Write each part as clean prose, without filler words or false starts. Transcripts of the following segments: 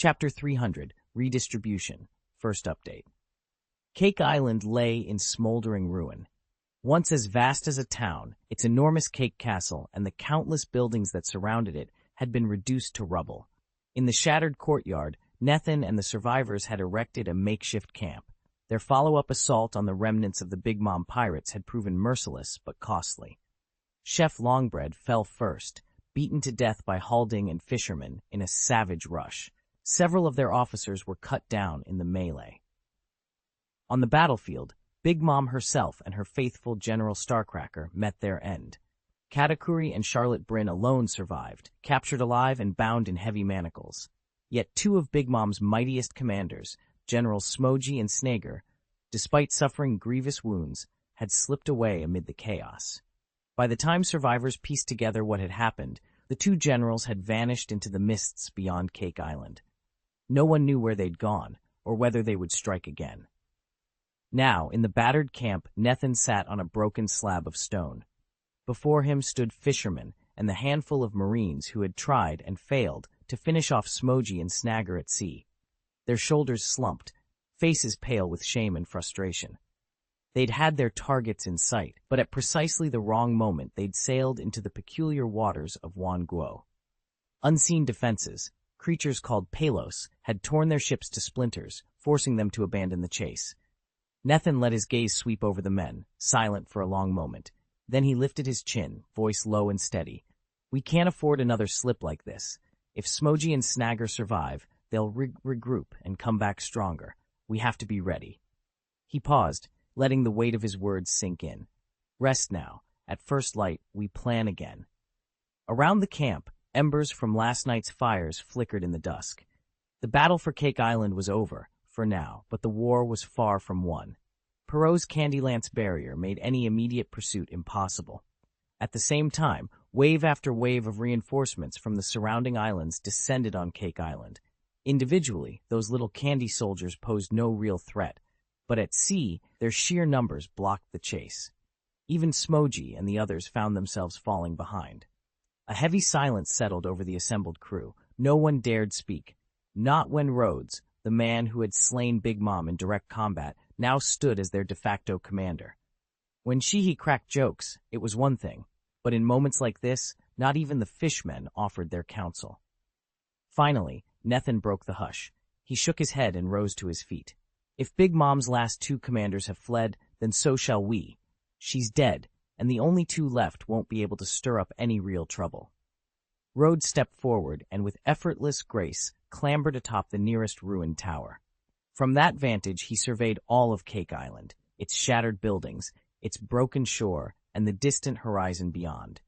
Chapter 300, Redistribution, First Update. Cake Island lay in smoldering ruin. Once as vast as a town, its enormous cake castle and the countless buildings that surrounded it had been reduced to rubble. In the shattered courtyard, Nethin and the survivors had erected a makeshift camp. Their follow-up assault on the remnants of the Big Mom pirates had proven merciless but costly. Chef Longbread fell first, beaten to death by Halding and fishermen in a savage rush. Several of their officers were cut down in the melee. On the battlefield, Big Mom herself and her faithful General Starcracker met their end. Katakuri and Charlotte Bryn alone survived, captured alive and bound in heavy manacles. Yet two of Big Mom's mightiest commanders, Generals Smoji and Snager, despite suffering grievous wounds, had slipped away amid the chaos. By the time survivors pieced together what had happened, the two generals had vanished into the mists beyond Cake Island. No one knew where they'd gone, or whether they would strike again. Now, in the battered camp, Nethin sat on a broken slab of stone. Before him stood fishermen and the handful of Marines who had tried and failed to finish off Smoji and Snagger at sea. Their shoulders slumped, faces pale with shame and frustration. They'd had their targets in sight, but at precisely the wrong moment they'd sailed into the peculiar waters of Wan Guo. Unseen defenses, creatures called Palos, had torn their ships to splinters, forcing them to abandon the chase. Nethin let his gaze sweep over the men, silent for a long moment. Then he lifted his chin, voice low and steady. "We can't afford another slip like this. If Smoji and Snagger survive, they'll regroup and come back stronger. We have to be ready." He paused, letting the weight of his words sink in. "Rest now. At first light, we plan again." Around the camp, embers from last night's fires flickered in the dusk. The battle for Cake Island was over, for now, but the war was far from won. Perot's Candylance barrier made any immediate pursuit impossible. At the same time, wave after wave of reinforcements from the surrounding islands descended on Cake Island. Individually, those little candy soldiers posed no real threat, but at sea, their sheer numbers blocked the chase. Even Smoji and the others found themselves falling behind. A heavy silence settled over the assembled crew. No one dared speak. Not when Rhodes, the man who had slain Big Mom in direct combat, now stood as their de facto commander. When Sheehy cracked jokes, it was one thing, but in moments like this, not even the fishmen offered their counsel. Finally, Nethin broke the hush. He shook his head and rose to his feet. "If Big Mom's last two commanders have fled, then so shall we. She's dead, and the only two left won't be able to stir up any real trouble." Rhodes stepped forward and with effortless grace clambered atop the nearest ruined tower. From that vantage he surveyed all of Cake Island, its shattered buildings, its broken shore, and the distant horizon beyond.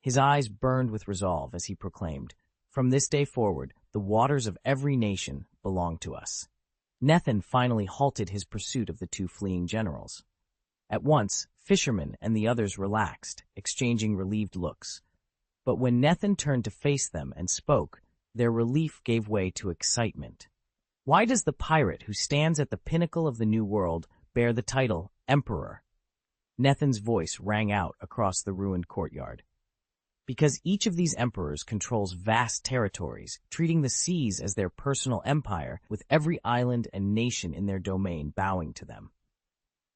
His eyes burned with resolve as he proclaimed, "From this day forward, the waters of every nation belong to us." Nethin finally halted his pursuit of the two fleeing generals. At once, fishermen and the others relaxed, exchanging relieved looks. But when Nethin turned to face them and spoke, their relief gave way to excitement. "Why does the pirate who stands at the pinnacle of the New World bear the title Emperor?" Nethin's voice rang out across the ruined courtyard. "Because each of these emperors controls vast territories, treating the seas as their personal empire, with every island and nation in their domain bowing to them.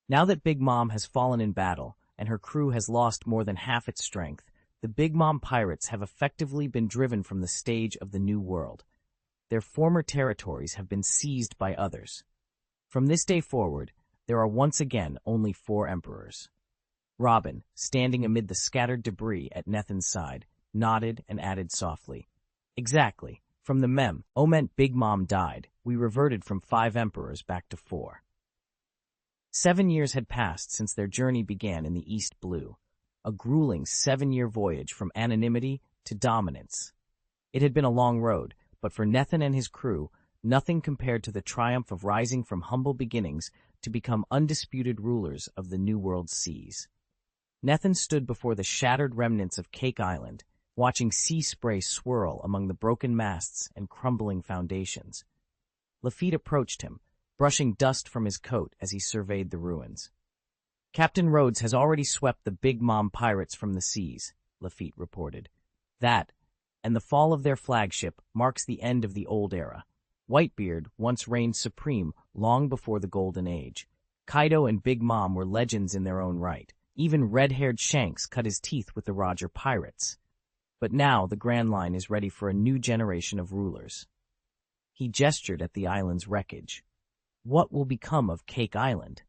Now that Big Mom has fallen in battle, and her crew has lost more than half its strength, the Big Mom pirates have effectively been driven from the stage of the New World. Their former territories have been seized by others. From this day forward, there are once again only 4 emperors." Robin, standing amid the scattered debris at Nethin's side, nodded and added softly, "Exactly. From the moment Big Mom died, we reverted from 5 emperors back to 4. 7 years had passed since their journey began in the East Blue, a grueling 7-year voyage from anonymity to dominance. It had been a long road, but for Nethin and his crew, nothing compared to the triumph of rising from humble beginnings to become undisputed rulers of the New World's seas. Nethin stood before the shattered remnants of Cake Island, watching sea spray swirl among the broken masts and crumbling foundations. Lafitte approached him, brushing dust from his coat as he surveyed the ruins. "Captain Rhodes has already swept the Big Mom pirates from the seas," Lafitte reported. "That, and the fall of their flagship, marks the end of the old era. Whitebeard once reigned supreme long before the Golden Age. Kaido and Big Mom were legends in their own right. Even red-haired Shanks cut his teeth with the Roger Pirates. But now the Grand Line is ready for a new generation of rulers. He gestured at the island's wreckage. What will become of Cake Island?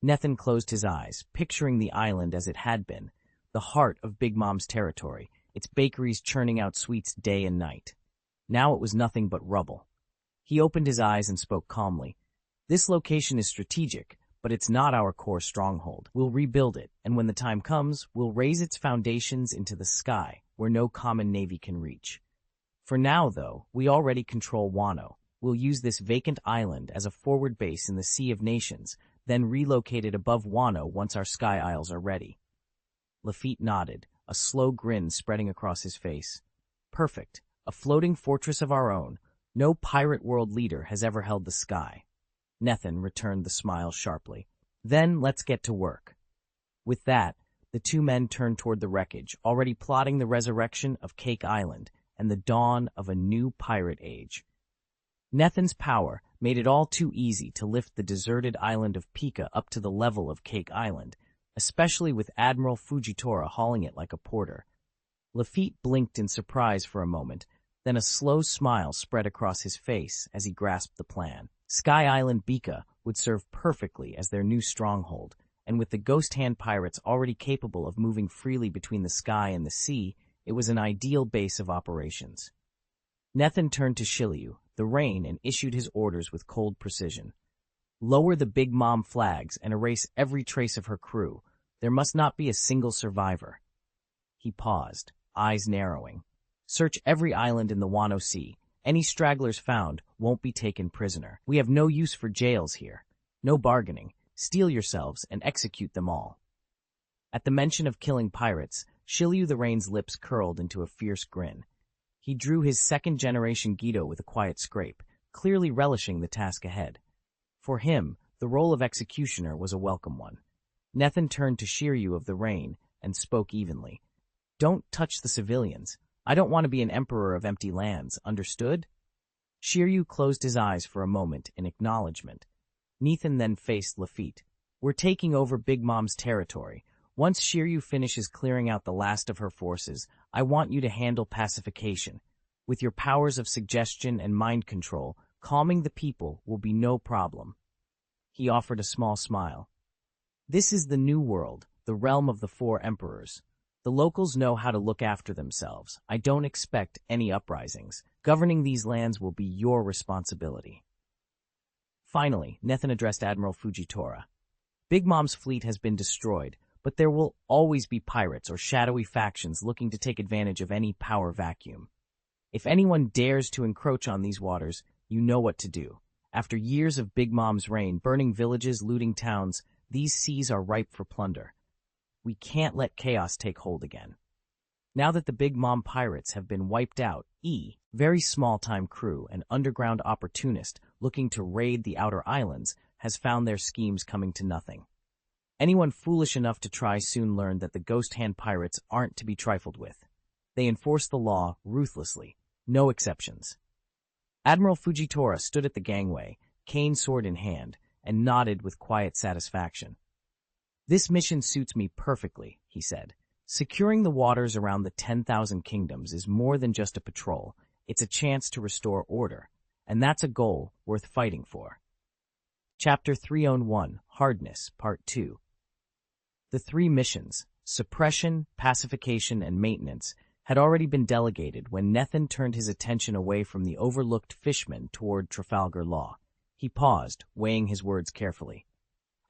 Nethan closed his eyes, picturing the island as it had been, the heart of Big Mom's territory, its bakeries churning out sweets day and night. Now it was nothing but rubble. He opened his eyes and spoke calmly. This location is strategic, but it's not our core stronghold. We'll rebuild it, and when the time comes, we'll raise its foundations into the sky, where no common navy can reach. For now, though, we already control Wano. We'll use this vacant island as a forward base in the Sea of Nations, then relocate it above Wano once our sky isles are ready. Lafitte nodded, a slow grin spreading across his face. Perfect. A floating fortress of our own. No pirate world leader has ever held the sky. Nethan returned the smile sharply. Then let's get to work. With that, the two men turned toward the wreckage, already plotting the resurrection of Cake Island and the dawn of a new pirate age. Nethan's power made it all too easy to lift the deserted island of Pika up to the level of Cake Island, especially with Admiral Fujitora hauling it like a porter. Lafitte blinked in surprise for a moment, then a slow smile spread across his face as he grasped the plan. Sky Island Bika would serve perfectly as their new stronghold, and with the Ghost Hand pirates already capable of moving freely between the sky and the sea, it was an ideal base of operations. Nethan turned to Shiryu, the Rain, and issued his orders with cold precision. Lower the Big Mom flags and erase every trace of her crew. There must not be a single survivor. He paused, eyes narrowing. Search every island in the Wano Sea. Any stragglers found won't be taken prisoner. We have no use for jails here. No bargaining. Steel yourselves and execute them all. At the mention of killing pirates, Shiryu the Rain's lips curled into a fierce grin. He drew his second-generation Gedo with a quiet scrape, clearly relishing the task ahead. For him, the role of executioner was a welcome one. Nethan turned to Shiryu of the Rain and spoke evenly. Don't touch the civilians. I don't want to be an emperor of empty lands, understood? Shiryu closed his eyes for a moment in acknowledgement. Nethan then faced Lafitte. We're taking over Big Mom's territory. Once Shiryu finishes clearing out the last of her forces, I want you to handle pacification. With your powers of suggestion and mind control, calming the people will be no problem. He offered a small smile. This is the new world, the realm of the four emperors. The locals know how to look after themselves. I don't expect any uprisings. Governing these lands will be your responsibility. Finally, Nethan addressed Admiral Fujitora. Big Mom's fleet has been destroyed, but there will always be pirates or shadowy factions looking to take advantage of any power vacuum. If anyone dares to encroach on these waters, you know what to do. After years of Big Mom's reign, burning villages, looting towns, these seas are ripe for plunder. We can't let chaos take hold again. Now that the Big Mom pirates have been wiped out, very small-time crew and underground opportunist looking to raid the outer islands, has found their schemes coming to nothing. Anyone foolish enough to try soon learned that the Ghost Hand pirates aren't to be trifled with. They enforce the law ruthlessly, no exceptions. Admiral Fujitora stood at the gangway, cane sword in hand, and nodded with quiet satisfaction. This mission suits me perfectly, he said. Securing the waters around the 10,000 kingdoms is more than just a patrol. It's a chance to restore order, and that's a goal worth fighting for. Chapter 301, Hardness, Part 2. The three missions, suppression, pacification, and maintenance, had already been delegated when Nethan turned his attention away from the overlooked fishmen toward Trafalgar Law. He paused, weighing his words carefully.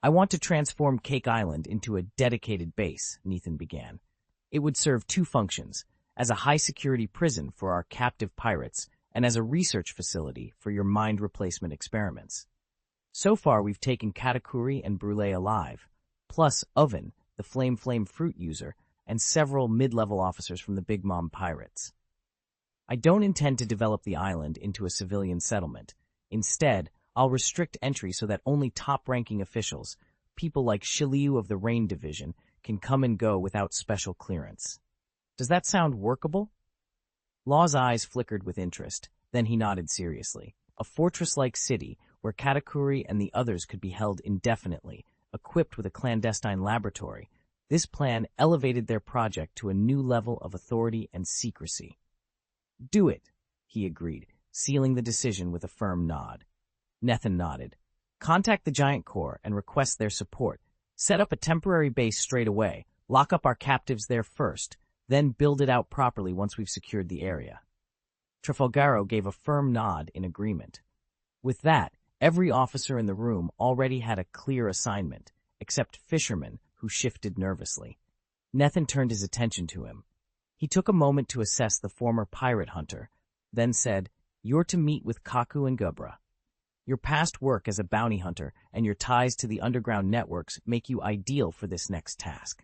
I want to transform Cake Island into a dedicated base, Nethan began. It would serve two functions, as a high-security prison for our captive pirates and as a research facility for your mind replacement experiments. So far, we've taken Katakuri and Brûlé alive, plus Oven, the Flame fruit user, and several mid-level officers from the Big Mom pirates. I don't intend to develop the island into a civilian settlement. Instead, I'll restrict entry so that only top-ranking officials, people like Shiryu of the Rain Division, can come and go without special clearance. Does that sound workable? Law's eyes flickered with interest, then he nodded seriously. a fortress-like city where Katakuri and the others could be held indefinitely, equipped with a clandestine laboratory. This plan elevated their project to a new level of authority and secrecy. "Do it," he agreed, sealing the decision with a firm nod. Nethan nodded. "Contact the Giant Corps and request their support. Set up a temporary base straight away. Lock up our captives there first, then build it out properly once we've secured the area." Trafalgaro gave a firm nod in agreement. With that, every officer in the room already had a clear assignment, except Fisherman, who shifted nervously. Nethan turned his attention to him. He took a moment to assess the former pirate hunter, then said, "You're to meet with Kaku and Gubra. Your past work as a bounty hunter and your ties to the underground networks make you ideal for this next task.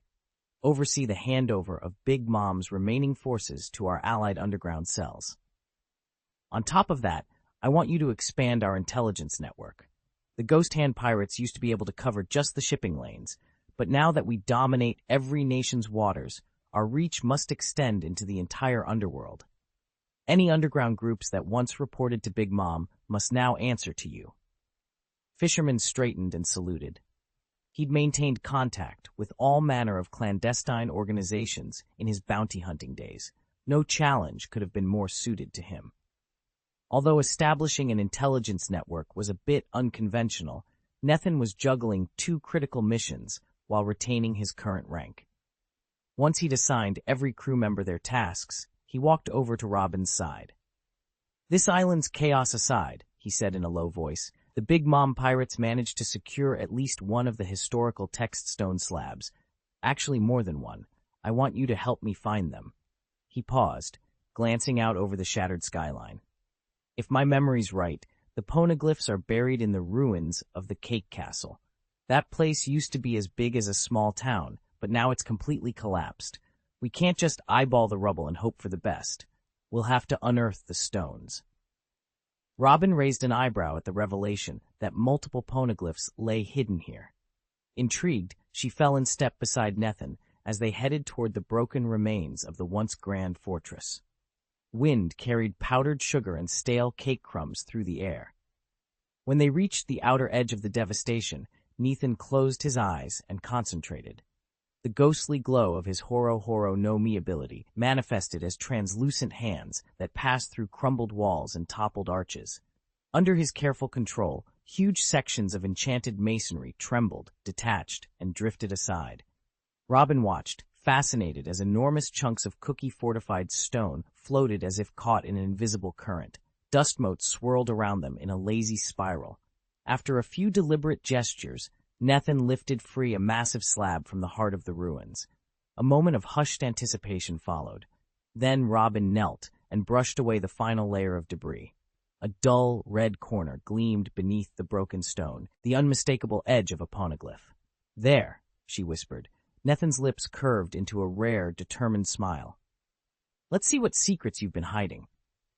Oversee the handover of Big Mom's remaining forces to our allied underground cells. On top of that, I want you to expand our intelligence network. The Ghost Hand pirates used to be able to cover just the shipping lanes, but now that we dominate every nation's waters, our reach must extend into the entire underworld. Any underground groups that once reported to Big Mom must now answer to you." Fisherman straightened and saluted. He'd maintained contact with all manner of clandestine organizations in his bounty hunting days. No challenge could have been more suited to him. Although establishing an intelligence network was a bit unconventional, Nethan was juggling two critical missions while retaining his current rank. Once he'd assigned every crew member their tasks, he walked over to Robin's side. "This island's chaos aside," he said in a low voice, "the Big Mom pirates managed to secure at least one of the historical text stone slabs. Actually, more than one. I want you to help me find them." He paused, glancing out over the shattered skyline. "If my memory's right, the poneglyphs are buried in the ruins of the Cake Castle. That place used to be as big as a small town, but now it's completely collapsed. We can't just eyeball the rubble and hope for the best. We'll have to unearth the stones." Robin raised an eyebrow at the revelation that multiple poneglyphs lay hidden here. Intrigued, she fell in step beside Nethan as they headed toward the broken remains of the once grand fortress. Wind carried powdered sugar and stale cake crumbs through the air. When they reached the outer edge of the devastation, Nethan closed his eyes and concentrated. The ghostly glow of his Horo no Mi ability manifested as translucent hands that passed through crumbled walls and toppled arches. Under his careful control, huge sections of enchanted masonry trembled, detached, and drifted aside. Robin watched, fascinated as enormous chunks of cookie-fortified stone floated as if caught in an invisible current. Dust motes swirled around them in a lazy spiral. After a few deliberate gestures, Nethan lifted free a massive slab from the heart of the ruins. A moment of hushed anticipation followed. Then Robin knelt and brushed away the final layer of debris. A dull, red corner gleamed beneath the broken stone, the unmistakable edge of a poneglyph. "There," she whispered. Nethan's lips curved into a rare, determined smile. "Let's see what secrets you've been hiding."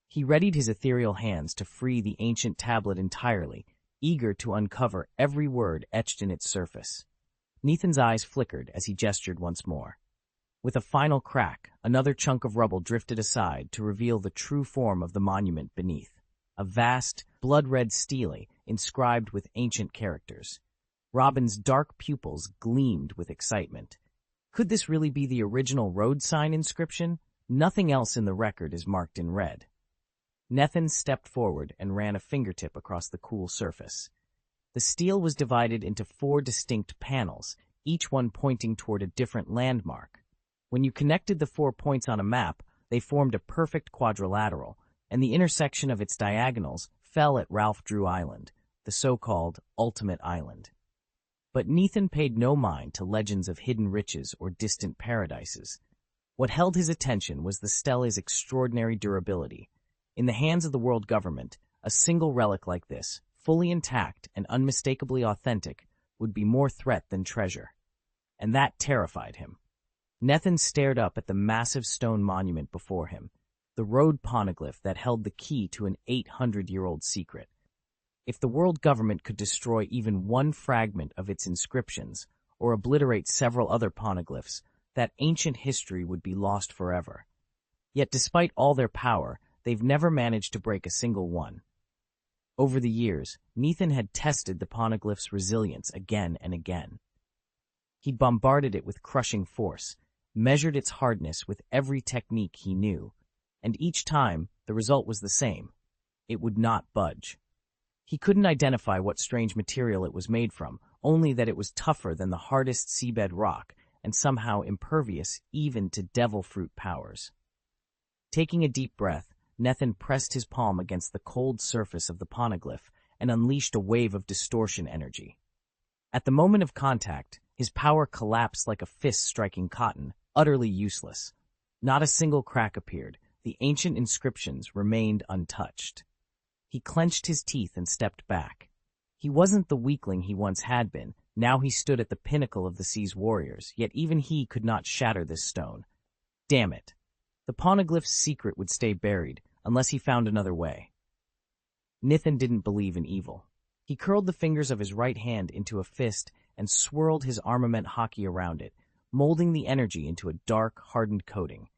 He readied his ethereal hands to free the ancient tablet entirely, eager to uncover every word etched in its surface. Nethan's eyes flickered as he gestured once more. With a final crack, another chunk of rubble drifted aside to reveal the true form of the monument beneath. A vast, blood-red stele inscribed with ancient characters. Robin's dark pupils gleamed with excitement. Could this really be the original road sign inscription? Nothing else in the record is marked in red. Nethan stepped forward and ran a fingertip across the cool surface. The stele was divided into 4 distinct panels, each one pointing toward a different landmark. When you connected the 4 points on a map, they formed a perfect quadrilateral, and the intersection of its diagonals fell at Ralph Drew Island, the so-called Ultimate Island. But Nethan paid no mind to legends of hidden riches or distant paradises. What held his attention was the stele's extraordinary durability. In the hands of the world government, a single relic like this, fully intact and unmistakably authentic, would be more threat than treasure. And that terrified him. Nethan stared up at the massive stone monument before him, the road poneglyph that held the key to an 800-year-old secret. If the world government could destroy even one fragment of its inscriptions, or obliterate several other poneglyphs, that ancient history would be lost forever. Yet despite all their power, they've never managed to break a single one. Over the years, Nathan had tested the poneglyph's resilience again and again. He bombarded it with crushing force, measured its hardness with every technique he knew, and each time the result was the same. It would not budge. He couldn't identify what strange material it was made from, only that it was tougher than the hardest seabed rock and somehow impervious even to devil fruit powers. Taking a deep breath, Nathan pressed his palm against the cold surface of the poneglyph and unleashed a wave of distortion energy. At the moment of contact, his power collapsed like a fist striking cotton, utterly useless. Not a single crack appeared. The ancient inscriptions remained untouched. He clenched his teeth and stepped back. He wasn't the weakling he once had been. Now he stood at the pinnacle of the sea's warriors, yet even he could not shatter this stone. Damn it. The poneglyph's secret would stay buried, unless he found another way. Nathan didn't believe in evil. He curled the fingers of his right hand into a fist and swirled his armament hockey around it, molding the energy into a dark, hardened coating.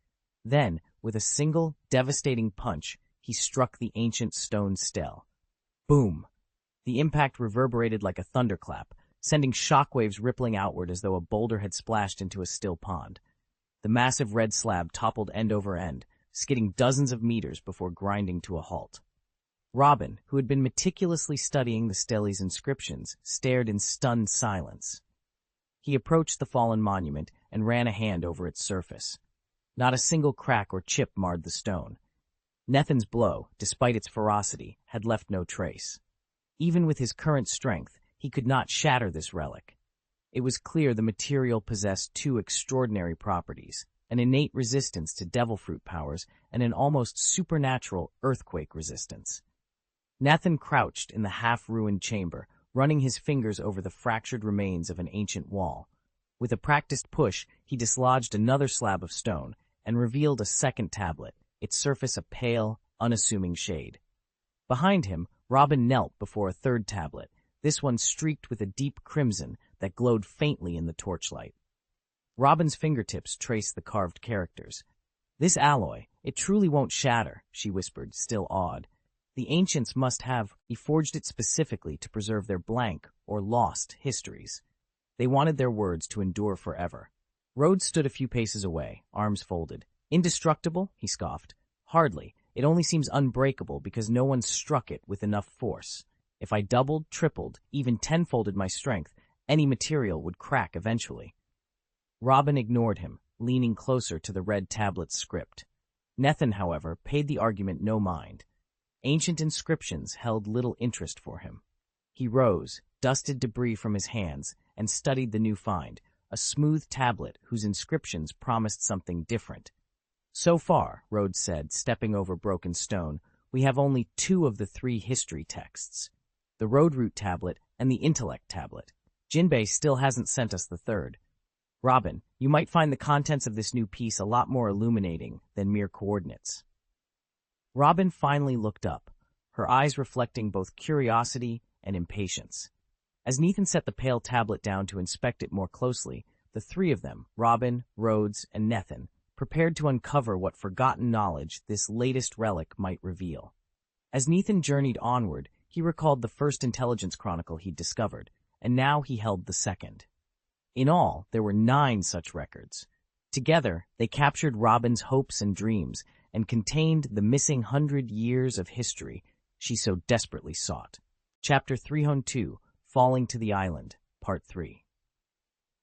Then, with a single, devastating punch, he struck the ancient stone stele. Boom! The impact reverberated like a thunderclap, sending shockwaves rippling outward as though a boulder had splashed into a still pond. The massive red slab toppled end over end, skidding dozens of meters before grinding to a halt. Robin, who had been meticulously studying the stele's inscriptions, stared in stunned silence. He approached the fallen monument and ran a hand over its surface. Not a single crack or chip marred the stone. Nathan's blow, despite its ferocity, had left no trace. Even with his current strength, he could not shatter this relic. It was clear the material possessed two extraordinary properties, an innate resistance to devil fruit powers and an almost supernatural earthquake resistance. Nathan crouched in the half-ruined chamber, running his fingers over the fractured remains of an ancient wall. With a practiced push, he dislodged another slab of stone and revealed a second tablet, its surface a pale, unassuming shade. Behind him, Robin knelt before a third tablet, this one streaked with a deep crimson that glowed faintly in the torchlight. Robin's fingertips traced the carved characters. "This alloy, it truly won't shatter," she whispered, still awed. "The ancients must have forged it specifically to preserve their blank or lost histories. They wanted their words to endure forever." Rhodes stood a few paces away, arms folded. "Indestructible?" he scoffed. "Hardly. It only seems unbreakable because no one struck it with enough force. If I doubled, tripled, even tenfolded my strength, any material would crack eventually." Robin ignored him, leaning closer to the red tablet's script. Nathan, however, paid the argument no mind. Ancient inscriptions held little interest for him. He rose, dusted debris from his hands, and studied the new find, a smooth tablet whose inscriptions promised something different. "So far," Rhodes said, stepping over broken stone, "we have only 2 of the 3 history texts, the Road Route tablet and the Intellect tablet. Jinbei still hasn't sent us the 3rd. Robin, you might find the contents of this new piece a lot more illuminating than mere coordinates." Robin finally looked up, her eyes reflecting both curiosity and impatience. As Nathan set the pale tablet down to inspect it more closely, the 3 of them, Robin, Rhodes, and Nathan, prepared to uncover what forgotten knowledge this latest relic might reveal. As Nathan journeyed onward, he recalled the first intelligence chronicle he'd discovered, and now he held the second. In all, there were 9 such records. Together, they captured Robin's hopes and dreams and contained the missing 100 years of history she so desperately sought. Chapter 302, Falling to the Island, Part 3.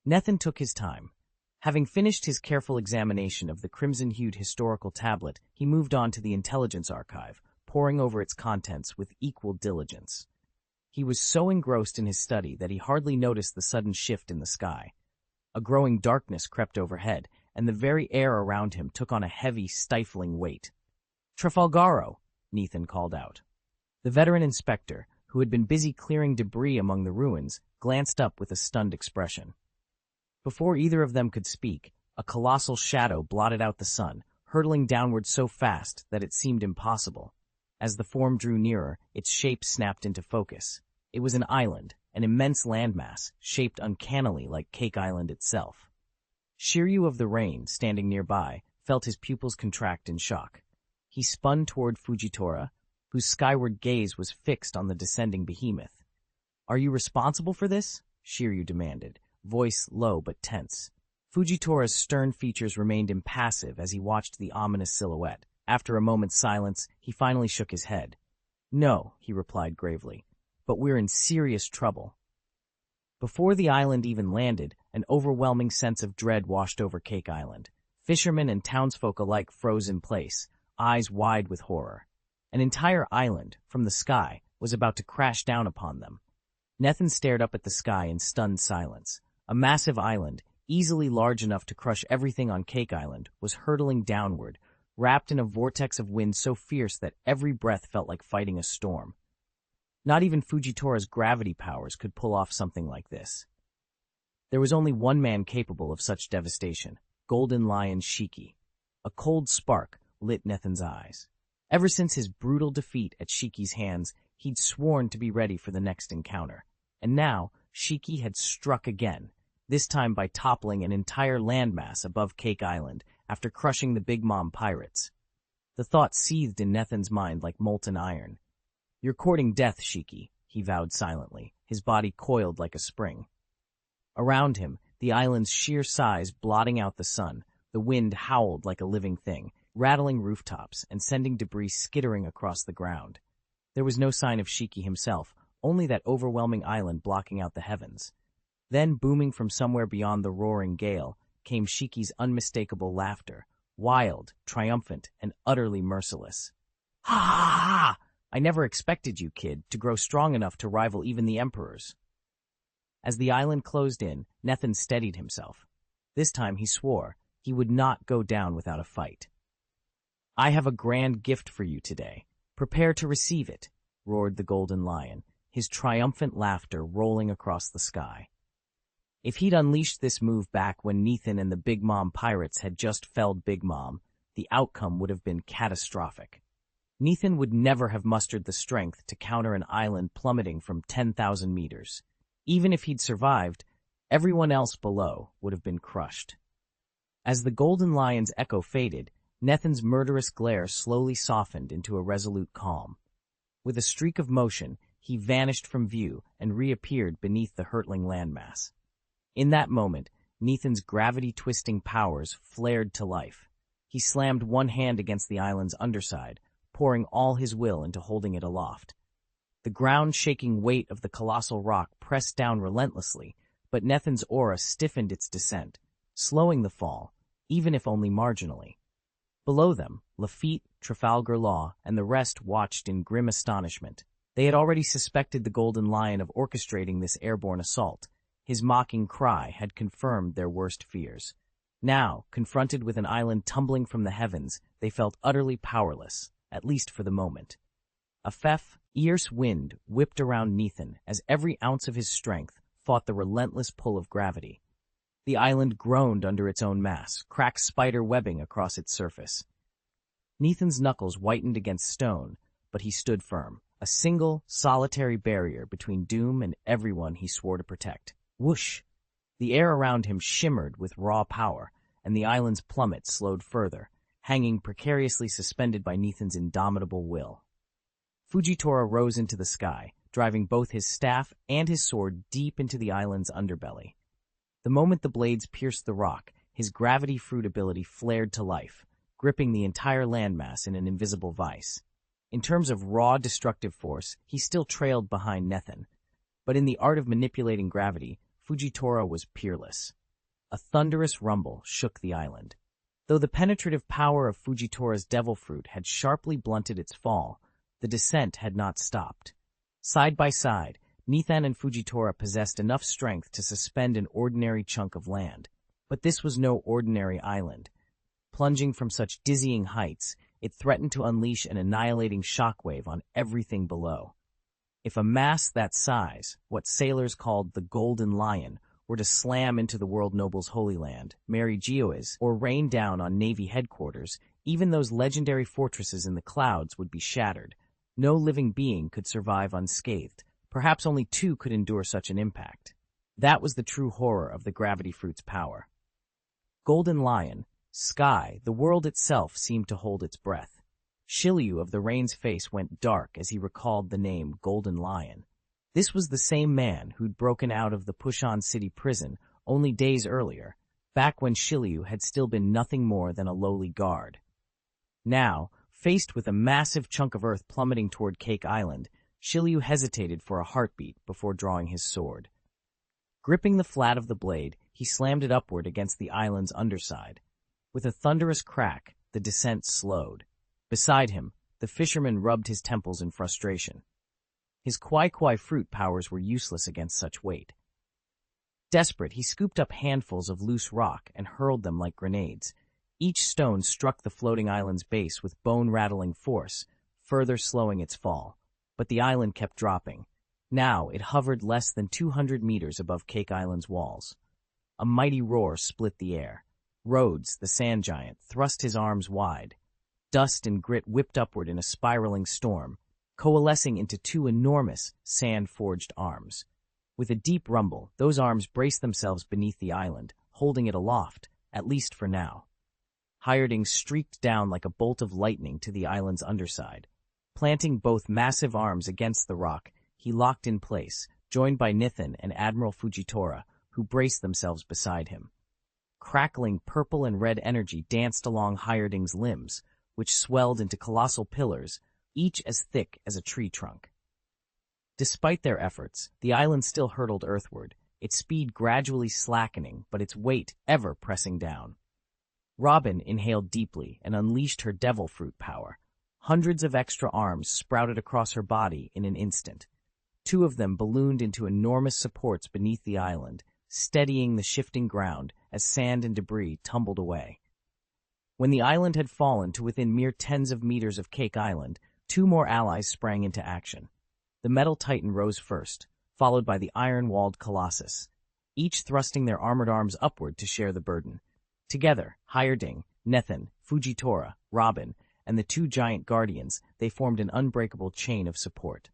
Nathan took his time. Having finished his careful examination of the crimson-hued historical tablet, he moved on to the intelligence archive, poring over its contents with equal diligence. He was so engrossed in his study that he hardly noticed the sudden shift in the sky. A growing darkness crept overhead, and the very air around him took on a heavy, stifling weight. "Trafalgaro!" Nathan called out. The veteran inspector, who had been busy clearing debris among the ruins, glanced up with a stunned expression. Before either of them could speak, a colossal shadow blotted out the sun, hurtling downward so fast that it seemed impossible. As the form drew nearer, its shape snapped into focus. It was an island, an immense landmass, shaped uncannily like Cake Island itself. Shiryu of the Rain, standing nearby, felt his pupils contract in shock. He spun toward Fujitora, whose skyward gaze was fixed on the descending behemoth. "Are you responsible for this?" Shiryu demanded, voice low but tense. Fujitora's stern features remained impassive as he watched the ominous silhouette. After a moment's silence, he finally shook his head. "No," he replied gravely, "but we're in serious trouble." Before the island even landed, an overwhelming sense of dread washed over Cake Island. Fishermen and townsfolk alike froze in place, eyes wide with horror. An entire island, from the sky, was about to crash down upon them. Nethan stared up at the sky in stunned silence. A massive island, easily large enough to crush everything on Cake Island, was hurtling downward, wrapped in a vortex of wind so fierce that every breath felt like fighting a storm. Not even Fujitora's gravity powers could pull off something like this. There was only one man capable of such devastation, Golden Lion Shiki. A cold spark lit Nethan's eyes. Ever since his brutal defeat at Shiki's hands, he'd sworn to be ready for the next encounter. And now, Shiki had struck again, this time by toppling an entire landmass above Cake Island after crushing the Big Mom pirates. The thought seethed in Nethan's mind like molten iron. "You're courting death, Shiki," he vowed silently, his body coiled like a spring. Around him, the island's sheer size blotting out the sun, the wind howled like a living thing, rattling rooftops and sending debris skittering across the ground. There was no sign of Shiki himself, only that overwhelming island blocking out the heavens. Then, booming from somewhere beyond the roaring gale, came Shiki's unmistakable laughter, wild, triumphant, and utterly merciless. "Ha ha ha! I never expected you, kid, to grow strong enough to rival even the emperors." As the island closed in, Nethan steadied himself. This time he swore he would not go down without a fight. "I have a grand gift for you today. Prepare to receive it," roared the Golden Lion, his triumphant laughter rolling across the sky. If he'd unleashed this move back when Nethan and the Big Mom pirates had just felled Big Mom, the outcome would have been catastrophic. Nethan would never have mustered the strength to counter an island plummeting from 10,000 meters. Even if he'd survived, everyone else below would have been crushed. As the Golden Lion's echo faded, Nethan's murderous glare slowly softened into a resolute calm. With a streak of motion, he vanished from view and reappeared beneath the hurtling landmass. In that moment, Nethan's gravity-twisting powers flared to life. He slammed one hand against the island's underside, pouring all his will into holding it aloft. The ground-shaking weight of the colossal rock pressed down relentlessly, but Nethan's aura stiffened its descent, slowing the fall, even if only marginally. Below them, Lafitte, Trafalgar Law, and the rest watched in grim astonishment. They had already suspected the Golden Lion of orchestrating this airborne assault. His mocking cry had confirmed their worst fears. Now, confronted with an island tumbling from the heavens, they felt utterly powerless, at least for the moment. A fierce wind whipped around Nethan as every ounce of his strength fought the relentless pull of gravity. The island groaned under its own mass, cracked spider webbing across its surface. Nethan's knuckles whitened against stone, but he stood firm, a single, solitary barrier between doom and everyone he swore to protect. Whoosh! The air around him shimmered with raw power, and the island's plummet slowed further, hanging precariously suspended by Nethan's indomitable will. Fujitora rose into the sky, driving both his staff and his sword deep into the island's underbelly. The moment the blades pierced the rock, his gravity fruit ability flared to life, gripping the entire landmass in an invisible vice. In terms of raw destructive force, he still trailed behind Nethan, but in the art of manipulating gravity, Fujitora was peerless. A thunderous rumble shook the island. Though the penetrative power of Fujitora's devil fruit had sharply blunted its fall, the descent had not stopped. Side by side, Nethan and Fujitora possessed enough strength to suspend an ordinary chunk of land. But this was no ordinary island. Plunging from such dizzying heights, it threatened to unleash an annihilating shockwave on everything below. If a mass that size, what sailors called the Golden Lion, were to slam into the world noble's holy land, Mary Geoise, or rain down on Navy headquarters, even those legendary fortresses in the clouds would be shattered. No living being could survive unscathed. Perhaps only two could endure such an impact. That was the true horror of the gravity fruit's power. Golden Lion, sky, the world itself seemed to hold its breath. Shiryu of the Rain's face went dark as he recalled the name Golden Lion. This was the same man who'd broken out of the Pushan City prison only days earlier, back when Shiryu had still been nothing more than a lowly guard. Now, faced with a massive chunk of earth plummeting toward Cake Island, Shiryu hesitated for a heartbeat before drawing his sword. Gripping the flat of the blade, he slammed it upward against the island's underside. With a thunderous crack, the descent slowed. Beside him, the fisherman rubbed his temples in frustration. His kwai fruit powers were useless against such weight. Desperate, he scooped up handfuls of loose rock and hurled them like grenades. Each stone struck the floating island's base with bone-rattling force, further slowing its fall. But the island kept dropping. Now it hovered less than 200 meters above Cake Island's walls. A mighty roar split the air. Rhodes, the sand giant, thrust his arms wide. Dust and grit whipped upward in a spiraling storm, coalescing into two enormous, sand-forged arms. With a deep rumble, those arms braced themselves beneath the island, holding it aloft, at least for now. Hyrding streaked down like a bolt of lightning to the island's underside. Planting both massive arms against the rock, he locked in place, joined by Nithin and Admiral Fujitora, who braced themselves beside him. Crackling purple and red energy danced along Hyrding's limbs, which swelled into colossal pillars, each as thick as a tree trunk. Despite their efforts, the island still hurtled earthward, its speed gradually slackening but its weight ever pressing down. Robin inhaled deeply and unleashed her devil fruit power. Hundreds of extra arms sprouted across her body in an instant. Two of them ballooned into enormous supports beneath the island, steadying the shifting ground as sand and debris tumbled away. When the island had fallen to within mere tens of meters of Cake Island, two more allies sprang into action. The Metal Titan rose first, followed by the iron-walled Colossus, each thrusting their armored arms upward to share the burden. Together, Hyrding, Nithin, Fujitora, Robin, and the two giant guardians, they formed an unbreakable chain of support.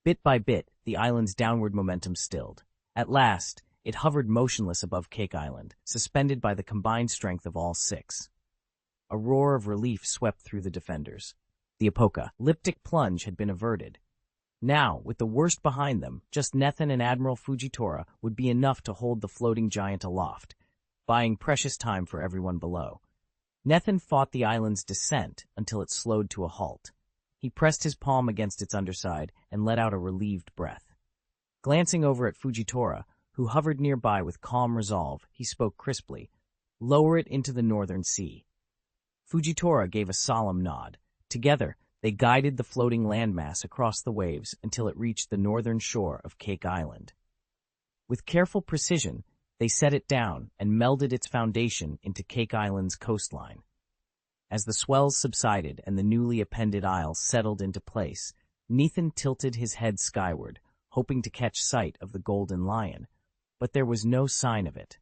Bit by bit, the island's downward momentum stilled. At last, it hovered motionless above Cake Island, suspended by the combined strength of all six. A roar of relief swept through the defenders. The apocalyptic plunge had been averted. Now, with the worst behind them, just Nithin and Admiral Fujitora would be enough to hold the floating giant aloft, buying precious time for everyone below. Nithin fought the island's descent until it slowed to a halt. He pressed his palm against its underside and let out a relieved breath. Glancing over at Fujitora, who hovered nearby with calm resolve, he spoke crisply, "Lower it into the northern sea." Fujitora gave a solemn nod. Together, they guided the floating landmass across the waves until it reached the northern shore of Cake Island. With careful precision, they set it down and melded its foundation into Cake Island's coastline. As the swells subsided and the newly appended isle settled into place, Nithin tilted his head skyward, hoping to catch sight of the Golden Lion, but there was no sign of it.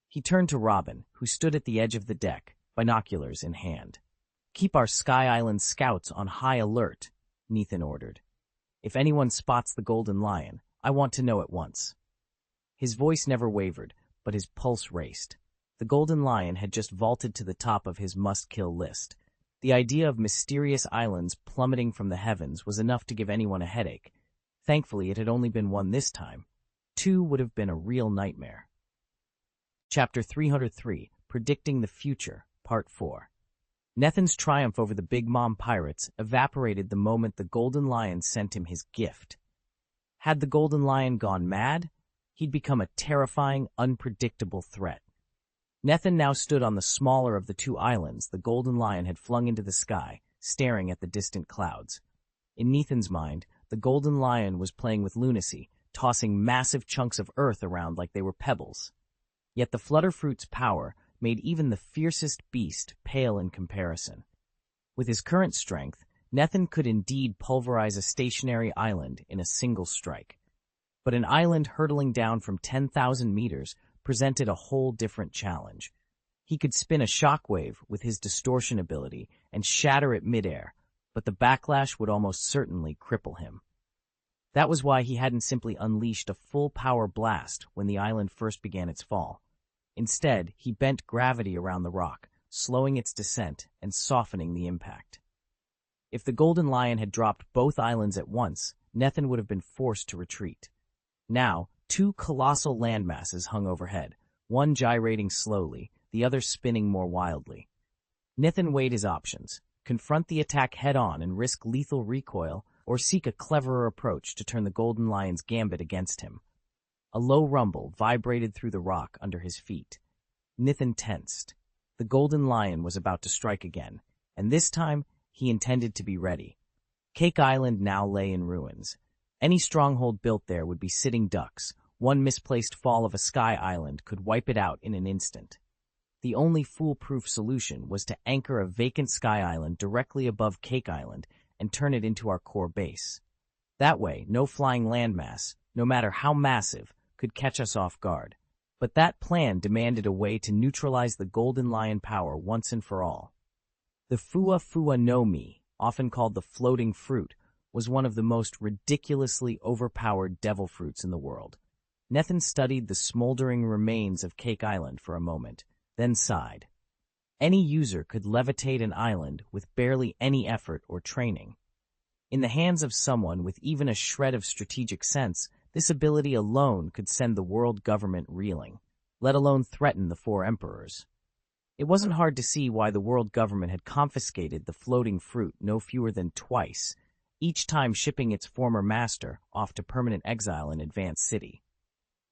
He turned to Robin, who stood at the edge of the deck, binoculars in hand. "Keep our Sky Island scouts on high alert," Nithin ordered. "If anyone spots the Golden Lion, I want to know at once." His voice never wavered, but his pulse raced. The Golden Lion had just vaulted to the top of his must-kill list. The idea of mysterious islands plummeting from the heavens was enough to give anyone a headache. Thankfully, it had only been one this time. Two would have been a real nightmare. Chapter 303, Predicting the Future, Part 4. Nethin's triumph over the Big Mom pirates evaporated the moment the Golden Lion sent him his gift. Had the Golden Lion gone mad, he'd become a terrifying, unpredictable threat. Nithin now stood on the smaller of the two islands the Golden Lion had flung into the sky, staring at the distant clouds. In Nithin's mind, the Golden Lion was playing with lunacy, tossing massive chunks of earth around like they were pebbles. Yet the Flutterfruit's power made even the fiercest beast pale in comparison. With his current strength, Nithin could indeed pulverize a stationary island in a single strike. But an island hurtling down from 10,000 meters presented a whole different challenge. He could spin a shockwave with his distortion ability and shatter it midair, but the backlash would almost certainly cripple him. That was why he hadn't simply unleashed a full-power blast when the island first began its fall. Instead, he bent gravity around the rock, slowing its descent and softening the impact. If the Golden Lion had dropped both islands at once, Nethin would have been forced to retreat. Now, two colossal landmasses hung overhead, one gyrating slowly, the other spinning more wildly. Nethin weighed his options: confront the attack head-on and risk lethal recoil, or seek a cleverer approach to turn the Golden Lion's gambit against him. A low rumble vibrated through the rock under his feet. Nethin tensed. The Golden Lion was about to strike again, and this time he intended to be ready. Cake Island now lay in ruins. Any stronghold built there would be sitting ducks. One misplaced fall of a sky island could wipe it out in an instant. The only foolproof solution was to anchor a vacant sky island directly above Cake Island and turn it into our core base. That way, no flying landmass, no matter how massive, could catch us off guard. But that plan demanded a way to neutralize the Golden Lion power once and for all. The Fua Fua no Mi, often called the floating fruit, was one of the most ridiculously overpowered devil fruits in the world. Nethin studied the smoldering remains of Cake Island for a moment, then sighed. Any user could levitate an island with barely any effort or training. In the hands of someone with even a shred of strategic sense, this ability alone could send the world government reeling, let alone threaten the four emperors. It wasn't hard to see why the world government had confiscated the floating fruit no fewer than twice, each time shipping its former master off to permanent exile in Advanced City.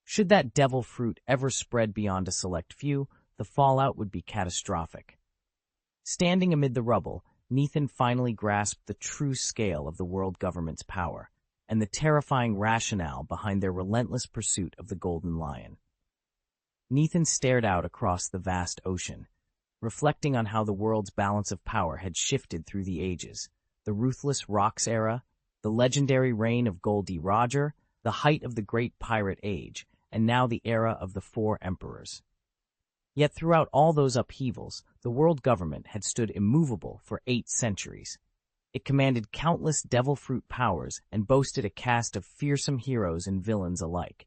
Should that devil fruit ever spread beyond a select few, the fallout would be catastrophic. Standing amid the rubble, Nethin finally grasped the true scale of the world government's power and the terrifying rationale behind their relentless pursuit of the Golden Lion. Nethin stared out across the vast ocean, reflecting on how the world's balance of power had shifted through the ages: the ruthless Rocks era, the legendary reign of Goldie Roger, the height of the Great Pirate Age, and now the era of the four emperors. Yet throughout all those upheavals, the world government had stood immovable for 8 centuries. It commanded countless devil fruit powers and boasted a cast of fearsome heroes and villains alike.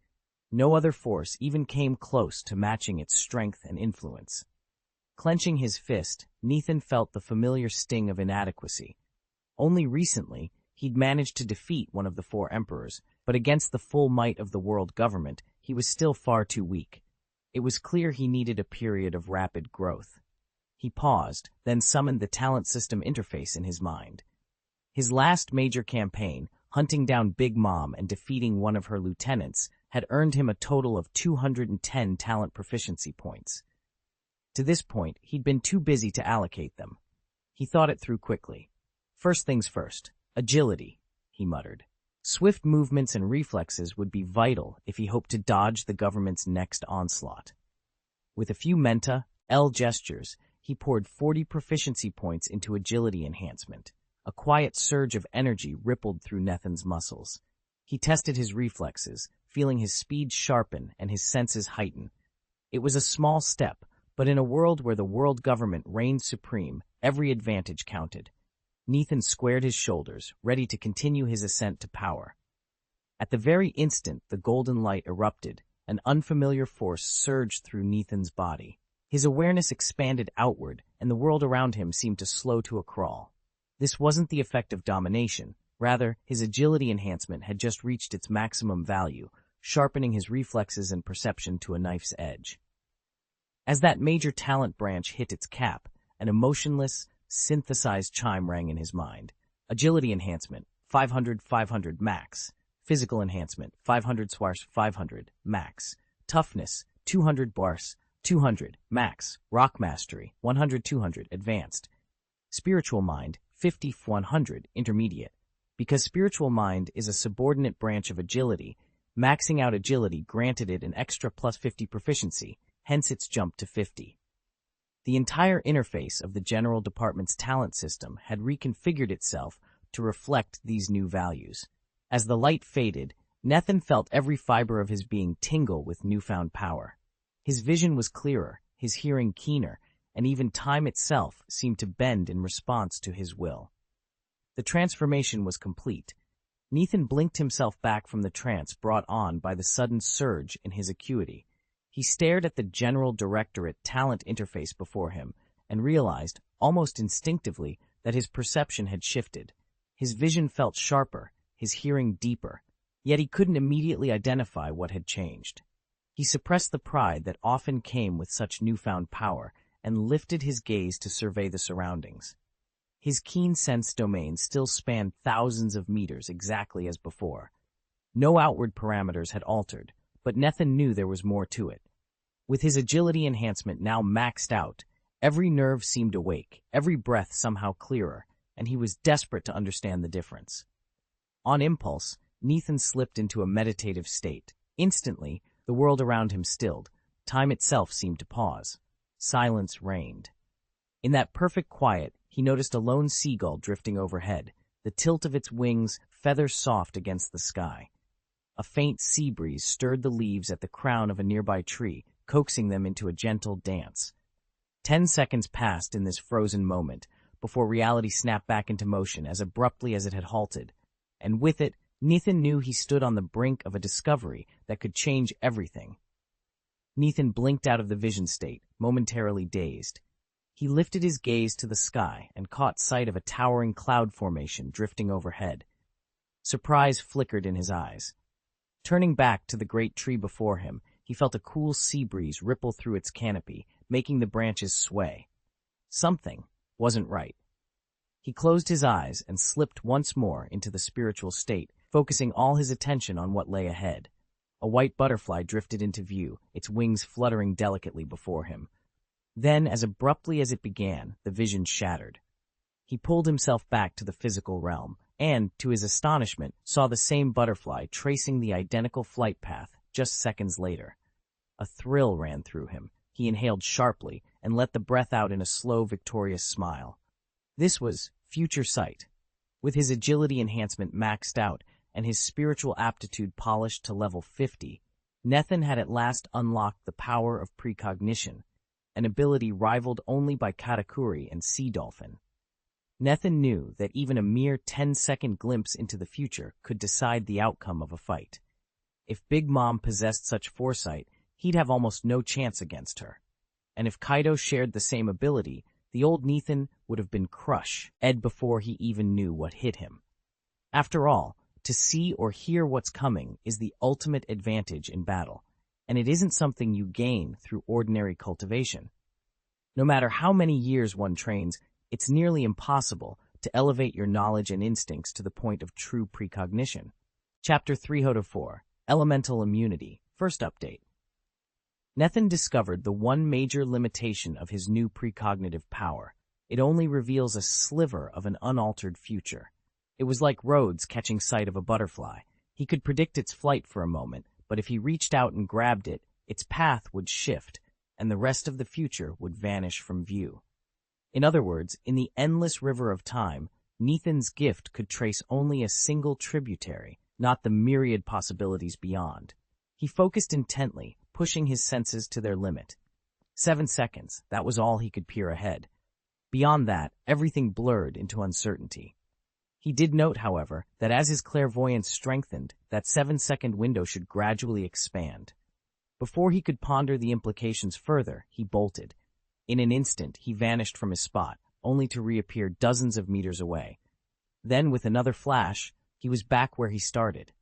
No other force even came close to matching its strength and influence. Clenching his fist, Nethin felt the familiar sting of inadequacy. Only recently, he'd managed to defeat one of the four emperors, but against the full might of the world government, he was still far too weak. It was clear he needed a period of rapid growth. He paused, then summoned the talent system interface in his mind. His last major campaign, hunting down Big Mom and defeating one of her lieutenants, had earned him a total of 210 talent proficiency points. To this point, he'd been too busy to allocate them. He thought it through quickly. First things first, agility, he muttered. Swift movements and reflexes would be vital if he hoped to dodge the government's next onslaught. With a few menta, L gestures, he poured 40 proficiency points into agility enhancement. A quiet surge of energy rippled through Nethin's muscles. He tested his reflexes, feeling his speed sharpen and his senses heighten. It was a small step, but in a world where the world government reigned supreme, every advantage counted. Nethin squared his shoulders, ready to continue his ascent to power. At the very instant the golden light erupted, an unfamiliar force surged through Nethin's body. His awareness expanded outward, and the world around him seemed to slow to a crawl. This wasn't the effect of domination. Rather, his agility enhancement had just reached its maximum value, sharpening his reflexes and perception to a knife's edge. As that major talent branch hit its cap, an emotionless, synthesized chime rang in his mind. Agility enhancement, 500 max. Physical enhancement, 500 swars 500 max. Toughness, 200 bars 200 max. Rock mastery, 100 advanced. Spiritual mind, 50 intermediate. Because spiritual mind is a subordinate branch of agility, maxing out agility granted it an extra plus 50 proficiency, hence its jump to 50. The entire interface of the General Department's talent system had reconfigured itself to reflect these new values. As the light faded, Nethin felt every fiber of his being tingle with newfound power. His vision was clearer, his hearing keener, and even time itself seemed to bend in response to his will. The transformation was complete. Nethin blinked himself back from the trance brought on by the sudden surge in his acuity. He stared at the General Directorate talent interface before him and realized, almost instinctively, that his perception had shifted. His vision felt sharper, his hearing deeper, yet he couldn't immediately identify what had changed. He suppressed the pride that often came with such newfound power and lifted his gaze to survey the surroundings. His keen sense domain still spanned thousands of meters exactly as before. No outward parameters had altered, but Nethan knew there was more to it. With his agility enhancement now maxed out, every nerve seemed awake, every breath somehow clearer, and he was desperate to understand the difference. On impulse, Nethan slipped into a meditative state. Instantly, the world around him stilled. Time itself seemed to pause. Silence reigned. In that perfect quiet, he noticed a lone seagull drifting overhead, the tilt of its wings feather soft against the sky. A faint sea breeze stirred the leaves at the crown of a nearby tree, coaxing them into a gentle dance. 10 seconds passed in this frozen moment, before reality snapped back into motion as abruptly as it had halted. And with it, Nethan knew he stood on the brink of a discovery that could change everything. Nethan blinked out of the vision state, momentarily dazed. He lifted his gaze to the sky and caught sight of a towering cloud formation drifting overhead. Surprise flickered in his eyes. Turning back to the great tree before him, he felt a cool sea breeze ripple through its canopy, making the branches sway. Something wasn't right. He closed his eyes and slipped once more into the spiritual state, focusing all his attention on what lay ahead. A white butterfly drifted into view, its wings fluttering delicately before him. Then, as abruptly as it began, the vision shattered. He pulled himself back to the physical realm, and, to his astonishment, saw the same butterfly tracing the identical flight path just seconds later. A thrill ran through him. He inhaled sharply and let the breath out in a slow, victorious smile. This was future sight. With his agility enhancement maxed out and his spiritual aptitude polished to level 50, Nethan had at last unlocked the power of precognition, an ability rivaled only by Katakuri and Sea Dolphin. Nethan knew that even a mere 10-second glimpse into the future could decide the outcome of a fight. If Big Mom possessed such foresight, he'd have almost no chance against her. And if Kaido shared the same ability, the old Nethan would have been crushed before he even knew what hit him. After all, to see or hear what's coming is the ultimate advantage in battle, and it isn't something you gain through ordinary cultivation. No matter how many years one trains, it's nearly impossible to elevate your knowledge and instincts to the point of true precognition. Chapter 304, Elemental Immunity, First Update. Nethan discovered the one major limitation of his new precognitive power. It only reveals a sliver of an unaltered future. It was like Rhodes catching sight of a butterfly. He could predict its flight for a moment, but if he reached out and grabbed it, its path would shift, and the rest of the future would vanish from view. In other words, in the endless river of time, Nethan's gift could trace only a single tributary, not the myriad possibilities beyond. He focused intently, pushing his senses to their limit. 7 seconds, that was all he could peer ahead. Beyond that, everything blurred into uncertainty. He did note, however, that as his clairvoyance strengthened, that 7-second window should gradually expand. Before he could ponder the implications further, he bolted. In an instant, he vanished from his spot, only to reappear dozens of meters away. Then, with another flash, he was back where he started.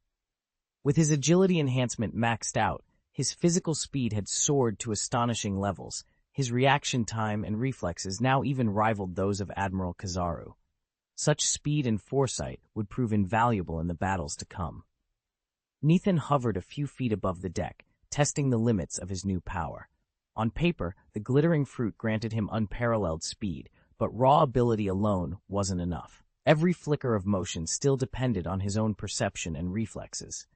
With his agility enhancement maxed out, his physical speed had soared to astonishing levels. His reaction time and reflexes now even rivaled those of Admiral Kizaru. Such speed and foresight would prove invaluable in the battles to come. Nethan hovered a few feet above the deck, testing the limits of his new power. On paper, the glittering fruit granted him unparalleled speed, but raw ability alone wasn't enough. Every flicker of motion still depended on his own perception and reflexes.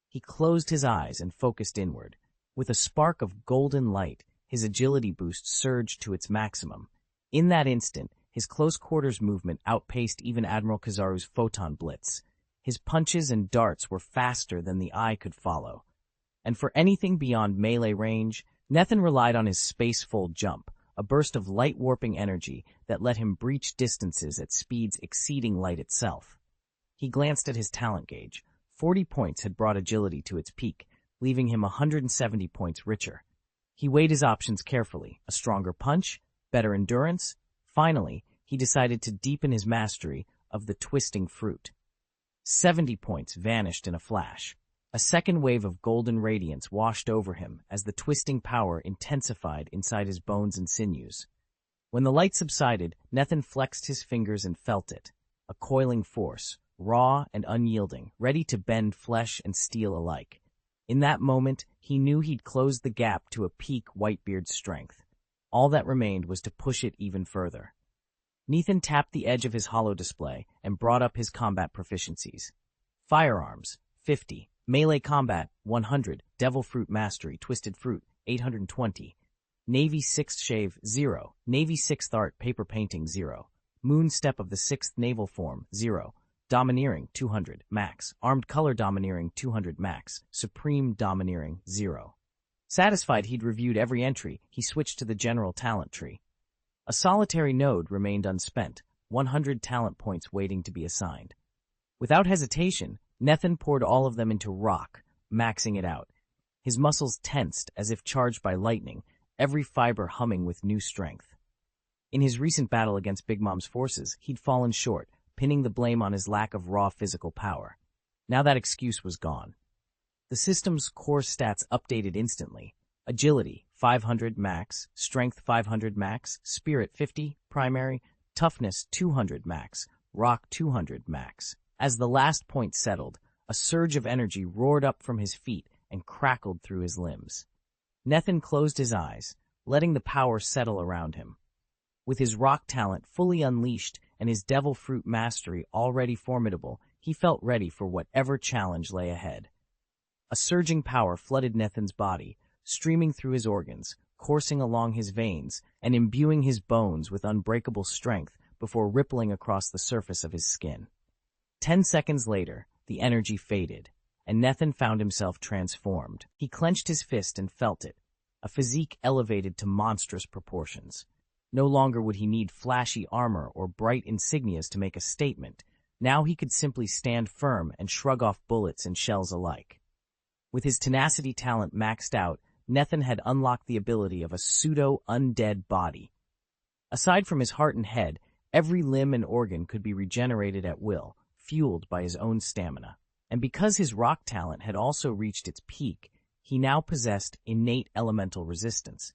He closed his eyes and focused inward. With a spark of golden light, his agility boost surged to its maximum. In that instant, his close-quarters movement outpaced even Admiral Kizaru's photon blitz. His punches and darts were faster than the eye could follow. And for anything beyond melee range, Nethan relied on his space-fold jump, a burst of light-warping energy that let him breach distances at speeds exceeding light itself. He glanced at his talent gauge. 40 points had brought agility to its peak, leaving him 170 points richer. He weighed his options carefully: a stronger punch, better endurance. Finally, he decided to deepen his mastery of the twisting fruit. 70 points vanished in a flash. A second wave of golden radiance washed over him as the twisting power intensified inside his bones and sinews. When the light subsided, Nethan flexed his fingers and felt it, a coiling force, raw and unyielding, ready to bend flesh and steel alike. In that moment, he knew he'd closed the gap to a peak Whitebeard's strength. All that remained was to push it even further. Nethan tapped the edge of his holo display and brought up his combat proficiencies. Firearms, 50. Melee combat, 100. Devil Fruit Mastery, Twisted Fruit, 820. Navy 6th Shave, 0. Navy 6th Art, Paper Painting, 0. Moon Step of the 6th Naval Form, 0. Domineering, 200, max. Armed Color Domineering, 200, max. Supreme Domineering, 0. Satisfied he'd reviewed every entry, he switched to the general talent tree. A solitary node remained unspent, 100 talent points waiting to be assigned. Without hesitation, Nethan poured all of them into rock, maxing it out. His muscles tensed as if charged by lightning, every fiber humming with new strength. In his recent battle against Big Mom's forces, he'd fallen short, pinning the blame on his lack of raw physical power. Now that excuse was gone. The system's core stats updated instantly. Agility, 500 max, Strength 500 max, Spirit 50, primary, Toughness 200 max, Rock 200 max. As the last point settled, a surge of energy roared up from his feet and crackled through his limbs. Nethan closed his eyes, letting the power settle around him. With his rock talent fully unleashed and his devil fruit mastery already formidable, he felt ready for whatever challenge lay ahead. A surging power flooded Nethan's body, streaming through his organs, coursing along his veins, and imbuing his bones with unbreakable strength before rippling across the surface of his skin. 10 seconds later, the energy faded, and Nethan found himself transformed. He clenched his fist and felt it, a physique elevated to monstrous proportions. No longer would he need flashy armor or bright insignias to make a statement. Now he could simply stand firm and shrug off bullets and shells alike. With his tenacity talent maxed out, Nethan had unlocked the ability of a pseudo-undead body. Aside from his heart and head, every limb and organ could be regenerated at will, fueled by his own stamina. And because his rock talent had also reached its peak, he now possessed innate elemental resistance.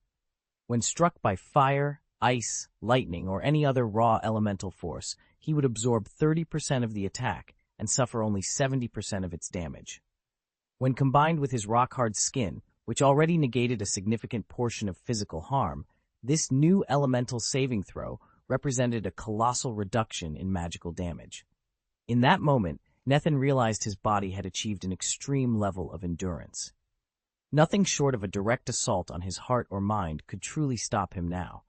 When struck by fire, ice, lightning, or any other raw elemental force, he would absorb 30% of the attack and suffer only 70% of its damage. When combined with his rock-hard skin, which already negated a significant portion of physical harm, this new elemental saving throw represented a colossal reduction in magical damage. In that moment, Nethan realized his body had achieved an extreme level of endurance. Nothing short of a direct assault on his heart or mind could truly stop him now.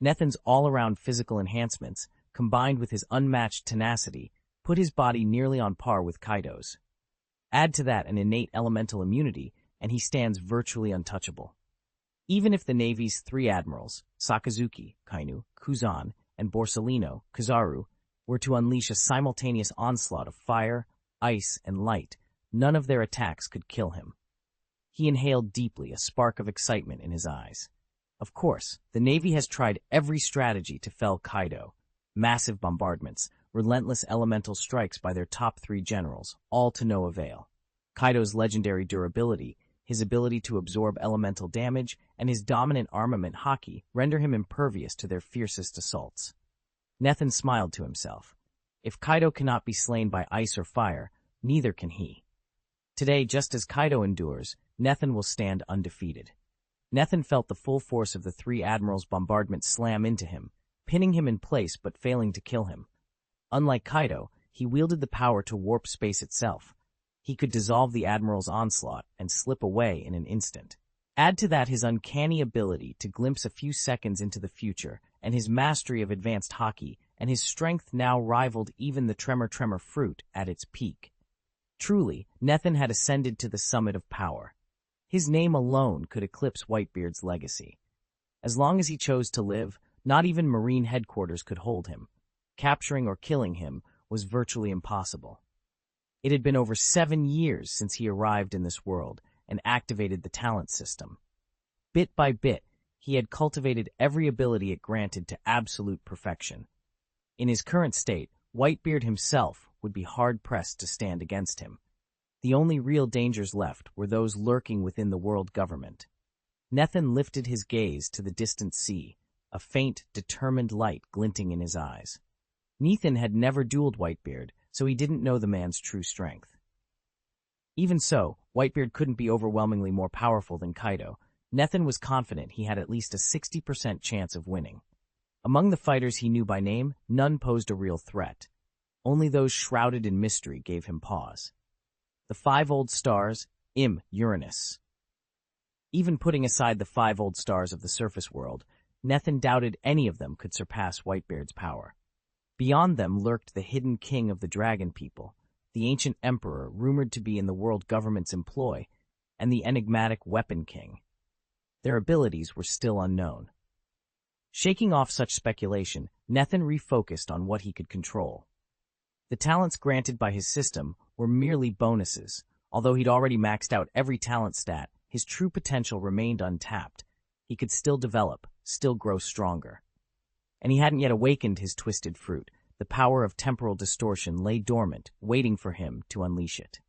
Nethan's all-around physical enhancements, combined with his unmatched tenacity, put his body nearly on par with Kaido's. Add to that an innate elemental immunity, and he stands virtually untouchable. Even if the Navy's 3 admirals, Sakazuki, Kainu, Kuzan, and Borsalino, Kizaru, were to unleash a simultaneous onslaught of fire, ice, and light, none of their attacks could kill him. He inhaled deeply, a spark of excitement in his eyes. Of course, the Navy has tried every strategy to fell Kaido. Massive bombardments, relentless elemental strikes by their top 3 generals, all to no avail. Kaido's legendary durability, his ability to absorb elemental damage, and his dominant armament haki render him impervious to their fiercest assaults. Nethan smiled to himself. If Kaido cannot be slain by ice or fire, neither can he. Today, just as Kaido endures, Nethan will stand undefeated. Nethan felt the full force of the 3 admirals' bombardment slam into him, pinning him in place but failing to kill him. Unlike Kaido, he wielded the power to warp space itself. He could dissolve the admiral's onslaught and slip away in an instant. Add to that his uncanny ability to glimpse a few seconds into the future, and his mastery of advanced haki, and his strength now rivaled even the Tremor fruit at its peak. Truly, Nethan had ascended to the summit of power. His name alone could eclipse Whitebeard's legacy. As long as he chose to live, not even Marine headquarters could hold him. Capturing or killing him was virtually impossible. It had been over 7 years since he arrived in this world and activated the talent system. Bit by bit, he had cultivated every ability it granted to absolute perfection. In his current state, Whitebeard himself would be hard-pressed to stand against him. The only real dangers left were those lurking within the world government. Nethan lifted his gaze to the distant sea, a faint, determined light glinting in his eyes. Nethan had never dueled Whitebeard, so he didn't know the man's true strength. Even so, Whitebeard couldn't be overwhelmingly more powerful than Kaido. Nethan was confident he had at least a 60% chance of winning. Among the fighters he knew by name, none posed a real threat. Only those shrouded in mystery gave him pause. The 5 old stars, Uranus. Even putting aside the 5 old stars of the surface world, Nethan doubted any of them could surpass Whitebeard's power. Beyond them lurked the hidden king of the dragon people, the ancient emperor rumored to be in the world government's employ, and the enigmatic weapon king. Their abilities were still unknown. Shaking off such speculation, Nethan refocused on what he could control. The talents granted by his system were merely bonuses. Although he'd already maxed out every talent stat, his true potential remained untapped. He could still develop, still grow stronger. And he hadn't yet awakened his twisted fruit. The power of temporal distortion lay dormant, waiting for him to unleash it.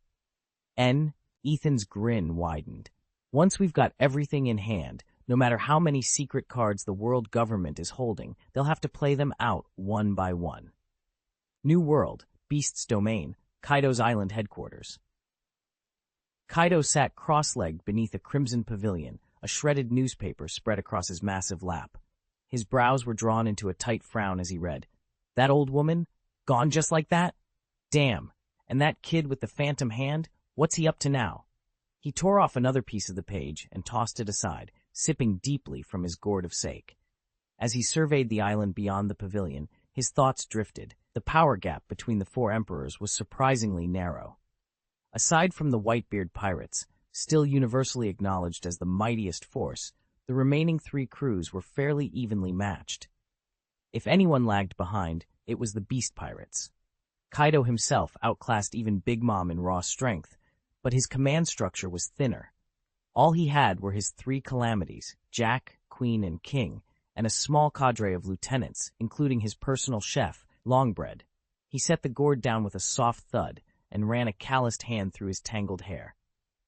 Ethan's grin widened. Once we've got everything in hand, no matter how many secret cards the world government is holding, they'll have to play them out one by one. New World, Beast's Domain, Kaido's island headquarters. Kaido sat cross-legged beneath a crimson pavilion, a shredded newspaper spread across his massive lap. His brows were drawn into a tight frown as he read. That old woman? Gone just like that? Damn. And that kid with the phantom hand? What's he up to now? He tore off another piece of the page and tossed it aside, sipping deeply from his gourd of sake. As he surveyed the island beyond the pavilion, his thoughts drifted. The power gap between the 4 emperors was surprisingly narrow. Aside from the Whitebeard pirates, still universally acknowledged as the mightiest force, the remaining 3 crews were fairly evenly matched. If anyone lagged behind, it was the Beast Pirates. Kaido himself outclassed even Big Mom in raw strength, but his command structure was thinner. All he had were his 3 calamities, Jack, Queen, and King, and a small cadre of lieutenants, including his personal chef, Longbread. He set the gourd down with a soft thud and ran a calloused hand through his tangled hair.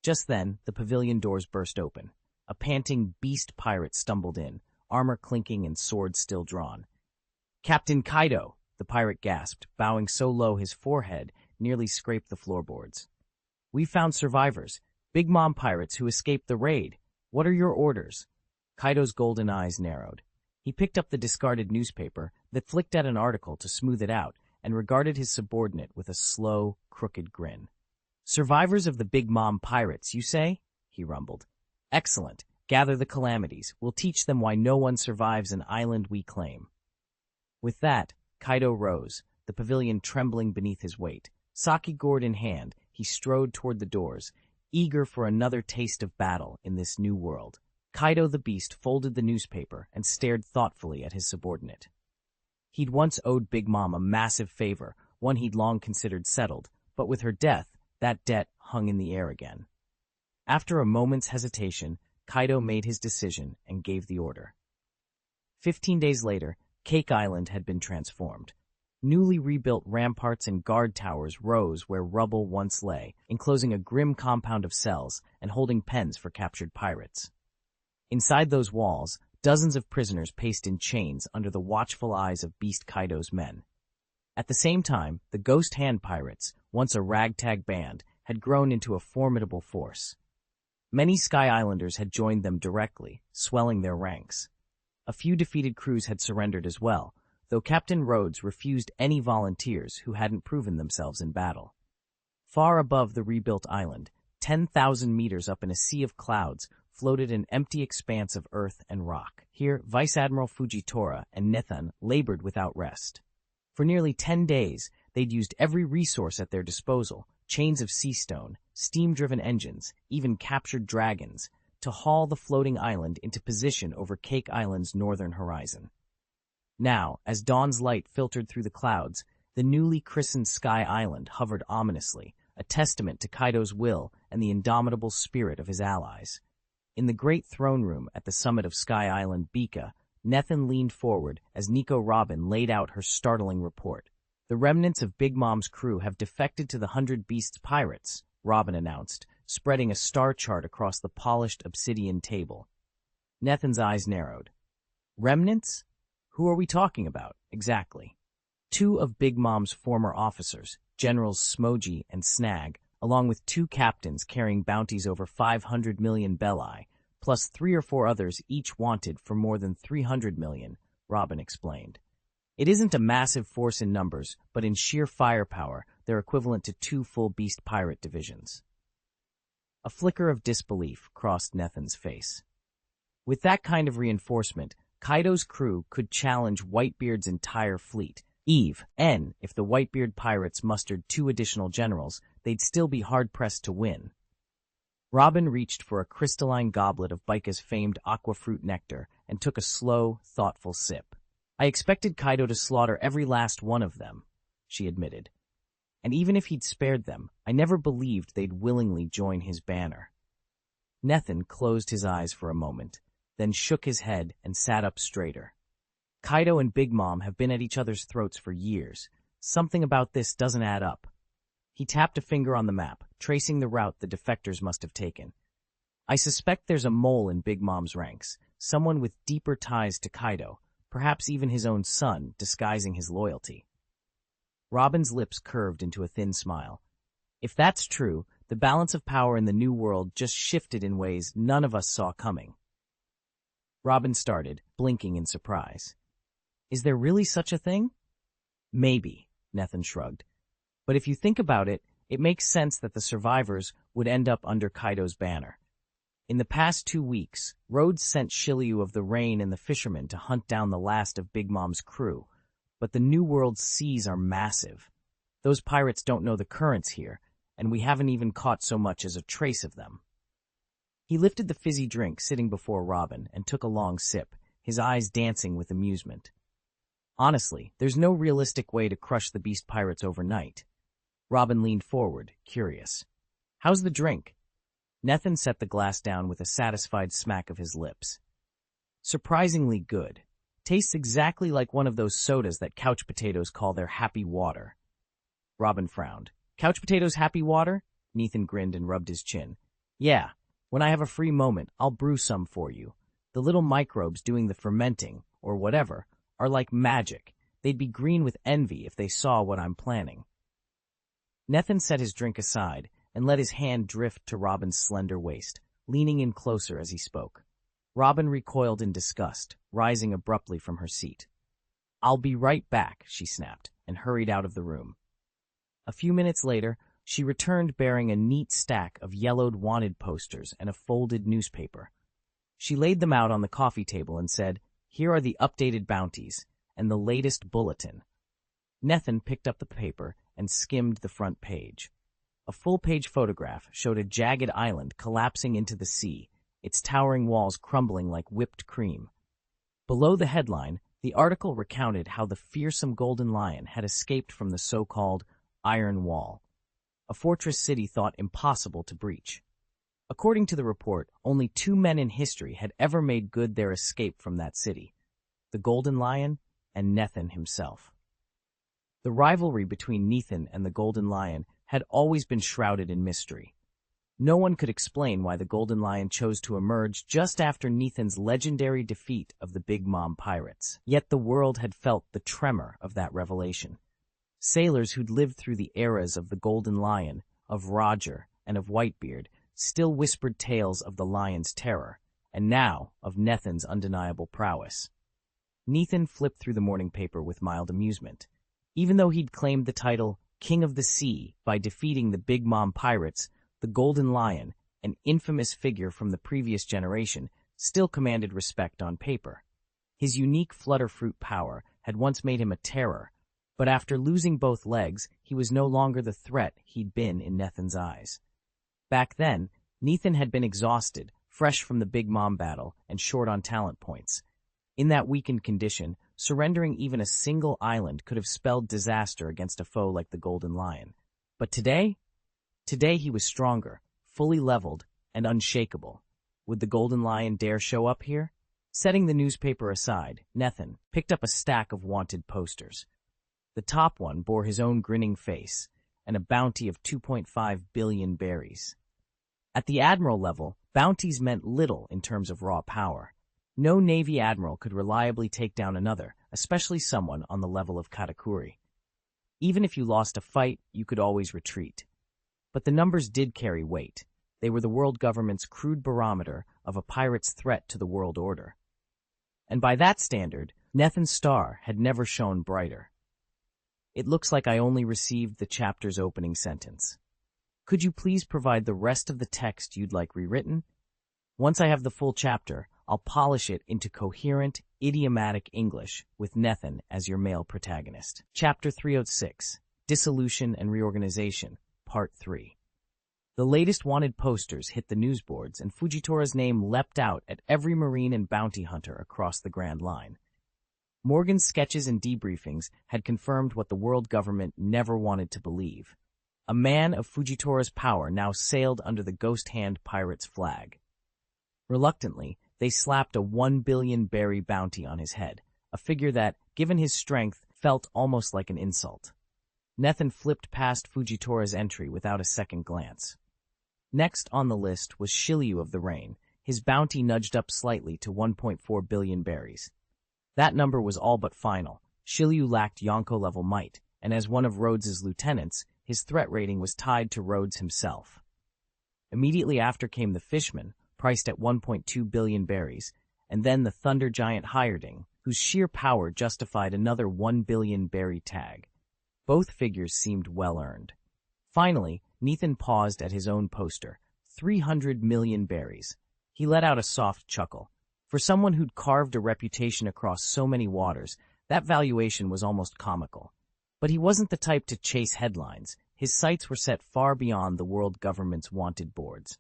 Just then, the pavilion doors burst open. A panting beast pirate stumbled in, armor clinking and sword still drawn. "Captain Kaido," the pirate gasped, bowing so low his forehead nearly scraped the floorboards. "We found survivors, Big Mom pirates who escaped the raid. What are your orders?" Kaido's golden eyes narrowed. He picked up the discarded newspaper that flicked at an article to smooth it out and regarded his subordinate with a slow, crooked grin. "Survivors of the Big Mom pirates, you say?" he rumbled. "Excellent. Gather the calamities. We'll teach them why no one survives an island we claim." With that, Kaido rose, the pavilion trembling beneath his weight. Sake gourd in hand, he strode toward the doors, eager for another taste of battle in this new world. Kaido the Beast folded the newspaper and stared thoughtfully at his subordinate. He'd once owed Big Mom a massive favor, one he'd long considered settled, but with her death, that debt hung in the air again. After a moment's hesitation, Kaido made his decision and gave the order. 15 days later, Cake Island had been transformed. Newly rebuilt ramparts and guard towers rose where rubble once lay, enclosing a grim compound of cells and holding pens for captured pirates. Inside those walls, dozens of prisoners paced in chains under the watchful eyes of Beast Kaido's men. At the same time, the Ghost Hand Pirates, once a ragtag band, had grown into a formidable force. Many Sky Islanders had joined them directly, swelling their ranks. A few defeated crews had surrendered as well, though Captain Rhodes refused any volunteers who hadn't proven themselves in battle. Far above the rebuilt island, 10,000 meters up in a sea of clouds, floated an empty expanse of earth and rock. Here, Vice Admiral Fujitora and Nethan labored without rest. For nearly 10 days, they'd used every resource at their disposal, chains of sea stone, steam-driven engines, even captured dragons, to haul the floating island into position over Cake Island's northern horizon. Now, as dawn's light filtered through the clouds, the newly christened Sky Island hovered ominously, a testament to Kaido's will and the indomitable spirit of his allies. In the great throne room at the summit of Sky Island Bika, Nethan leaned forward as Nico Robin laid out her startling report. The remnants of Big Mom's crew have defected to the 100 Beasts pirates, Robin announced, spreading a star chart across the polished obsidian table. Nethan's eyes narrowed. Remnants? Who are we talking about, exactly? 2 of Big Mom's former officers, Generals Smoji and Snag, along with 2 captains carrying bounties over 500 million belli, plus 3 or 4 others each wanted for more than 300 million, Robin explained. It isn't a massive force in numbers, but in sheer firepower, they're equivalent to 2 full beast pirate divisions. A flicker of disbelief crossed Nethan's face. With that kind of reinforcement, Kaido's crew could challenge Whitebeard's entire fleet. If the Whitebeard pirates mustered 2 additional generals, they'd still be hard-pressed to win. Robin reached for a crystalline goblet of Baika's famed aquafruit nectar and took a slow, thoughtful sip. I expected Kaido to slaughter every last one of them, she admitted. And even if he'd spared them, I never believed they'd willingly join his banner. Nethan closed his eyes for a moment, then shook his head and sat up straighter. Kaido and Big Mom have been at each other's throats for years. Something about this doesn't add up. He tapped a finger on the map, tracing the route the defectors must have taken. I suspect there's a mole in Big Mom's ranks, someone with deeper ties to Kaido, perhaps even his own son, disguising his loyalty. Robin's lips curved into a thin smile. If that's true, the balance of power in the New World just shifted in ways none of us saw coming. Robin started, blinking in surprise. Is there really such a thing? Maybe, Nethan shrugged. But if you think about it, it makes sense that the survivors would end up under Kaido's banner. In the past 2 weeks, Rhodes sent Shiryu of the Rain and the Fishermen to hunt down the last of Big Mom's crew, but the New World's seas are massive. Those pirates don't know the currents here, and we haven't even caught so much as a trace of them. He lifted the fizzy drink sitting before Robin and took a long sip, his eyes dancing with amusement. Honestly, there's no realistic way to crush the beast pirates overnight. Robin leaned forward, curious. How's the drink? Nethan set the glass down with a satisfied smack of his lips. Surprisingly good. Tastes exactly like one of those sodas that couch potatoes call their happy water. Robin frowned. Couch potatoes happy water? Nethan grinned and rubbed his chin. Yeah, when I have a free moment, I'll brew some for you. The little microbes doing the fermenting, or whatever, are like magic. They'd be green with envy if they saw what I'm planning. Nethan set his drink aside and let his hand drift to Robin's slender waist, leaning in closer as he spoke. Robin recoiled in disgust, rising abruptly from her seat. I'll be right back, she snapped, and hurried out of the room. A few minutes later, she returned bearing a neat stack of yellowed wanted posters and a folded newspaper. She laid them out on the coffee table and said, Here are the updated bounties and the latest bulletin. Nethan picked up the paper and skimmed the front page. A full-page photograph showed a jagged island collapsing into the sea, its towering walls crumbling like whipped cream. Below the headline, the article recounted how the fearsome Golden Lion had escaped from the so-called Iron Wall, a fortress city thought impossible to breach. According to the report, only 2 men in history had ever made good their escape from that city, the Golden Lion and Nethan himself. The rivalry between Nethan and the Golden Lion had always been shrouded in mystery. No one could explain why the Golden Lion chose to emerge just after Nethan's legendary defeat of the Big Mom pirates. Yet the world had felt the tremor of that revelation. Sailors who'd lived through the eras of the Golden Lion, of Roger, and of Whitebeard still whispered tales of the lion's terror, and now of Nethan's undeniable prowess. Nethan flipped through the morning paper with mild amusement. Even though he'd claimed the title King of the Sea by defeating the Big Mom pirates, the Golden Lion, an infamous figure from the previous generation, still commanded respect on paper. His unique flutterfruit power had once made him a terror, but after losing both legs, he was no longer the threat he'd been in Nethan's eyes. Back then, Nethan had been exhausted, fresh from the Big Mom battle, and short on talent points. In that weakened condition, surrendering even a single island could have spelled disaster against a foe like the Golden Lion. But today he was stronger, fully leveled, and unshakable. Would the Golden Lion dare show up here? Setting the newspaper aside, Nethan picked up a stack of wanted posters. The top one bore his own grinning face and a bounty of 2.5 billion berries. At the admiral level, bounties meant little in terms of raw power. No Navy admiral could reliably take down another, especially someone on the level of Katakuri. Even if you lost a fight, you could always retreat. But the numbers did carry weight. They were the world government's crude barometer of a pirate's threat to the world order. And by that standard, Nethan's star had never shone brighter. It looks like I only received the chapter's opening sentence. Could you please provide the rest of the text you'd like rewritten? Once I have the full chapter, I'll polish it into coherent, idiomatic English with Nethan as your male protagonist. Chapter 306, Dissolution and Reorganization, Part 3. The latest wanted posters hit the newsboards, and Fujitora's name leapt out at every marine and bounty hunter across the Grand Line. Morgan's sketches and debriefings had confirmed what the world government never wanted to believe. A man of Fujitora's power now sailed under the Ghost Hand Pirate's flag. Reluctantly, they slapped a 1 billion berry bounty on his head, a figure that, given his strength, felt almost like an insult. Nethan flipped past Fujitora's entry without a second glance. Next on the list was Shiryu of the Rain, his bounty nudged up slightly to 1.4 billion berries. That number was all but final. Shiryu lacked Yonko-level might, and as one of Rhodes's lieutenants, his threat rating was tied to Rhodes himself. Immediately after came the Fishman, priced at 1.2 billion berries, and then the Thunder Giant Hireding, whose sheer power justified another 1 billion berry tag. Both figures seemed well-earned. Finally, Nethan paused at his own poster, 300 million berries. He let out a soft chuckle. For someone who'd carved a reputation across so many waters, that valuation was almost comical. But he wasn't the type to chase headlines. His sights were set far beyond the world government's wanted boards.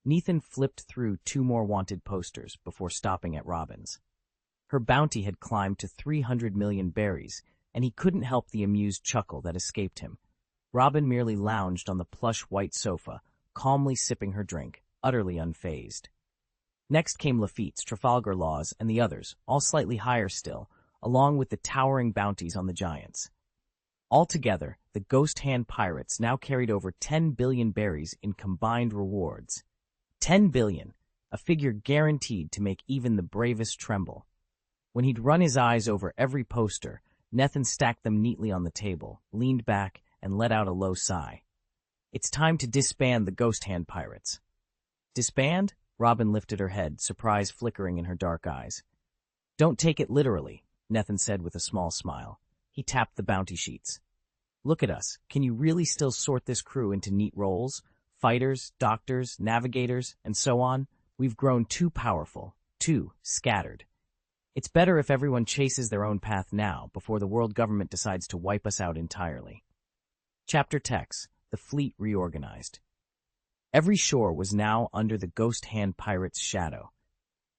Nethan flipped through 2 more wanted posters before stopping at Robin's. Her bounty had climbed to 300 million berries, and he couldn't help the amused chuckle that escaped him. Robin merely lounged on the plush white sofa, calmly sipping her drink, utterly unfazed. Next came Lafitte's, Trafalgar Law's, and the others, all slightly higher still, along with the towering bounties on the giants. Altogether, the Ghost Hand Pirates now carried over 10 billion berries in combined rewards. 10 billion, a figure guaranteed to make even the bravest tremble. When he'd run his eyes over every poster, Nethan stacked them neatly on the table, leaned back, and let out a low sigh. It's time to disband the Ghost Hand Pirates. Disband? Robin lifted her head, surprise flickering in her dark eyes. Don't take it literally, Nethan said with a small smile. He tapped the bounty sheets. Look at us. Can you really still sort this crew into neat roles? Fighters, doctors, navigators, and so on? We've grown too powerful, too scattered. It's better if everyone chases their own path now, before the world government decides to wipe us out entirely. Chapter text: The fleet reorganized. Every shore was now under the Ghost Hand Pirates' shadow.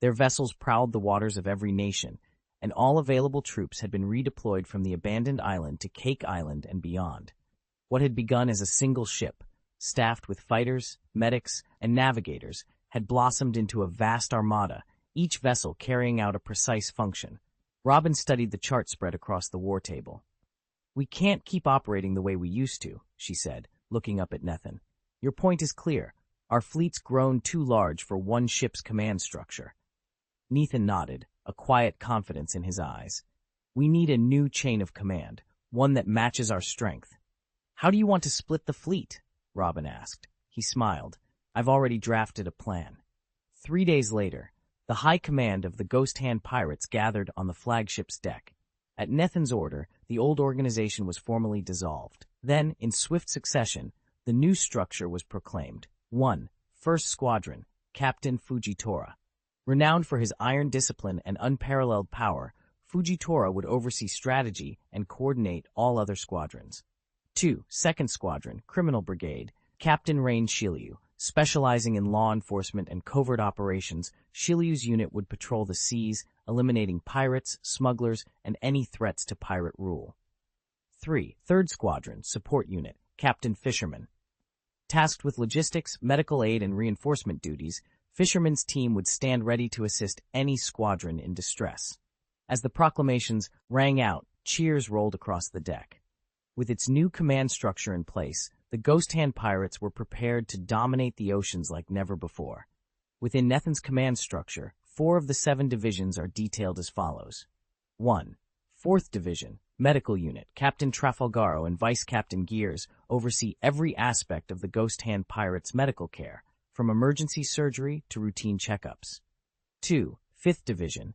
Their vessels prowled the waters of every nation, and all available troops had been redeployed from the abandoned island to Cake Island and beyond. What had begun as a single ship, staffed with fighters, medics, and navigators, had blossomed into a vast armada, each vessel carrying out a precise function. Robin studied the chart spread across the war table. We can't keep operating the way we used to, she said, looking up at Nethan. Your point is clear. Our fleet's grown too large for one ship's command structure. Nethan nodded, a quiet confidence in his eyes. We need a new chain of command, one that matches our strength. How do you want to split the fleet? Robin asked. He smiled. I've already drafted a plan. 3 days later, the high command of the Ghost Hand Pirates gathered on the flagship's deck. At Nethan's order, the old organization was formally dissolved. Then, in swift succession, the new structure was proclaimed. 1. First Squadron, Captain Fujitora. Renowned for his iron discipline and unparalleled power, Fujitora would oversee strategy and coordinate all other squadrons. 2. Second Squadron, Criminal Brigade, Captain Rain Shiryu. Specializing in law enforcement and covert operations, Shiryu's unit would patrol the seas, eliminating pirates, smugglers, and any threats to pirate rule. 3. Third Squadron, Support Unit, Captain Fisherman. Tasked with logistics, medical aid, and reinforcement duties, Fisherman's team would stand ready to assist any squadron in distress. As the proclamations rang out, cheers rolled across the deck. With its new command structure in place, the Ghost Hand pirates were prepared to dominate the oceans like never before. Within Nethin's command structure, 4 of the 7 divisions are detailed as follows. 1. 4th Division, Medical Unit. Captain Trafalgaro and Vice Captain Gears oversee every aspect of the Ghost Hand pirates' medical care, from emergency surgery to routine checkups. 2. 5th Division,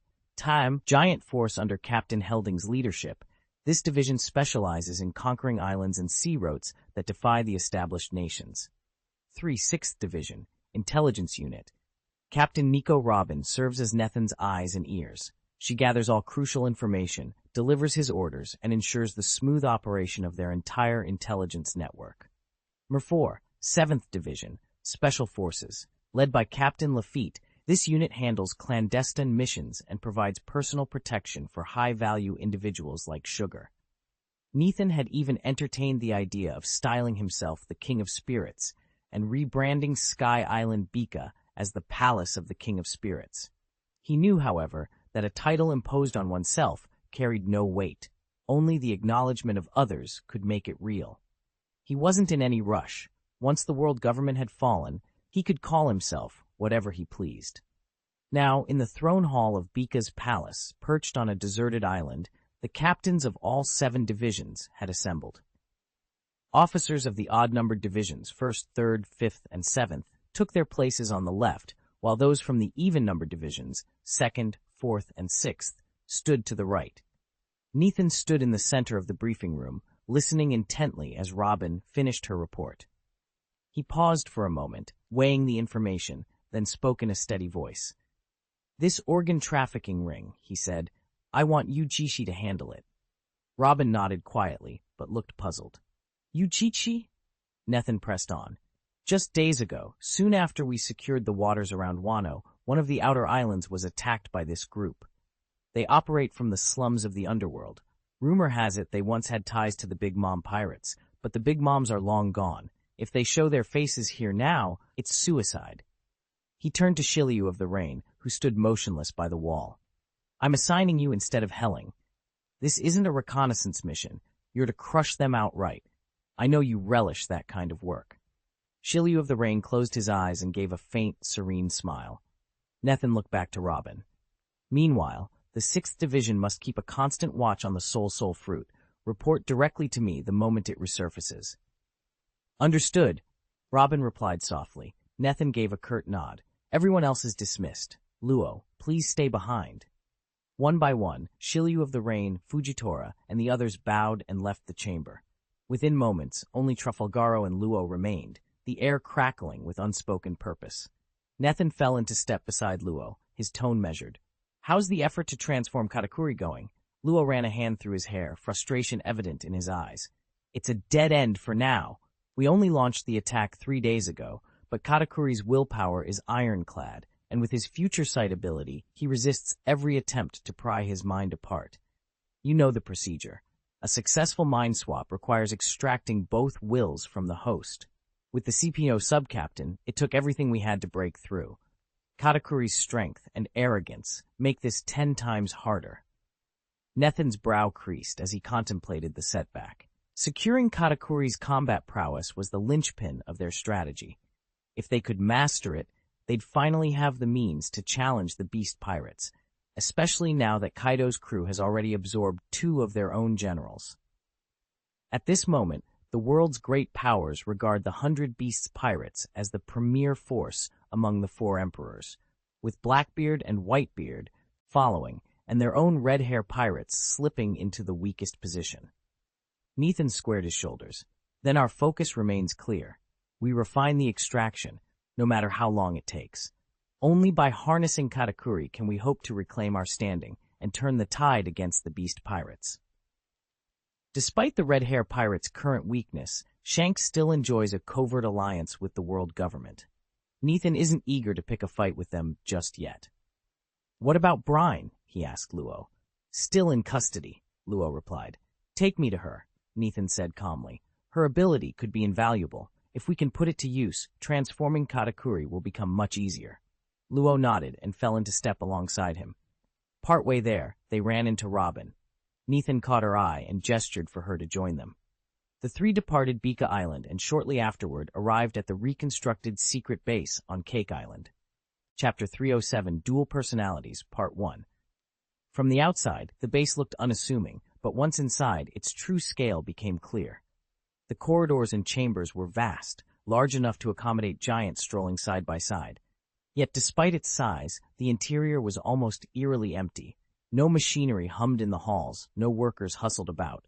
Giant Force under Captain Helding's leadership. This division specializes in conquering islands and sea routes that defy the established nations. 3. 6th Division, Intelligence Unit. Captain Nico Robin serves as Nethin's eyes and ears. She gathers all crucial information, delivers his orders, and ensures the smooth operation of their entire intelligence network. 4. 7th Division, Special Forces. Led by Captain Lafitte, this unit handles clandestine missions and provides personal protection for high-value individuals like Sugar. Nethin had even entertained the idea of styling himself the King of Spirits and rebranding Sky Island Bika as the Palace of the King of Spirits. He knew, however, that a title imposed on oneself carried no weight. Only the acknowledgement of others could make it real. He wasn't in any rush. Once the world government had fallen, he could call himself whatever he pleased. Now, in the throne hall of Bika's palace, perched on a deserted island, the captains of all 7 divisions had assembled. Officers of the odd-numbered divisions, 1st, 3rd, 5th, and 7th, took their places on the left, while those from the even-numbered divisions, 2nd, 4th, and 6th, stood to the right. Nethin stood in the center of the briefing room, listening intently as Robin finished her report. He paused for a moment, weighing the information, then spoke in a steady voice. "This organ trafficking ring," he said. "I want Yujishi to handle it." Robin nodded quietly, but looked puzzled. "Yujishi?" Nethin pressed on. "Just days ago, soon after we secured the waters around Wano, one of the outer islands was attacked by this group. They operate from the slums of the underworld. Rumor has it they once had ties to the Big Mom pirates, but the Big Moms are long gone. If they show their faces here now, it's suicide." He turned to Shiryu of the Rain, who stood motionless by the wall. "I'm assigning you instead of Helling. This isn't a reconnaissance mission. You're to crush them outright. I know you relish that kind of work." Shiryu of the Rain closed his eyes and gave a faint, serene smile. Nethin looked back to Robin. "Meanwhile, the 6th Division must keep a constant watch on the Soul Fruit. Report directly to me the moment it resurfaces." "Understood," Robin replied softly. Nethin gave a curt nod. "Everyone else is dismissed. Luo, please stay behind." One by one, Shiryu of the Rain, Fujitora, and the others bowed and left the chamber. Within moments, only Trafalgaro and Luo remained, the air crackling with unspoken purpose. Nethin fell into step beside Luo, his tone measured. "How's the effort to transform Katakuri going?" Luo ran a hand through his hair, frustration evident in his eyes. "It's a dead end for now. We only launched the attack 3 days ago, but Katakuri's willpower is ironclad, and with his future sight ability, he resists every attempt to pry his mind apart. You know the procedure. A successful mind swap requires extracting both wills from the host. With the CPO sub-captain, it took everything we had to break through. Katakuri's strength and arrogance make this 10 times harder." Nethin's brow creased as he contemplated the setback. Securing Katakuri's combat prowess was the linchpin of their strategy. If they could master it, they'd finally have the means to challenge the beast pirates, especially now that Kaido's crew has already absorbed 2 of their own generals. At this moment, the world's great powers regard the 100 Beasts pirates as the premier force among the 4 emperors, with Blackbeard and Whitebeard following, and their own red hair pirates slipping into the weakest position. Nethin squared his shoulders. "Then our focus remains clear. We refine the extraction, no matter how long it takes. Only by harnessing Katakuri can we hope to reclaim our standing and turn the tide against the beast pirates." Despite the red hair pirates' current weakness, Shanks still enjoys a covert alliance with the world government. Nethin isn't eager to pick a fight with them just yet. "What about Brine?" he asked Luo. "Still in custody," Luo replied. "Take me to her," Nethin said calmly. "Her ability could be invaluable. If we can put it to use, transforming Katakuri will become much easier." Luo nodded and fell into step alongside him. Partway there, they ran into Robin. Nathan caught her eye and gestured for her to join them. The three departed Bika Island and shortly afterward arrived at the reconstructed secret base on Cake Island. Chapter 307, Dual Personalities, Part 1. From the outside, the base looked unassuming, but once inside, its true scale became clear. The corridors and chambers were vast, large enough to accommodate giants strolling side by side. Yet despite its size, the interior was almost eerily empty. No machinery hummed in the halls, no workers hustled about.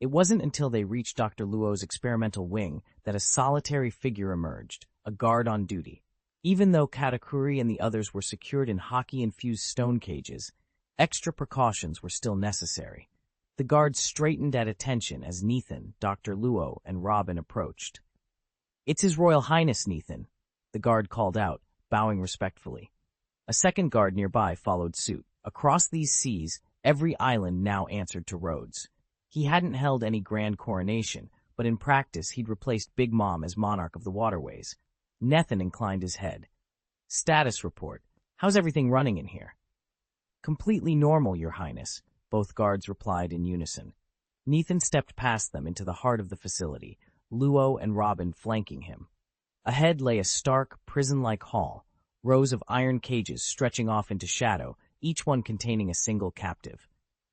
It wasn't until they reached Dr. Luo's experimental wing that a solitary figure emerged, a guard on duty. Even though Katakuri and the others were secured in hockey-infused stone cages, extra precautions were still necessary. The guard straightened at attention as Nathan, Dr. Luo, and Robin approached. "It's His Royal Highness, Nathan," the guard called out, bowing respectfully. A second guard nearby followed suit. Across these seas, every island now answered to Rhodes. He hadn't held any grand coronation, but in practice he'd replaced Big Mom as monarch of the waterways. Nathan inclined his head. "Status report. How's everything running in here?" "Completely normal, Your Highness," both guards replied in unison. Nathan stepped past them into the heart of the facility, Luo and Robin flanking him. Ahead lay a stark, prison-like hall, rows of iron cages stretching off into shadow, each one containing a single captive.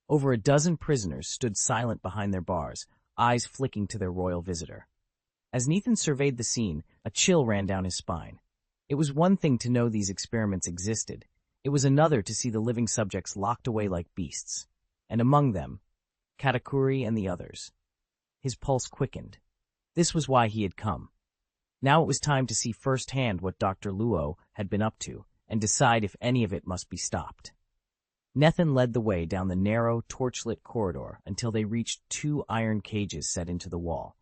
Over a dozen prisoners stood silent behind their bars, eyes flicking to their royal visitor. As Nathan surveyed the scene, a chill ran down his spine. It was one thing to know these experiments existed. It was another to see the living subjects locked away like beasts. And among them, Katakuri and the others. His pulse quickened. This was why he had come. Now it was time to see firsthand what Dr. Luo had been up to, and decide if any of it must be stopped. Nathan led the way down the narrow, torchlit corridor until they reached two iron cages set into the wall.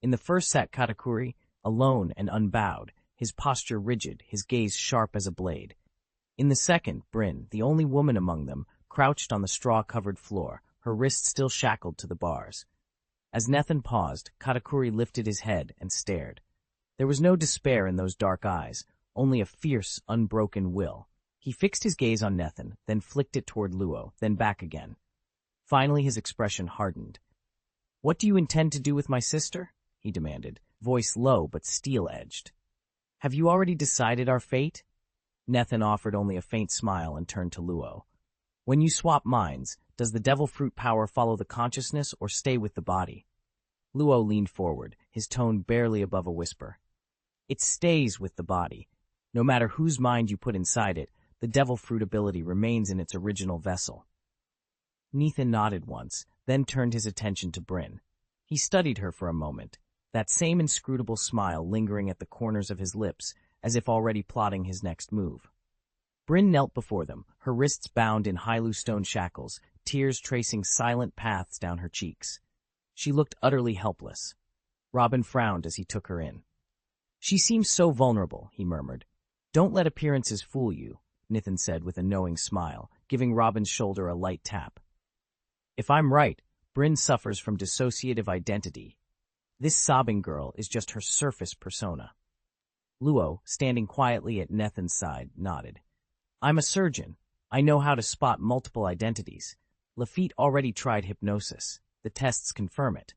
In the first sat Katakuri, alone and unbowed, his posture rigid, his gaze sharp as a blade. In the second, Bryn, the only woman among them, crouched on the straw-covered floor, her wrists still shackled to the bars. As Nathan paused, Katakuri lifted his head and stared. There was no despair in those dark eyes, only a fierce, unbroken will. He fixed his gaze on Nathan, then flicked it toward Luo, then back again. Finally his expression hardened. "What do you intend to do with my sister?" he demanded, voice low but steel-edged. "Have you already decided our fate?" Nathan offered only a faint smile and turned to Luo. "When you swap minds, does the devil fruit power follow the consciousness or stay with the body?" Luo leaned forward, his tone barely above a whisper. "It stays with the body. No matter whose mind you put inside it, the devil fruit ability remains in its original vessel." Nathan nodded once, then turned his attention to Bryn. He studied her for a moment, that same inscrutable smile lingering at the corners of his lips, as if already plotting his next move. Bryn knelt before them, her wrists bound in Hailu stone shackles, tears tracing silent paths down her cheeks. She looked utterly helpless. Robin frowned as he took her in. "She seems so vulnerable," he murmured. "Don't let appearances fool you," Nathan said with a knowing smile, giving Robin's shoulder a light tap. "If I'm right, Bryn suffers from dissociative identity. This sobbing girl is just her surface persona." Luo, standing quietly at Nathan's side, nodded. "I'm a surgeon. I know how to spot multiple identities. Lafitte already tried hypnosis. The tests confirm it."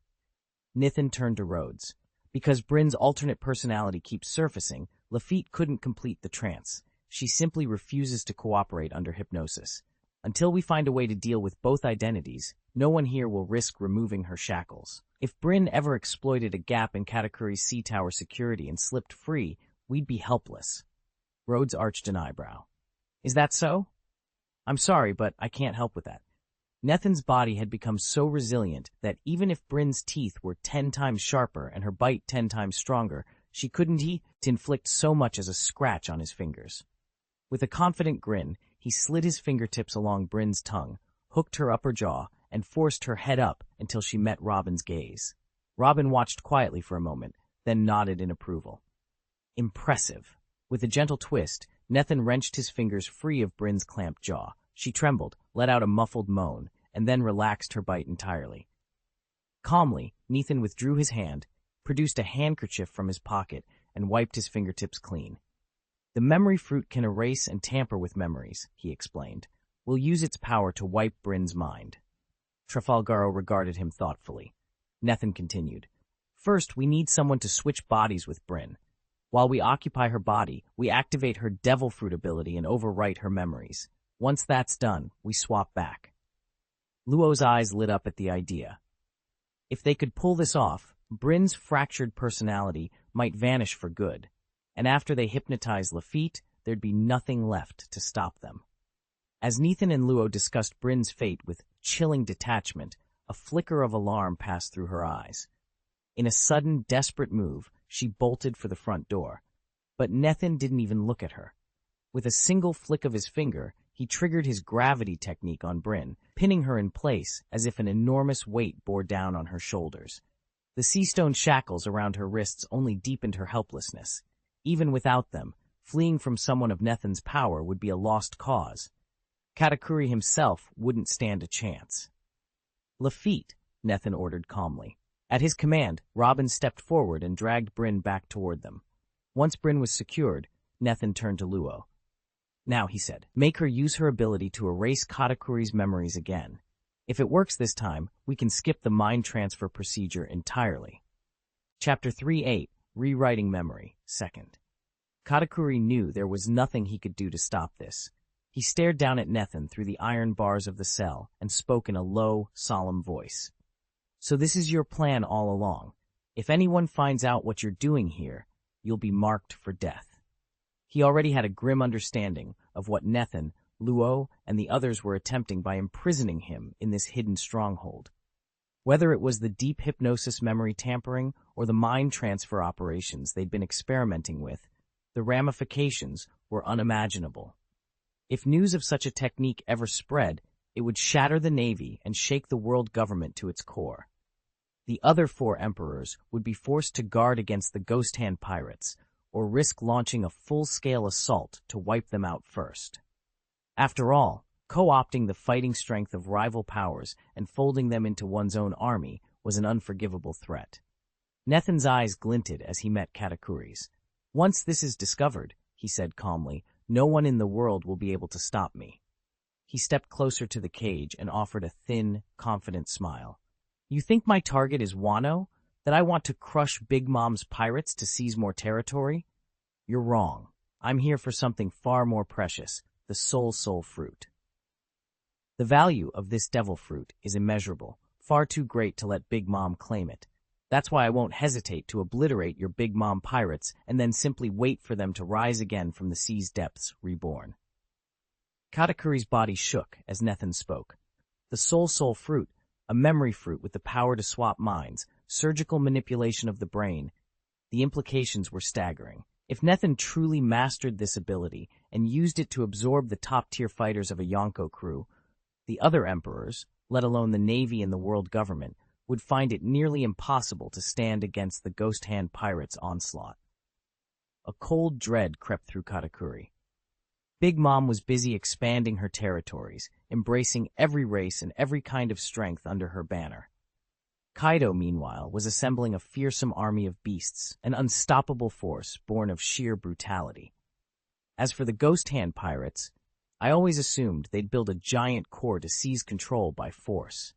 Nathan turned to Rhodes. Because Bryn's alternate personality keeps surfacing, Lafitte couldn't complete the trance. She simply refuses to cooperate under hypnosis. Until we find a way to deal with both identities, no one here will risk removing her shackles. If Bryn ever exploited a gap in Katakuri's sea tower security and slipped free, we'd be helpless. Rhodes arched an eyebrow. "Is that so?" "I'm sorry, but I can't help with that." Nathan's body had become so resilient that even if Bryn's teeth were 10 times sharper and her bite 10 times stronger, she couldn't inflict so much as a scratch on his fingers. With a confident grin, he slid his fingertips along Bryn's tongue, hooked her upper jaw, and forced her head up until she met Robin's gaze. Robin watched quietly for a moment, then nodded in approval. Impressive. With a gentle twist, Nathan wrenched his fingers free of Bryn's clamped jaw. She trembled, let out a muffled moan, and then relaxed her bite entirely. Calmly, Nathan withdrew his hand, produced a handkerchief from his pocket, and wiped his fingertips clean. The memory fruit can erase and tamper with memories, he explained. We'll use its power to wipe Bryn's mind. Trafalgaro regarded him thoughtfully. Nethin continued. First, we need someone to switch bodies with Bryn. While we occupy her body, we activate her devil fruit ability and overwrite her memories. Once that's done, we swap back. Luo's eyes lit up at the idea. If they could pull this off, Bryn's fractured personality might vanish for good, and after they hypnotize Lafitte, there'd be nothing left to stop them. As Nethin and Luo discussed Bryn's fate with chilling detachment, a flicker of alarm passed through her eyes. In a sudden, desperate move, she bolted for the front door. But Nethin didn't even look at her. With a single flick of his finger, he triggered his gravity technique on Bryn, pinning her in place as if an enormous weight bore down on her shoulders. The sea-stone shackles around her wrists only deepened her helplessness. Even without them, fleeing from someone of Nethin's power would be a lost cause. Katakuri himself wouldn't stand a chance. Lafitte, Nethin ordered calmly. At his command, Robin stepped forward and dragged Bryn back toward them. Once Bryn was secured, Nethin turned to Luo. Now, he said, make her use her ability to erase Katakuri's memories again. If it works this time, we can skip the mind transfer procedure entirely. Chapter 3.8, Rewriting Memory, 2nd. Katakuri knew there was nothing he could do to stop this. He stared down at Nethin through the iron bars of the cell and spoke in a low, solemn voice. So this is your plan all along. If anyone finds out what you're doing here, you'll be marked for death. He already had a grim understanding of what Nethin, Luo, and the others were attempting by imprisoning him in this hidden stronghold. Whether it was the deep hypnosis memory tampering or the mind transfer operations they'd been experimenting with, the ramifications were unimaginable. If news of such a technique ever spread, it would shatter the Navy and shake the world government to its core. The other 4 emperors would be forced to guard against the Ghost Hand pirates, or risk launching a full-scale assault to wipe them out first. After all, co-opting the fighting strength of rival powers and folding them into one's own army was an unforgivable threat. Nethin's eyes glinted as he met Katakuri's. Once this is discovered, he said calmly, no one in the world will be able to stop me. He stepped closer to the cage and offered a thin, confident smile. You think my target is Wano? That I want to crush Big Mom's pirates to seize more territory? You're wrong. I'm here for something far more precious, the soul fruit. The value of this devil fruit is immeasurable, far too great to let Big Mom claim it. That's why I won't hesitate to obliterate your Big Mom pirates and then simply wait for them to rise again from the sea's depths, reborn. Katakuri's body shook as Nethin spoke. The soul fruit, a memory fruit with the power to swap minds, surgical manipulation of the brain. The implications were staggering. If Nethin truly mastered this ability and used it to absorb the top-tier fighters of a Yonko crew, the other emperors, let alone the Navy and the world government, would find it nearly impossible to stand against the Ghost Hand pirates' onslaught. A cold dread crept through Katakuri. Big Mom was busy expanding her territories, embracing every race and every kind of strength under her banner. Kaido, meanwhile, was assembling a fearsome army of beasts, an unstoppable force born of sheer brutality. As for the Ghost Hand pirates, I always assumed they'd build a giant core to seize control by force.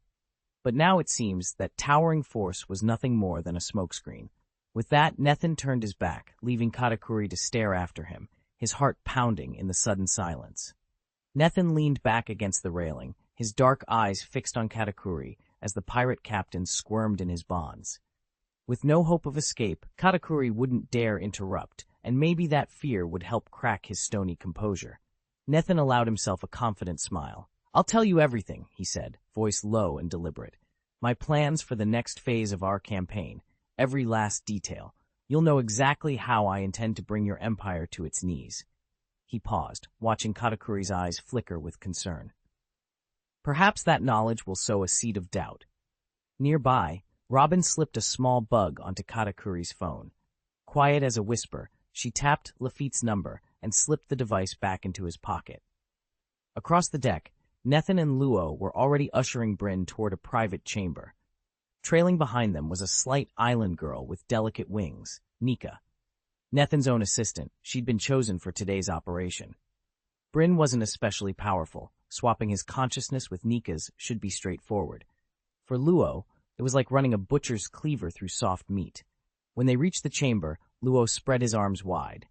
But now it seems that towering force was nothing more than a smokescreen. With that, Nethin turned his back, leaving Katakuri to stare after him, his heart pounding in the sudden silence. Nethin leaned back against the railing, his dark eyes fixed on Katakuri as the pirate captain squirmed in his bonds. With no hope of escape, Katakuri wouldn't dare interrupt, and maybe that fear would help crack his stony composure. Nethin allowed himself a confident smile. I'll tell you everything, he said, voice low and deliberate. My plans for the next phase of our campaign, every last detail. You'll know exactly how I intend to bring your empire to its knees. He paused, watching Katakuri's eyes flicker with concern. Perhaps that knowledge will sow a seed of doubt. Nearby, Robin slipped a small bug onto Katakuri's phone. Quiet as a whisper, she tapped Lafitte's number and slipped the device back into his pocket. Across the deck, Nethin and Luo were already ushering Bryn toward a private chamber. Trailing behind them was a slight island girl with delicate wings, Nika. Nethin's own assistant, she'd been chosen for today's operation. Bryn wasn't especially powerful. Swapping his consciousness with Nika's should be straightforward. For Luo, it was like running a butcher's cleaver through soft meat. When they reached the chamber, Luo spread his arms wide.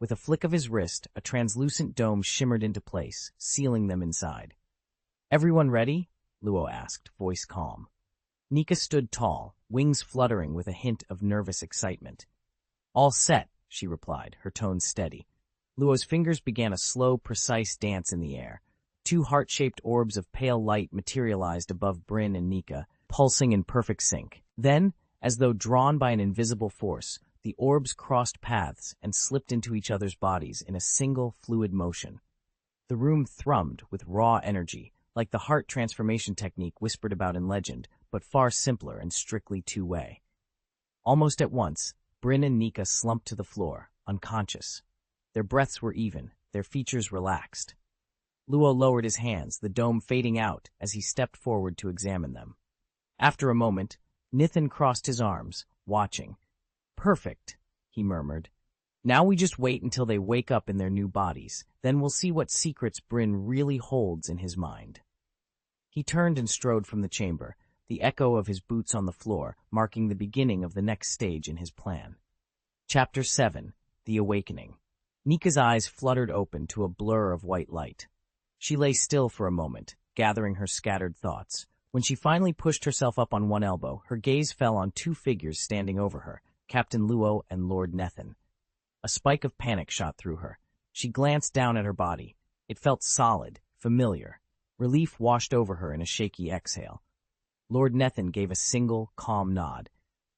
With a flick of his wrist, a translucent dome shimmered into place, sealing them inside. "Everyone ready?" Luo asked, voice calm. Nika stood tall, wings fluttering with a hint of nervous excitement. "All set," she replied, her tone steady. Luo's fingers began a slow, precise dance in the air. Two heart-shaped orbs of pale light materialized above Bryn and Nika, pulsing in perfect sync. Then, as though drawn by an invisible force, the orbs crossed paths and slipped into each other's bodies in a single, fluid motion. The room thrummed with raw energy, like the heart transformation technique whispered about in legend, but far simpler and strictly two-way. Almost at once, Bryn and Nika slumped to the floor, unconscious. Their breaths were even, their features relaxed. Luo lowered his hands, the dome fading out as he stepped forward to examine them. After a moment, Nithin crossed his arms, watching. "Perfect," he murmured. "Now we just wait until they wake up in their new bodies. Then we'll see what secrets Bryn really holds in his mind." He turned and strode from the chamber, the echo of his boots on the floor marking the beginning of the next stage in his plan. Chapter 7. The Awakening. Nika's eyes fluttered open to a blur of white light. She lay still for a moment, gathering her scattered thoughts. When she finally pushed herself up on one elbow, her gaze fell on two figures standing over her, Captain Luo and Lord Nethin. A spike of panic shot through her. She glanced down at her body. It felt solid, familiar. Relief washed over her in a shaky exhale. Lord Nethin gave a single, calm nod.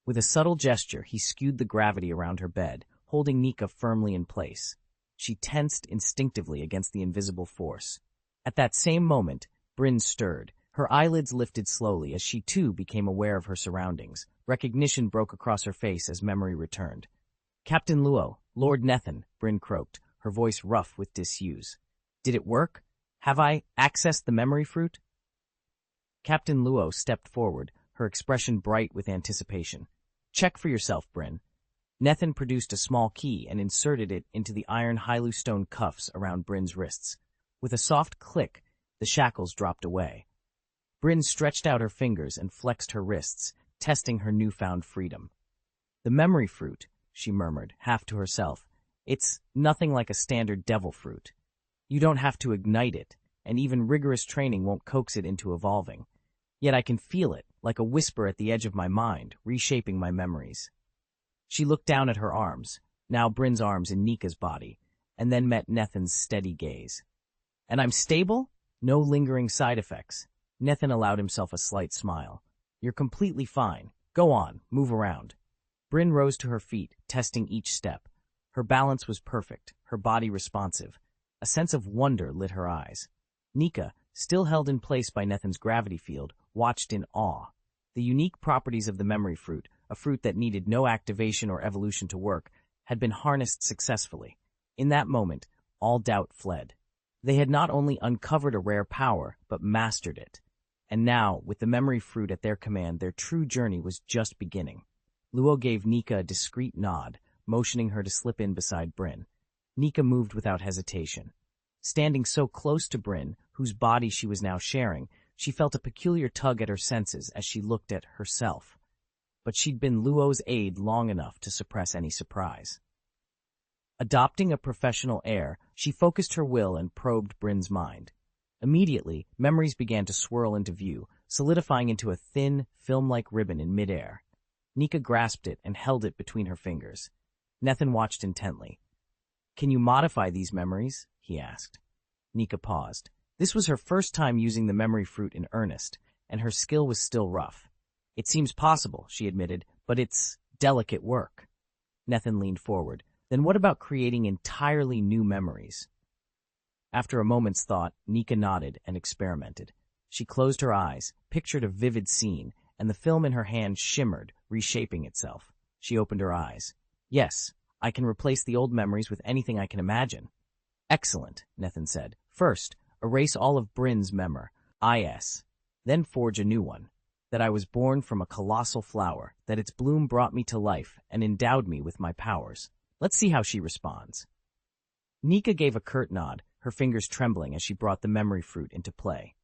With a subtle gesture, he skewed the gravity around her bed, holding Nika firmly in place. She tensed instinctively against the invisible force. At that same moment, Bryn stirred. Her eyelids lifted slowly as she too became aware of her surroundings. Recognition broke across her face as memory returned. "Captain Luo, Lord Nethin," Bryn croaked, her voice rough with disuse. "Did it work? Have I accessed the memory fruit?" Captain Luo stepped forward, her expression bright with anticipation. "Check for yourself, Bryn." Nethin produced a small key and inserted it into the iron Hylu-stone cuffs around Bryn's wrists. With a soft click, the shackles dropped away. Bryn stretched out her fingers and flexed her wrists, testing her newfound freedom. "The memory fruit," she murmured, half to herself. "It's nothing like a standard devil fruit. You don't have to ignite it, and even rigorous training won't coax it into evolving. Yet I can feel it, like a whisper at the edge of my mind, reshaping my memories." She looked down at her arms, now Bryn's arms in Nika's body, and then met Nethin's steady gaze. "And I'm stable? No lingering side effects?" Nethin allowed himself a slight smile. "You're completely fine. Go on, move around." Bryn rose to her feet, testing each step. Her balance was perfect, her body responsive. A sense of wonder lit her eyes. Nika, still held in place by Nethin's gravity field, watched in awe. The unique properties of the memory fruit, a fruit that needed no activation or evolution to work, had been harnessed successfully. In that moment, all doubt fled. They had not only uncovered a rare power, but mastered it. And now, with the memory fruit at their command, their true journey was just beginning. Luo gave Nika a discreet nod, motioning her to slip in beside Bryn. Nika moved without hesitation. Standing so close to Bryn, whose body she was now sharing, she felt a peculiar tug at her senses as she looked at herself. But she'd been Luo's aide long enough to suppress any surprise. Adopting a professional air, she focused her will and probed Bryn's mind. Immediately, memories began to swirl into view, solidifying into a thin, film-like ribbon in midair. Nika grasped it and held it between her fingers. Nethin watched intently. "Can you modify these memories?" he asked. Nika paused. This was her first time using the memory fruit in earnest, and her skill was still rough. "It seems possible," she admitted, "but it's delicate work." Nethin leaned forward. "Then what about creating entirely new memories?" After a moment's thought, Nika nodded and experimented. She closed her eyes, pictured a vivid scene, and the film in her hand shimmered, reshaping itself. She opened her eyes. "Yes, I can replace the old memories with anything I can imagine." "Excellent," Nethin said. "First, erase all of Bryn's IS. Then forge a new one. That I was born from a colossal flower, that its bloom brought me to life and endowed me with my powers. Let's see how she responds. Nika gave a curt nod, her fingers trembling as she brought the memory fruit into play.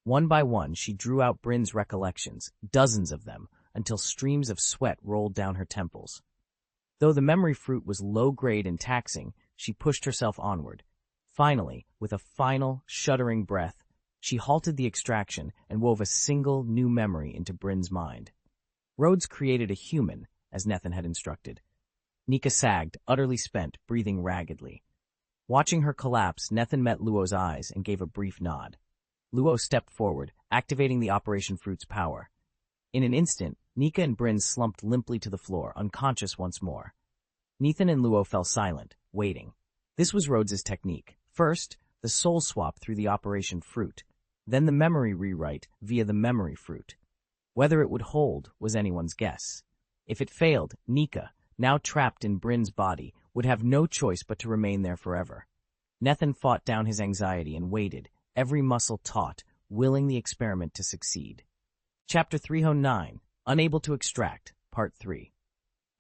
One by one, she drew out Bryn's recollections, dozens of them, until streams of sweat rolled down her temples. Though the memory fruit was low-grade and taxing, she pushed herself onward. Finally, with a final, shuddering breath, she halted the extraction and wove a single new memory into Bryn's mind. Rhodes created a human, as Nethan had instructed. Nika sagged, utterly spent, breathing raggedly. Watching her collapse, Nethan met Luo's eyes and gave a brief nod. Luo stepped forward, activating the Operation Fruit's power. In an instant, Nika and Bryn slumped limply to the floor, unconscious once more. Nethan and Luo fell silent, waiting. This was Rhodes's technique. First, the soul swap through the Operation Fruit, then the memory rewrite via the memory fruit. Whether it would hold was anyone's guess. If it failed, Nika, now trapped in Bryn's body, would have no choice but to remain there forever. Nethan fought down his anxiety and waited, every muscle taut, willing the experiment to succeed. Chapter 309, Unable to Extract, Part 3.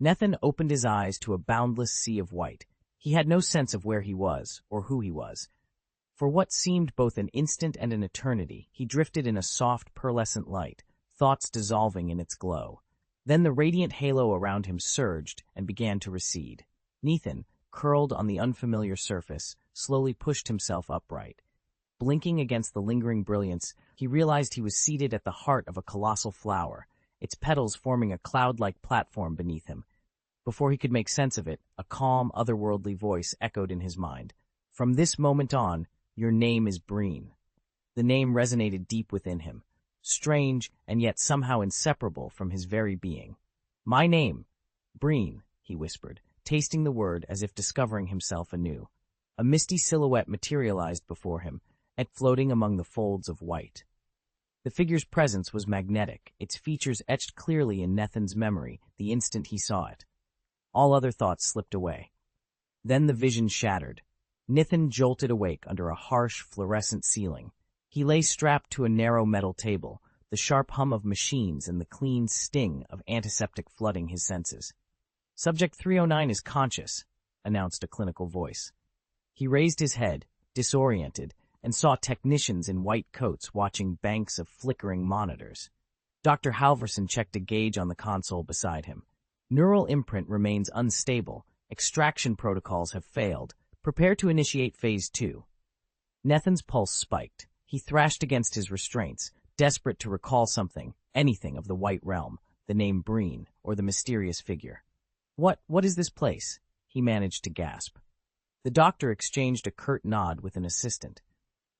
Nethan opened his eyes to a boundless sea of white. He had no sense of where he was, or who he was. For what seemed both an instant and an eternity, he drifted in a soft, pearlescent light, thoughts dissolving in its glow. Then the radiant halo around him surged and began to recede. Nethan, curled on the unfamiliar surface, slowly pushed himself upright. Blinking against the lingering brilliance, he realized he was seated at the heart of a colossal flower, its petals forming a cloud-like platform beneath him. Before he could make sense of it, a calm, otherworldly voice echoed in his mind. From this moment on, your name is Breen. The name resonated deep within him, strange and yet somehow inseparable from his very being. My name, Breen, he whispered, tasting the word as if discovering himself anew. A misty silhouette materialized before him, floating among the folds of white. The figure's presence was magnetic, its features etched clearly in Nethan's memory the instant he saw it. All other thoughts slipped away. Then the vision shattered. Nethan jolted awake under a harsh, fluorescent ceiling. He lay strapped to a narrow metal table, the sharp hum of machines and the clean sting of antiseptic flooding his senses. Subject 309 is conscious, announced a clinical voice. He raised his head, disoriented, and saw technicians in white coats watching banks of flickering monitors. Dr. Halverson checked a gauge on the console beside him. Neural imprint remains unstable. Extraction protocols have failed. Prepare to initiate Phase 2. Nethan's pulse spiked. He thrashed against his restraints, desperate to recall something, anything of the White Realm, the name Breen, or the mysterious figure. What is this place? He managed to gasp. The doctor exchanged a curt nod with an assistant.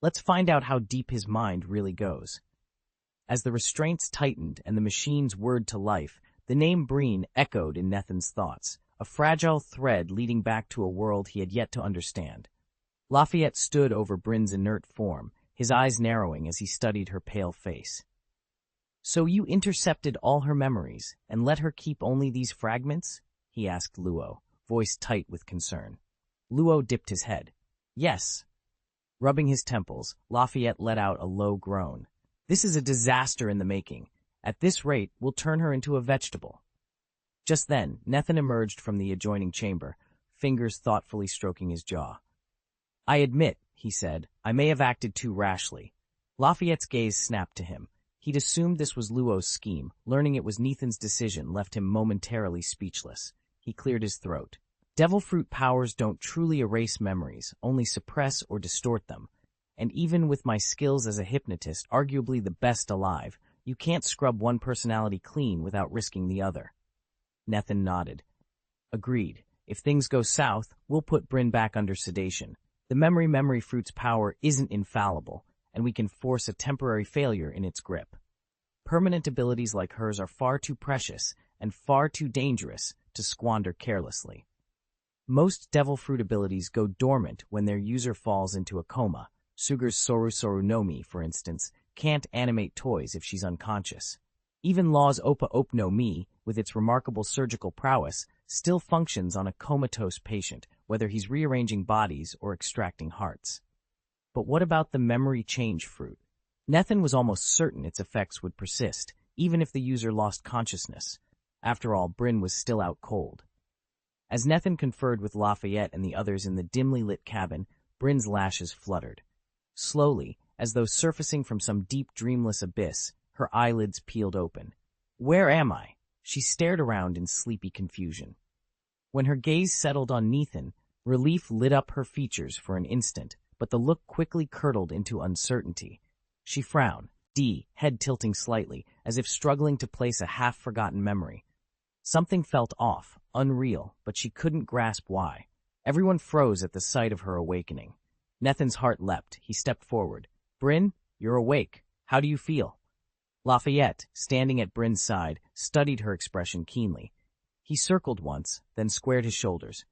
Let's find out how deep his mind really goes. As the restraints tightened and the machines whirred to life, the name Breen echoed in Nethan's thoughts, a fragile thread leading back to a world he had yet to understand. Lafayette stood over Bryn's inert form, his eyes narrowing as he studied her pale face. So you intercepted all her memories and let her keep only these fragments? He asked Luo, voice tight with concern. Luo dipped his head. Yes. Rubbing his temples, Lafayette let out a low groan. This is a disaster in the making. At this rate, we'll turn her into a vegetable. Just then, Nethan emerged from the adjoining chamber, fingers thoughtfully stroking his jaw. I admit, he said, I may have acted too rashly. Lafayette's gaze snapped to him. He'd assumed this was Luo's scheme. Learning it was Nethan's decision left him momentarily speechless. He cleared his throat. Devil fruit powers don't truly erase memories, only suppress or distort them. And even with my skills as a hypnotist, arguably the best alive, you can't scrub one personality clean without risking the other. Nethan nodded. Agreed. If things go south, we'll put Bryn back under sedation. The memory fruit's power isn't infallible, and we can force a temporary failure in its grip. Permanent abilities like hers are far too precious and far too dangerous to squander carelessly. Most devil fruit abilities go dormant when their user falls into a coma. Sugar's Soru no Mi, for instance, can't animate toys if she's unconscious. Even Law's Opa no Mi, with its remarkable surgical prowess, still functions on a comatose patient, whether he's rearranging bodies or extracting hearts. But what about the memory change fruit? Nethan was almost certain its effects would persist, even if the user lost consciousness. After all, Bryn was still out cold. As Nethan conferred with Lafayette and the others in the dimly lit cabin, Bryn's lashes fluttered. Slowly, as though surfacing from some deep dreamless abyss, her eyelids peeled open. "Where am I?" She stared around in sleepy confusion. When her gaze settled on Nethan, relief lit up her features for an instant, but the look quickly curdled into uncertainty. She frowned, head tilting slightly, as if struggling to place a half-forgotten memory. Something felt off, unreal, but she couldn't grasp why. Everyone froze at the sight of her awakening. Nethan's heart leapt. He stepped forward. "Bryn, you're awake. How do you feel?" Lafayette, standing at Bryn's side, studied her expression keenly. He circled once, then squared his shoulders.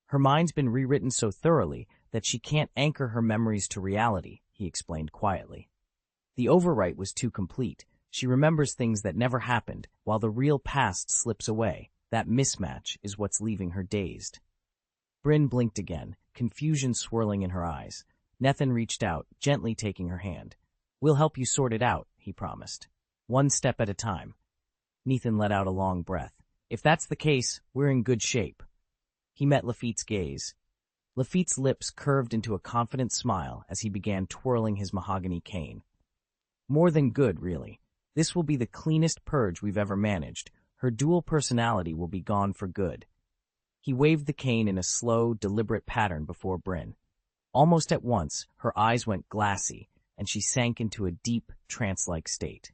"Her mind's been rewritten so thoroughly that she can't anchor her memories to reality," he explained quietly. "The overwrite was too complete. She remembers things that never happened, while the real past slips away. That mismatch is what's leaving her dazed." Bryn blinked again, confusion swirling in her eyes. Nethan reached out, gently taking her hand. "We'll help you sort it out," he promised. "One step at a time." Nethan let out a long breath. "If that's the case, we're in good shape." He met Lafitte's gaze. Lafitte's lips curved into a confident smile as he began twirling his mahogany cane. "More than good, really. This will be the cleanest purge we've ever managed. Her dual personality will be gone for good." He waved the cane in a slow, deliberate pattern before Bryn. Almost at once, her eyes went glassy, and she sank into a deep, trance-like state.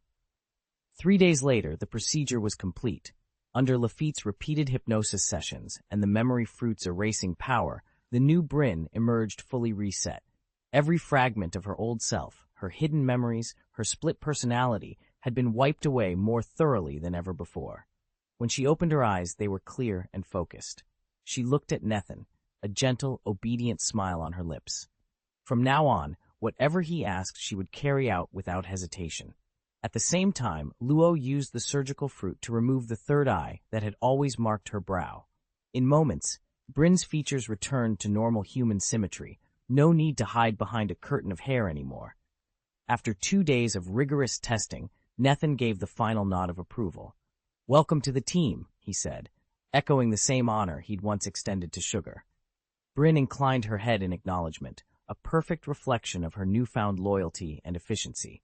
3 days later, the procedure was complete. Under Lafitte's repeated hypnosis sessions and the memory fruit's erasing power, the new Bryn emerged fully reset. Every fragment of her old self, her hidden memories, her split personality, had been wiped away more thoroughly than ever before. When she opened her eyes, they were clear and focused. She looked at Nethan, a gentle, obedient smile on her lips. From now on, whatever he asked she would carry out without hesitation. At the same time, Luo used the surgical fruit to remove the third eye that had always marked her brow. In moments, Bryn's features returned to normal human symmetry, no need to hide behind a curtain of hair anymore. After 2 days of rigorous testing, Nethan gave the final nod of approval. "Welcome to the team," he said, echoing the same honor he'd once extended to Sugar. Bryn inclined her head in acknowledgement, a perfect reflection of her newfound loyalty and efficiency.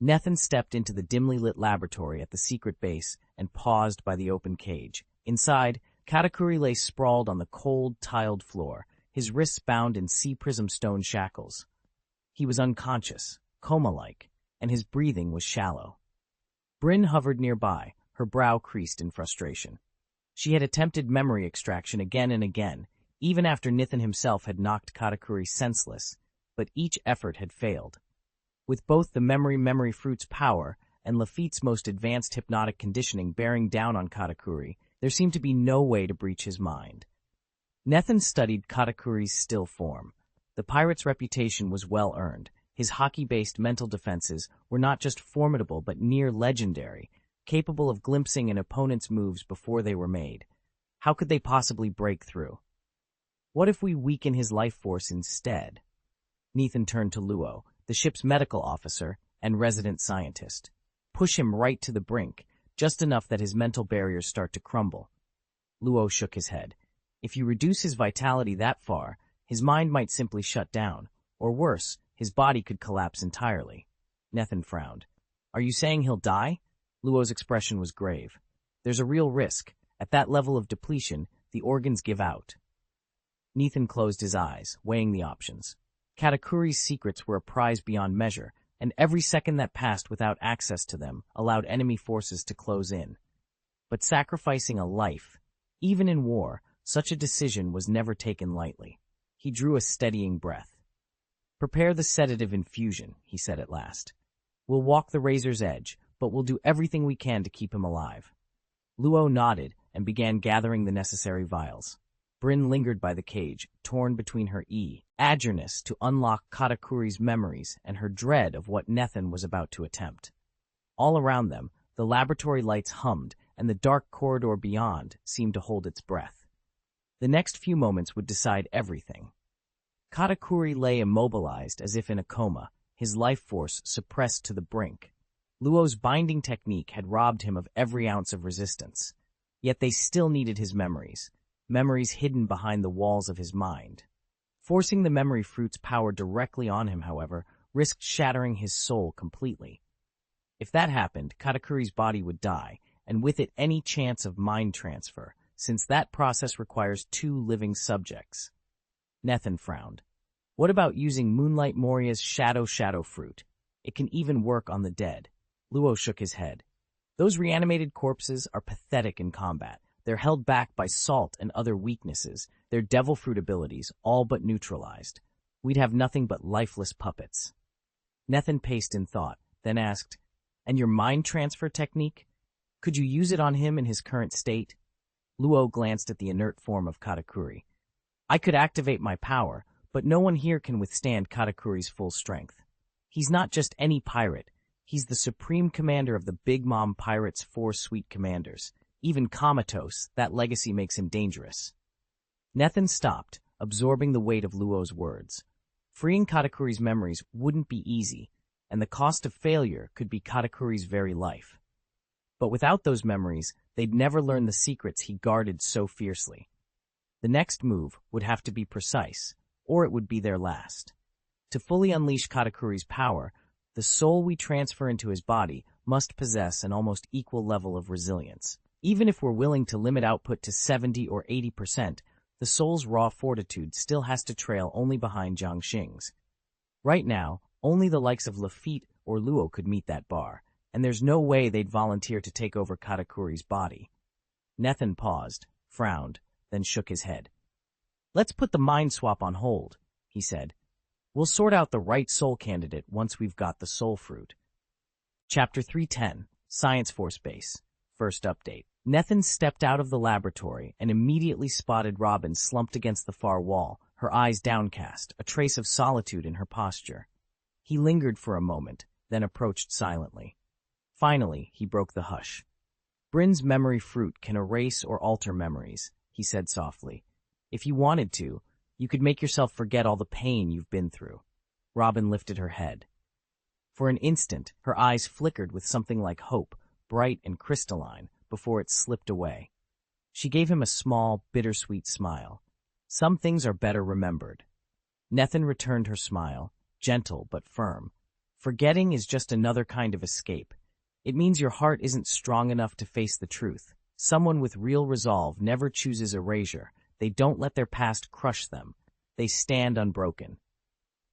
Nethan stepped into the dimly lit laboratory at the secret base and paused by the open cage. Inside, Katakuri lay sprawled on the cold, tiled floor, his wrists bound in sea prism stone shackles. He was unconscious, coma-like, and his breathing was shallow. Bryn hovered nearby, her brow creased in frustration. She had attempted memory extraction again and again, even after Nethan himself had knocked Katakuri senseless, but each effort had failed. With both the memory fruit's power and Lafitte's most advanced hypnotic conditioning bearing down on Katakuri, there seemed to be no way to breach his mind. Nethan studied Katakuri's still form. The pirate's reputation was well earned. His hockey-based mental defenses were not just formidable but near legendary, capable of glimpsing an opponent's moves before they were made. How could they possibly break through? What if we weaken his life force instead? Nethan turned to Luo, the ship's medical officer and resident scientist. Push him right to the brink, just enough that his mental barriers start to crumble. Luo shook his head. If you reduce his vitality that far, his mind might simply shut down, or worse, his body could collapse entirely. Nethan frowned. Are you saying he'll die? Luo's expression was grave. There's a real risk. At that level of depletion, the organs give out. Nethan closed his eyes, weighing the options. Katakuri's secrets were a prize beyond measure, and every second that passed without access to them allowed enemy forces to close in. But sacrificing a life, even in war, such a decision was never taken lightly. He drew a steadying breath. Prepare the sedative infusion, he said at last. We'll walk the razor's edge, but we'll do everything we can to keep him alive. Luo nodded and began gathering the necessary vials. Bryn lingered by the cage, torn between her eagerness to unlock Katakuri's memories and her dread of what Nethan was about to attempt. All around them, the laboratory lights hummed, and the dark corridor beyond seemed to hold its breath. The next few moments would decide everything. Katakuri lay immobilized as if in a coma, his life force suppressed to the brink. Luo's binding technique had robbed him of every ounce of resistance. Yet they still needed his memories. memories hidden behind the walls of his mind. Forcing the memory fruit's power directly on him, however, risked shattering his soul completely. If that happened, Katakuri's body would die, and with it any chance of mind transfer, since that process requires two living subjects. Nethan frowned. What about using Moonlight Moria's Shadow Fruit? It can even work on the dead. Luo shook his head. Those reanimated corpses are pathetic in combat. They're held back by salt and other weaknesses, their devil fruit abilities all but neutralized. We'd have nothing but lifeless puppets. Nethan paced in thought, then asked, And your mind transfer technique? Could you use it on him in his current state? Luo glanced at the inert form of Katakuri. I could activate my power, but no one here can withstand Katakuri's full strength. He's not just any pirate. He's the supreme commander of the Big Mom Pirates' 4 sweet commanders. Even comatose, that legacy makes him dangerous. Nethan stopped, absorbing the weight of Luo's words. Freeing Katakuri's memories wouldn't be easy, and the cost of failure could be Katakuri's very life. But without those memories, they'd never learn the secrets he guarded so fiercely. The next move would have to be precise, or it would be their last. To fully unleash Katakuri's power, the soul we transfer into his body must possess an almost equal level of resilience. Even if we're willing to limit output to 70 or 80%, the soul's raw fortitude still has to trail only behind Jiang Xing's. Right now, only the likes of Lafitte or Luo could meet that bar, and there's no way they'd volunteer to take over Katakuri's body. Nethan paused, frowned, then shook his head. Let's put the mind swap on hold, he said. We'll sort out the right soul candidate once we've got the soul fruit. Chapter 310, Science Force Base. First update. Nethan stepped out of the laboratory and immediately spotted Robin slumped against the far wall, her eyes downcast, a trace of solitude in her posture. He lingered for a moment, then approached silently. Finally, he broke the hush. Bryn's memory fruit can erase or alter memories, he said softly. If you wanted to, you could make yourself forget all the pain you've been through. Robin lifted her head. For an instant, her eyes flickered with something like hope, bright and crystalline, before it slipped away. She gave him a small, bittersweet smile. Some things are better remembered. Nethan returned her smile, gentle but firm. Forgetting is just another kind of escape. It means your heart isn't strong enough to face the truth. Someone with real resolve never chooses erasure. They don't let their past crush them. They stand unbroken.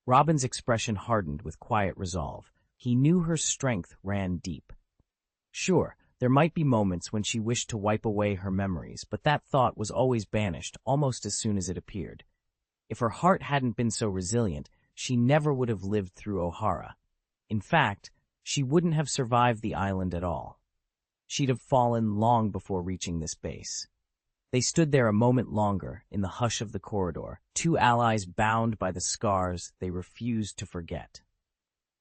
Robin's expression hardened with quiet resolve. He knew her strength ran deep. Sure, there might be moments when she wished to wipe away her memories, but that thought was always banished almost as soon as it appeared. If her heart hadn't been so resilient, she never would have lived through Ohara. In fact, she wouldn't have survived the island at all. She'd have fallen long before reaching this base. They stood there a moment longer in the hush of the corridor, two allies bound by the scars they refused to forget.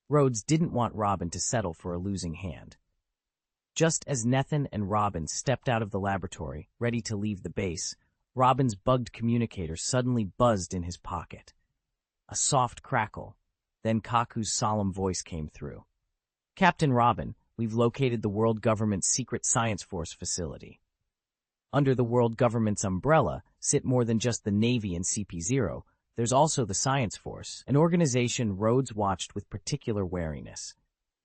Rhodes didn't want Robin to settle for a losing hand. Just as Nethan and Robin stepped out of the laboratory, ready to leave the base, Robin's bugged communicator suddenly buzzed in his pocket. A soft crackle, then Kaku's solemn voice came through. Captain Robin, we've located the World Government's secret Science Force facility. Under the World Government's umbrella sit more than just the Navy and CP0. There's also the Science Force, an organization Rhodes watched with particular wariness.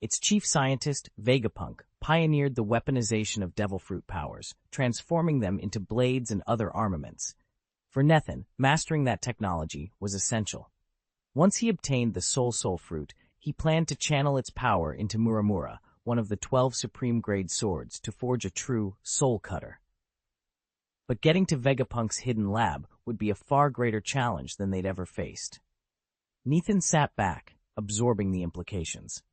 Its chief scientist, Vegapunk, pioneered the weaponization of devil fruit powers, transforming them into blades and other armaments. For Nethan, mastering that technology was essential. Once he obtained the Soul fruit, he planned to channel its power into Muramura, one of the 12 supreme-grade swords, to forge a true soul cutter. But getting to Vegapunk's hidden lab would be a far greater challenge than they'd ever faced. Nethan sat back, absorbing the implications.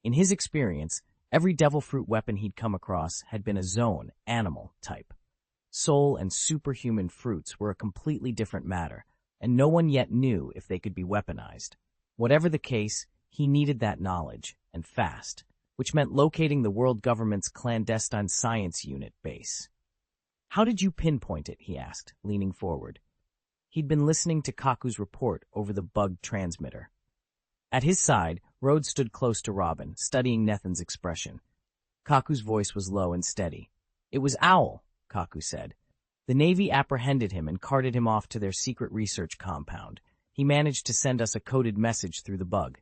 In his experience, every devil fruit weapon he'd come across had been a zone, animal type. Soul and superhuman fruits were a completely different matter, and no one yet knew if they could be weaponized. Whatever the case, he needed that knowledge, and fast, which meant locating the World Government's clandestine science unit base. How did you pinpoint it? He asked, leaning forward. He'd been listening to Kaku's report over the bugged transmitter. At his side, Rhodes stood close to Robin, studying Nethan's expression. Kaku's voice was low and steady. It was Owl, Kaku said. The Navy apprehended him and carted him off to their secret research compound. He managed to send us a coded message through the bug.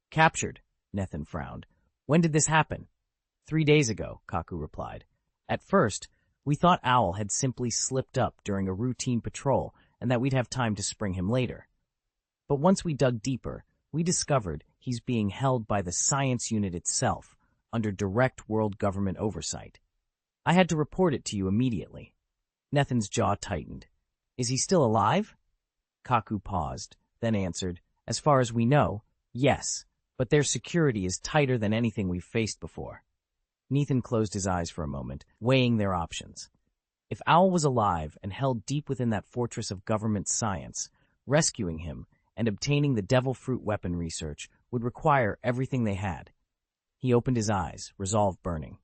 Captured, Nethan frowned. When did this happen? 3 days ago, Kaku replied. At first, we thought Owl had simply slipped up during a routine patrol and that we'd have time to spring him later. But once we dug deeper, we discovered he's being held by the science unit itself, under direct world government oversight. I had to report it to you immediately. Nethan's jaw tightened. Is he still alive? Kaku paused, then answered, As far as we know, yes, but their security is tighter than anything we've faced before. Nethan closed his eyes for a moment, weighing their options. If Owl was alive and held deep within that fortress of government science, rescuing him and obtaining the devil fruit weapon research would require everything they had. He opened his eyes, resolve burning.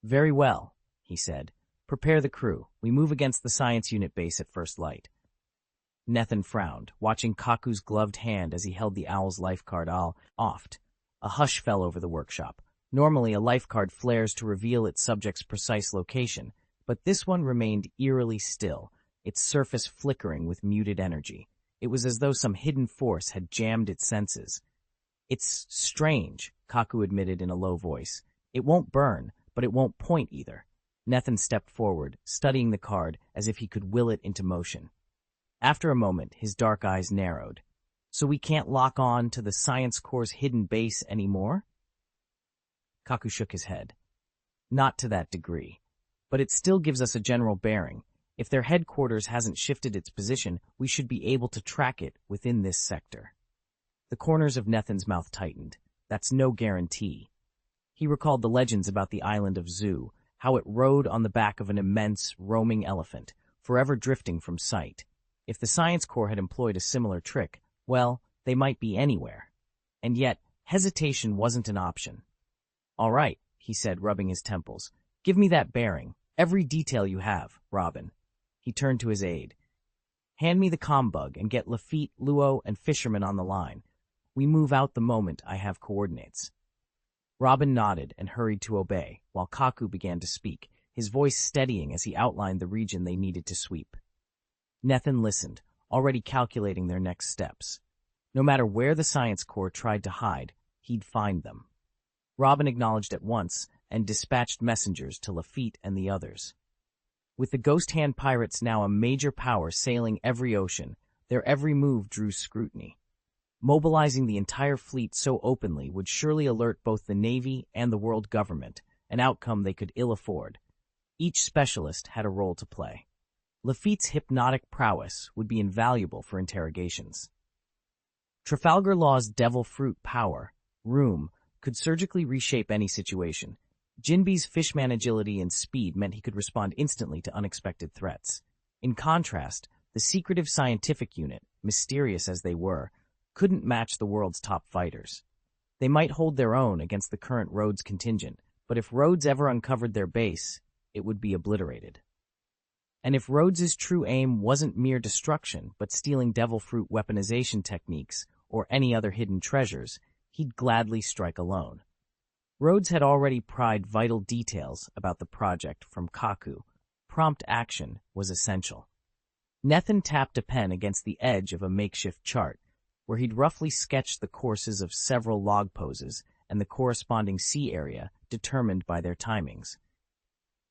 Very well, he said. Prepare the crew. We move against the science unit base at first light. Nethan frowned, watching Kaku's gloved hand as he held the Owl's lifecard aloft. A hush fell over the workshop. Normally, a lifecard flares to reveal its subject's precise location, but this one remained eerily still, its surface flickering with muted energy. It was as though some hidden force had jammed its senses. It's strange, Kaku admitted in a low voice. It won't burn, but it won't point either. Nethan stepped forward, studying the card as if he could will it into motion. After a moment, his dark eyes narrowed. So we can't lock on to the Science Corps' hidden base anymore? Kaku shook his head. Not to that degree. But it still gives us a general bearing. If their headquarters hasn't shifted its position, we should be able to track it within this sector. The corners of Nethan's mouth tightened. That's no guarantee. He recalled the legends about the island of Zu, how it rode on the back of an immense, roaming elephant, forever drifting from sight. If the Science Corps had employed a similar trick, well, they might be anywhere. And yet, hesitation wasn't an option. All right, he said, rubbing his temples. Give me that bearing. Every detail you have, Robin. He turned to his aide. Hand me the combug and get Lafitte, Luo, and Fisherman on the line. We move out the moment I have coordinates. Robin nodded and hurried to obey, while Kaku began to speak, his voice steadying as he outlined the region they needed to sweep. Nethan listened, already calculating their next steps. No matter where the Science Corps tried to hide, he'd find them. Robin acknowledged at once and dispatched messengers to Lafitte and the others. With the Ghost Hand pirates now a major power sailing every ocean, their every move drew scrutiny. Mobilizing the entire fleet so openly would surely alert both the Navy and the world government, an outcome they could ill afford. Each specialist had a role to play. Lafitte's hypnotic prowess would be invaluable for interrogations. Trafalgar Law's devil fruit power, room, could surgically reshape any situation. Jinbe's fishman agility and speed meant he could respond instantly to unexpected threats. In contrast, the secretive scientific unit, mysterious as they were, couldn't match the world's top fighters. They might hold their own against the current Rhodes contingent, but if Rhodes ever uncovered their base, it would be obliterated. And if Rhodes's true aim wasn't mere destruction, but stealing devil fruit weaponization techniques or any other hidden treasures, he'd gladly strike alone. Rhodes had already pried vital details about the project from Kaku. Prompt action was essential. Nethan tapped a pen against the edge of a makeshift chart, where he'd roughly sketched the courses of several log poses and the corresponding sea area determined by their timings.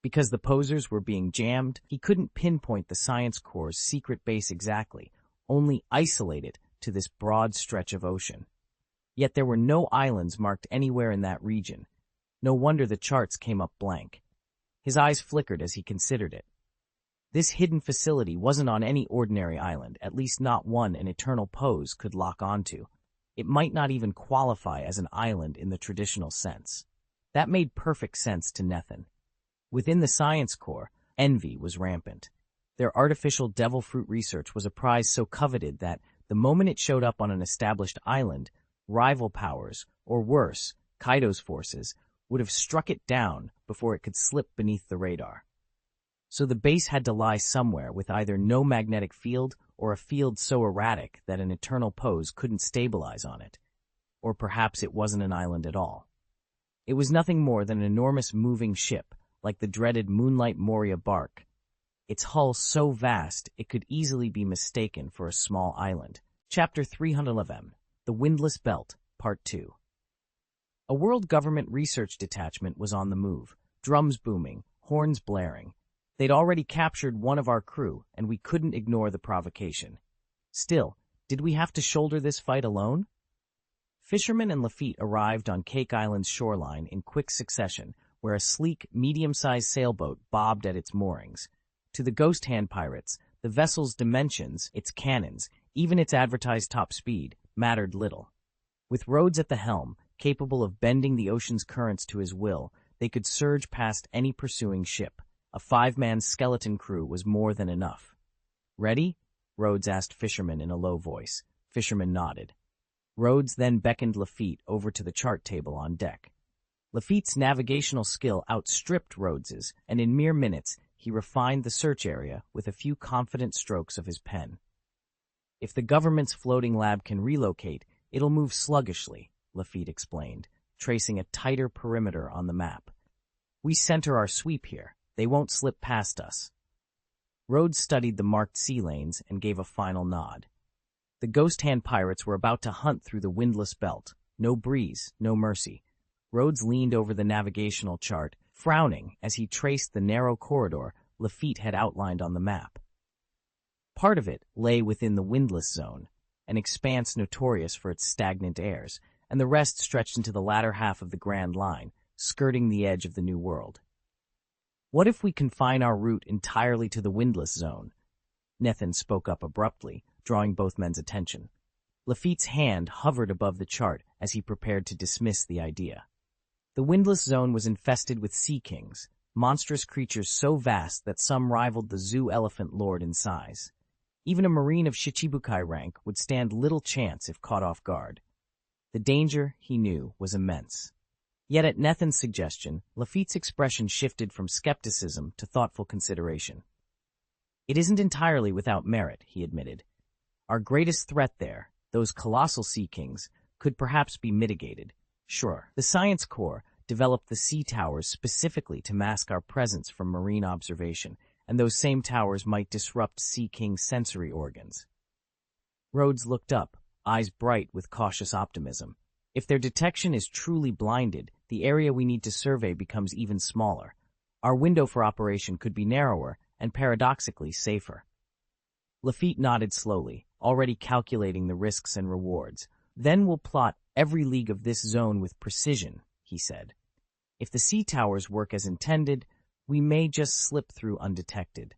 Because the posers were being jammed, he couldn't pinpoint the Science Corps' secret base exactly, only isolate it to this broad stretch of ocean. Yet there were no islands marked anywhere in that region. No wonder the charts came up blank. His eyes flickered as he considered it. This hidden facility wasn't on any ordinary island, at least not one an eternal pose could lock onto. It might not even qualify as an island in the traditional sense. That made perfect sense to Nethan. Within the Science Corps, envy was rampant. Their artificial devil fruit research was a prize so coveted that, the moment it showed up on an established island, rival powers, or worse, Kaido's forces, would have struck it down before it could slip beneath the radar. So the base had to lie somewhere with either no magnetic field or a field so erratic that an eternal pose couldn't stabilize on it. Or perhaps it wasn't an island at all. It was nothing more than an enormous moving ship, like the dreaded Moonlight Moria bark. its hull so vast it could easily be mistaken for a small island. Chapter 311, The Windless Belt, Part 2. A world government research detachment was on the move, drums booming, horns blaring. They'd already captured one of our crew, and we couldn't ignore the provocation. Still, did we have to shoulder this fight alone? Fisherman and Lafitte arrived on Cake Island's shoreline in quick succession, where a sleek, medium-sized sailboat bobbed at its moorings. To the ghost hand pirates, the vessel's dimensions, its cannons, even its advertised top speed, mattered little. With Rhodes at the helm, capable of bending the ocean's currents to his will, they could surge past any pursuing ship. A 5-man skeleton crew was more than enough. "Ready?" Rhodes asked Fisherman in a low voice. Fisherman nodded. Rhodes then beckoned Lafitte over to the chart table on deck. Lafitte's navigational skill outstripped Rhodes's, and in mere minutes he refined the search area with a few confident strokes of his pen. "If the government's floating lab can relocate, it'll move sluggishly," Lafitte explained, tracing a tighter perimeter on the map. "We center our sweep here. They won't slip past us." Rhodes studied the marked sea lanes and gave a final nod. The ghost hand pirates were about to hunt through the windless belt. No breeze, no mercy. Rhodes leaned over the navigational chart, frowning as he traced the narrow corridor Lafitte had outlined on the map. Part of it lay within the windless zone, an expanse notorious for its stagnant airs, and the rest stretched into the latter half of the Grand Line, skirting the edge of the New World. "What if we confine our route entirely to the windless zone?" Nethan spoke up abruptly, drawing both men's attention. Lafitte's hand hovered above the chart as he prepared to dismiss the idea. The windless zone was infested with sea kings, monstrous creatures so vast that some rivaled the zoo elephant lord in size. Even a marine of Shichibukai rank would stand little chance if caught off guard. The danger, he knew, was immense. Yet at Nethan's suggestion, Lafitte's expression shifted from skepticism to thoughtful consideration. "It isn't entirely without merit," he admitted. "Our greatest threat there, those colossal sea kings, could perhaps be mitigated. Sure, the Science Corps developed the sea towers specifically to mask our presence from marine observation, and those same towers might disrupt Sea King's sensory organs." Rhodes looked up, eyes bright with cautious optimism. "If their detection is truly blinded, the area we need to survey becomes even smaller. Our window for operation could be narrower and paradoxically safer." Lafitte nodded slowly, already calculating the risks and rewards. "Then we'll plot every league of this zone with precision," he said. "If the sea towers work as intended, we may just slip through undetected."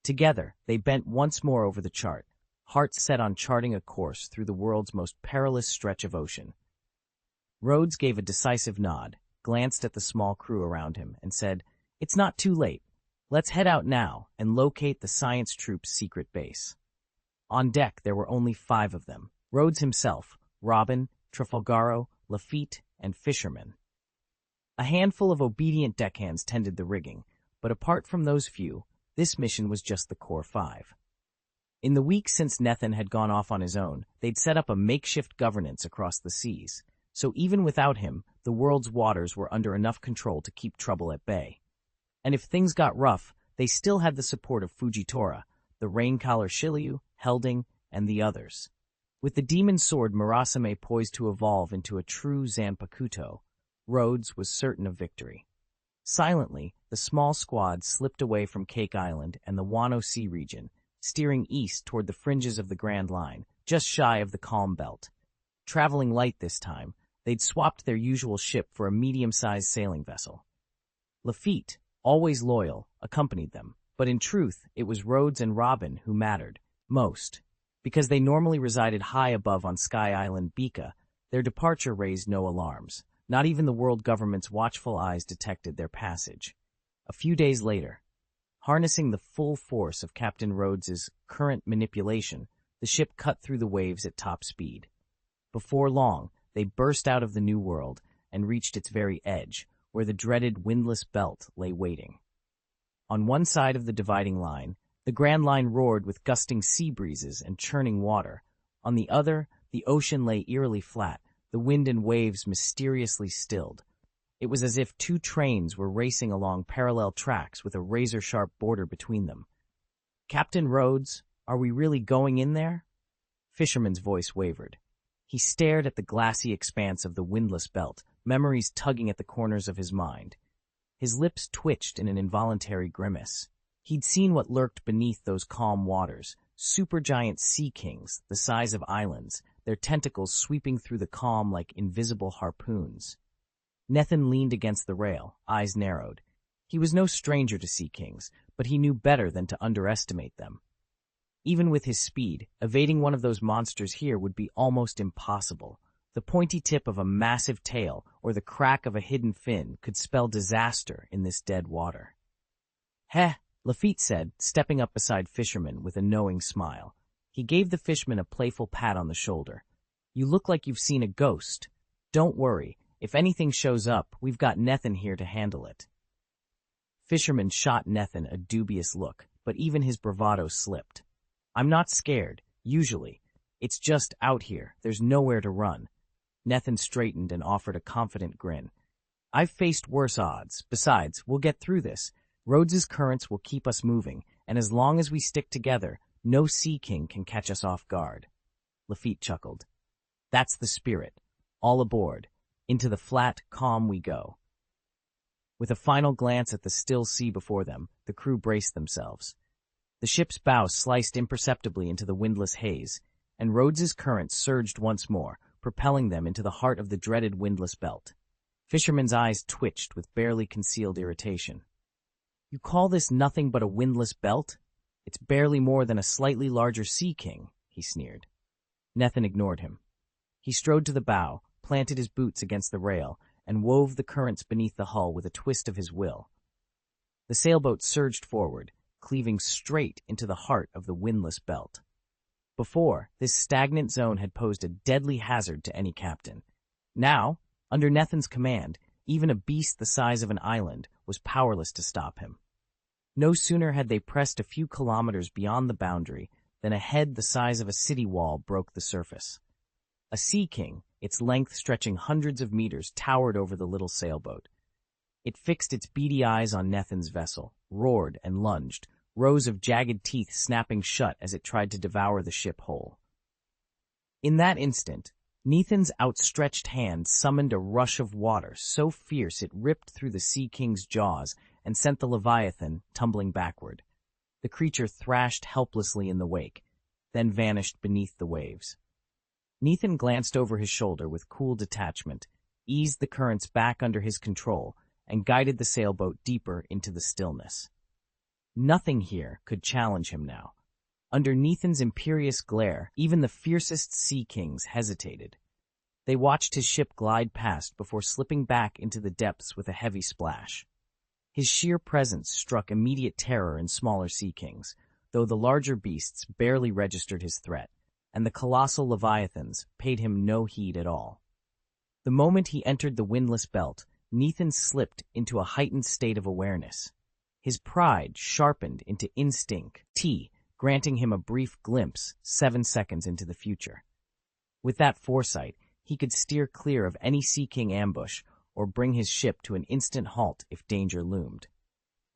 Together, they bent once more over the chart, hearts set on charting a course through the world's most perilous stretch of ocean. Rhodes gave a decisive nod, glanced at the small crew around him, and said, "It's not too late. Let's head out now and locate the science troop's secret base." On deck, there were only 5 of them: Rhodes himself, Robin, Trafalgaro, Lafitte, and Fisherman. A handful of obedient deckhands tended the rigging, but apart from those few, this mission was just the core 5. In the week since Nethan had gone off on his own, they'd set up a makeshift governance across the seas, so even without him, the world's waters were under enough control to keep trouble at bay. And if things got rough, they still had the support of Fujitora, the rain-collar Shiryu, Helding, and the others. With the demon sword Murasame poised to evolve into a true Zanpakuto, Rhodes was certain of victory. Silently, the small squad slipped away from Cake Island and the Wano Sea region, steering east toward the fringes of the Grand Line, just shy of the Calm Belt. Traveling light this time, they'd swapped their usual ship for a medium-sized sailing vessel. Lafitte, always loyal, accompanied them, but in truth, it was Rhodes and Robin who mattered most. Because they normally resided high above on Sky Island Bika, their departure raised no alarms. Not even the world government's watchful eyes detected their passage. A few days later, harnessing the full force of Captain Rhodes's current manipulation, the ship cut through the waves at top speed. Before long, they burst out of the New World and reached its very edge, where the dreaded windless belt lay waiting. On one side of the dividing line, the Grand Line roared with gusting sea breezes and churning water. On the other, the ocean lay eerily flat, the wind and waves mysteriously stilled. It was as if 2 trains were racing along parallel tracks with a razor-sharp border between them. Captain Rhodes, are we really going in there? Fisherman's voice wavered. He stared at the glassy expanse of the windless belt, memories tugging at the corners of his mind. His lips twitched in an involuntary grimace. He'd seen what lurked beneath those calm waters, supergiant sea kings, the size of islands, their tentacles sweeping through the calm like invisible harpoons. Nethin leaned against the rail, eyes narrowed. He was no stranger to sea kings, but he knew better than to underestimate them. Even with his speed, evading one of those monsters here would be almost impossible. The pointy tip of a massive tail or the crack of a hidden fin could spell disaster in this dead water. Heh, Lafitte said, stepping up beside Fisherman with a knowing smile. He gave the fishman a playful pat on the shoulder. You look like you've seen a ghost. Don't worry, if anything shows up, we've got Nethin here to handle it. Fisherman shot Nethin a dubious look, but even his bravado slipped. I'm not scared, usually. It's just out here, there's nowhere to run. Nethin straightened and offered a confident grin. I've faced worse odds. Besides, we'll get through this. Rhodes's currents will keep us moving, and as long as we stick together, no sea king can catch us off guard. Lafitte chuckled. That's the spirit. All aboard. Into the flat, calm we go. With a final glance at the still sea before them, the crew braced themselves. The ship's bow sliced imperceptibly into the windless haze, and Rhodes's currents surged once more, propelling them into the heart of the dreaded windless belt. Fisherman's eyes twitched with barely concealed irritation. You call this nothing but a windless belt? It's barely more than a slightly larger sea king, he sneered. Nethin ignored him. He strode to the bow, planted his boots against the rail, and wove the currents beneath the hull with a twist of his will. The sailboat surged forward, cleaving straight into the heart of the windless belt. Before, this stagnant zone had posed a deadly hazard to any captain. Now, under Nethin's command, even a beast the size of an island was powerless to stop him. No sooner had they pressed a few kilometers beyond the boundary than a head the size of a city wall broke the surface. A sea king, its length stretching hundreds of meters, towered over the little sailboat. It fixed its beady eyes on Nethin's vessel, roared and lunged, rows of jagged teeth snapping shut as it tried to devour the ship whole. In that instant, Nethin's outstretched hand summoned a rush of water so fierce it ripped through the sea king's jaws and sent the Leviathan tumbling backward. The creature thrashed helplessly in the wake, then vanished beneath the waves. Nethin glanced over his shoulder with cool detachment, eased the currents back under his control, and guided the sailboat deeper into the stillness. Nothing here could challenge him now. Under Nethin's imperious glare, even the fiercest sea kings hesitated. They watched his ship glide past before slipping back into the depths with a heavy splash. His sheer presence struck immediate terror in smaller sea kings, though the larger beasts barely registered his threat, and the colossal leviathans paid him no heed at all. The moment he entered the windless belt, Nethin slipped into a heightened state of awareness. His pride sharpened into instinct, granting him a brief glimpse 7 seconds into the future. With that foresight, he could steer clear of any Sea King ambush or bring his ship to an instant halt if danger loomed.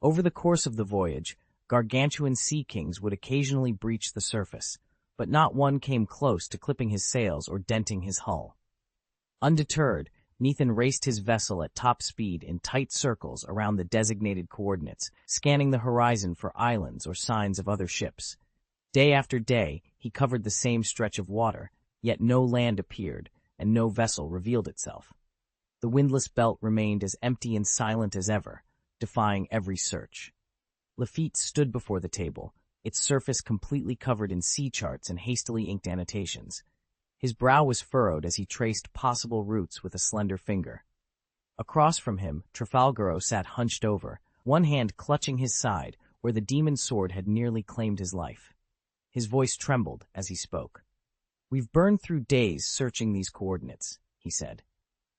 Over the course of the voyage, gargantuan Sea Kings would occasionally breach the surface, but not one came close to clipping his sails or denting his hull. Undeterred, Nethin raced his vessel at top speed in tight circles around the designated coordinates, scanning the horizon for islands or signs of other ships. Day after day, he covered the same stretch of water, yet no land appeared, and no vessel revealed itself. The windless belt remained as empty and silent as ever, defying every search. Lafitte stood before the table, its surface completely covered in sea charts and hastily inked annotations. His brow was furrowed as he traced possible routes with a slender finger. Across from him, Trafalgaro sat hunched over, one hand clutching his side where the demon sword had nearly claimed his life. His voice trembled as he spoke. "We've burned through days searching these coordinates," he said.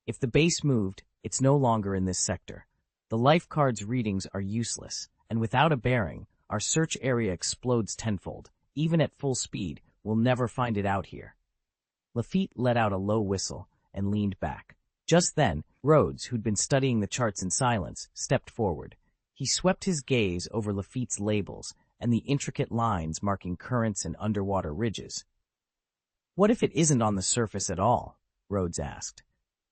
"If the base moved, it's no longer in this sector. The lifecard's readings are useless, and without a bearing, our search area explodes tenfold. Even at full speed, we'll never find it out here." Lafitte let out a low whistle and leaned back. Just then, Rhodes, who'd been studying the charts in silence, stepped forward. He swept his gaze over Lafitte's labels and the intricate lines marking currents and underwater ridges. "What if it isn't on the surface at all?" Rhodes asked.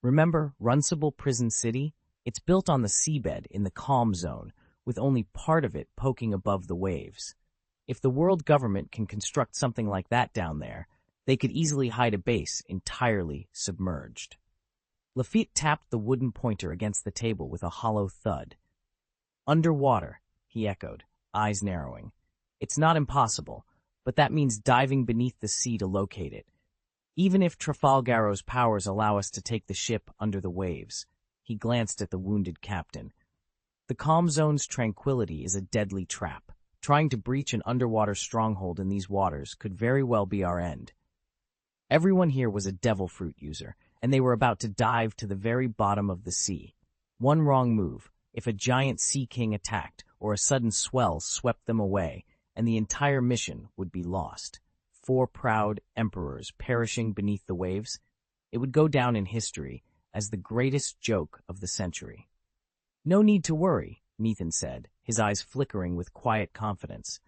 "Remember Runcible Prison City? It's built on the seabed in the calm zone, with only part of it poking above the waves. If the world government can construct something like that down there, they could easily hide a base entirely submerged." Lafitte tapped the wooden pointer against the table with a hollow thud. "Underwater," he echoed, eyes narrowing. "It's not impossible, but that means diving beneath the sea to locate it. Even if Trafalgaro's powers allow us to take the ship under the waves." He glanced at the wounded captain. "The calm zone's tranquility is a deadly trap. Trying to breach an underwater stronghold in these waters could very well be our end." Everyone here was a devil fruit user, and they were about to dive to the very bottom of the sea. One wrong move, if a giant sea king attacked or a sudden swell swept them away, and the entire mission would be lost. 4 proud emperors perishing beneath the waves. It would go down in history as the greatest joke of the century. "No need to worry," Nathan said, his eyes flickering with quiet confidence.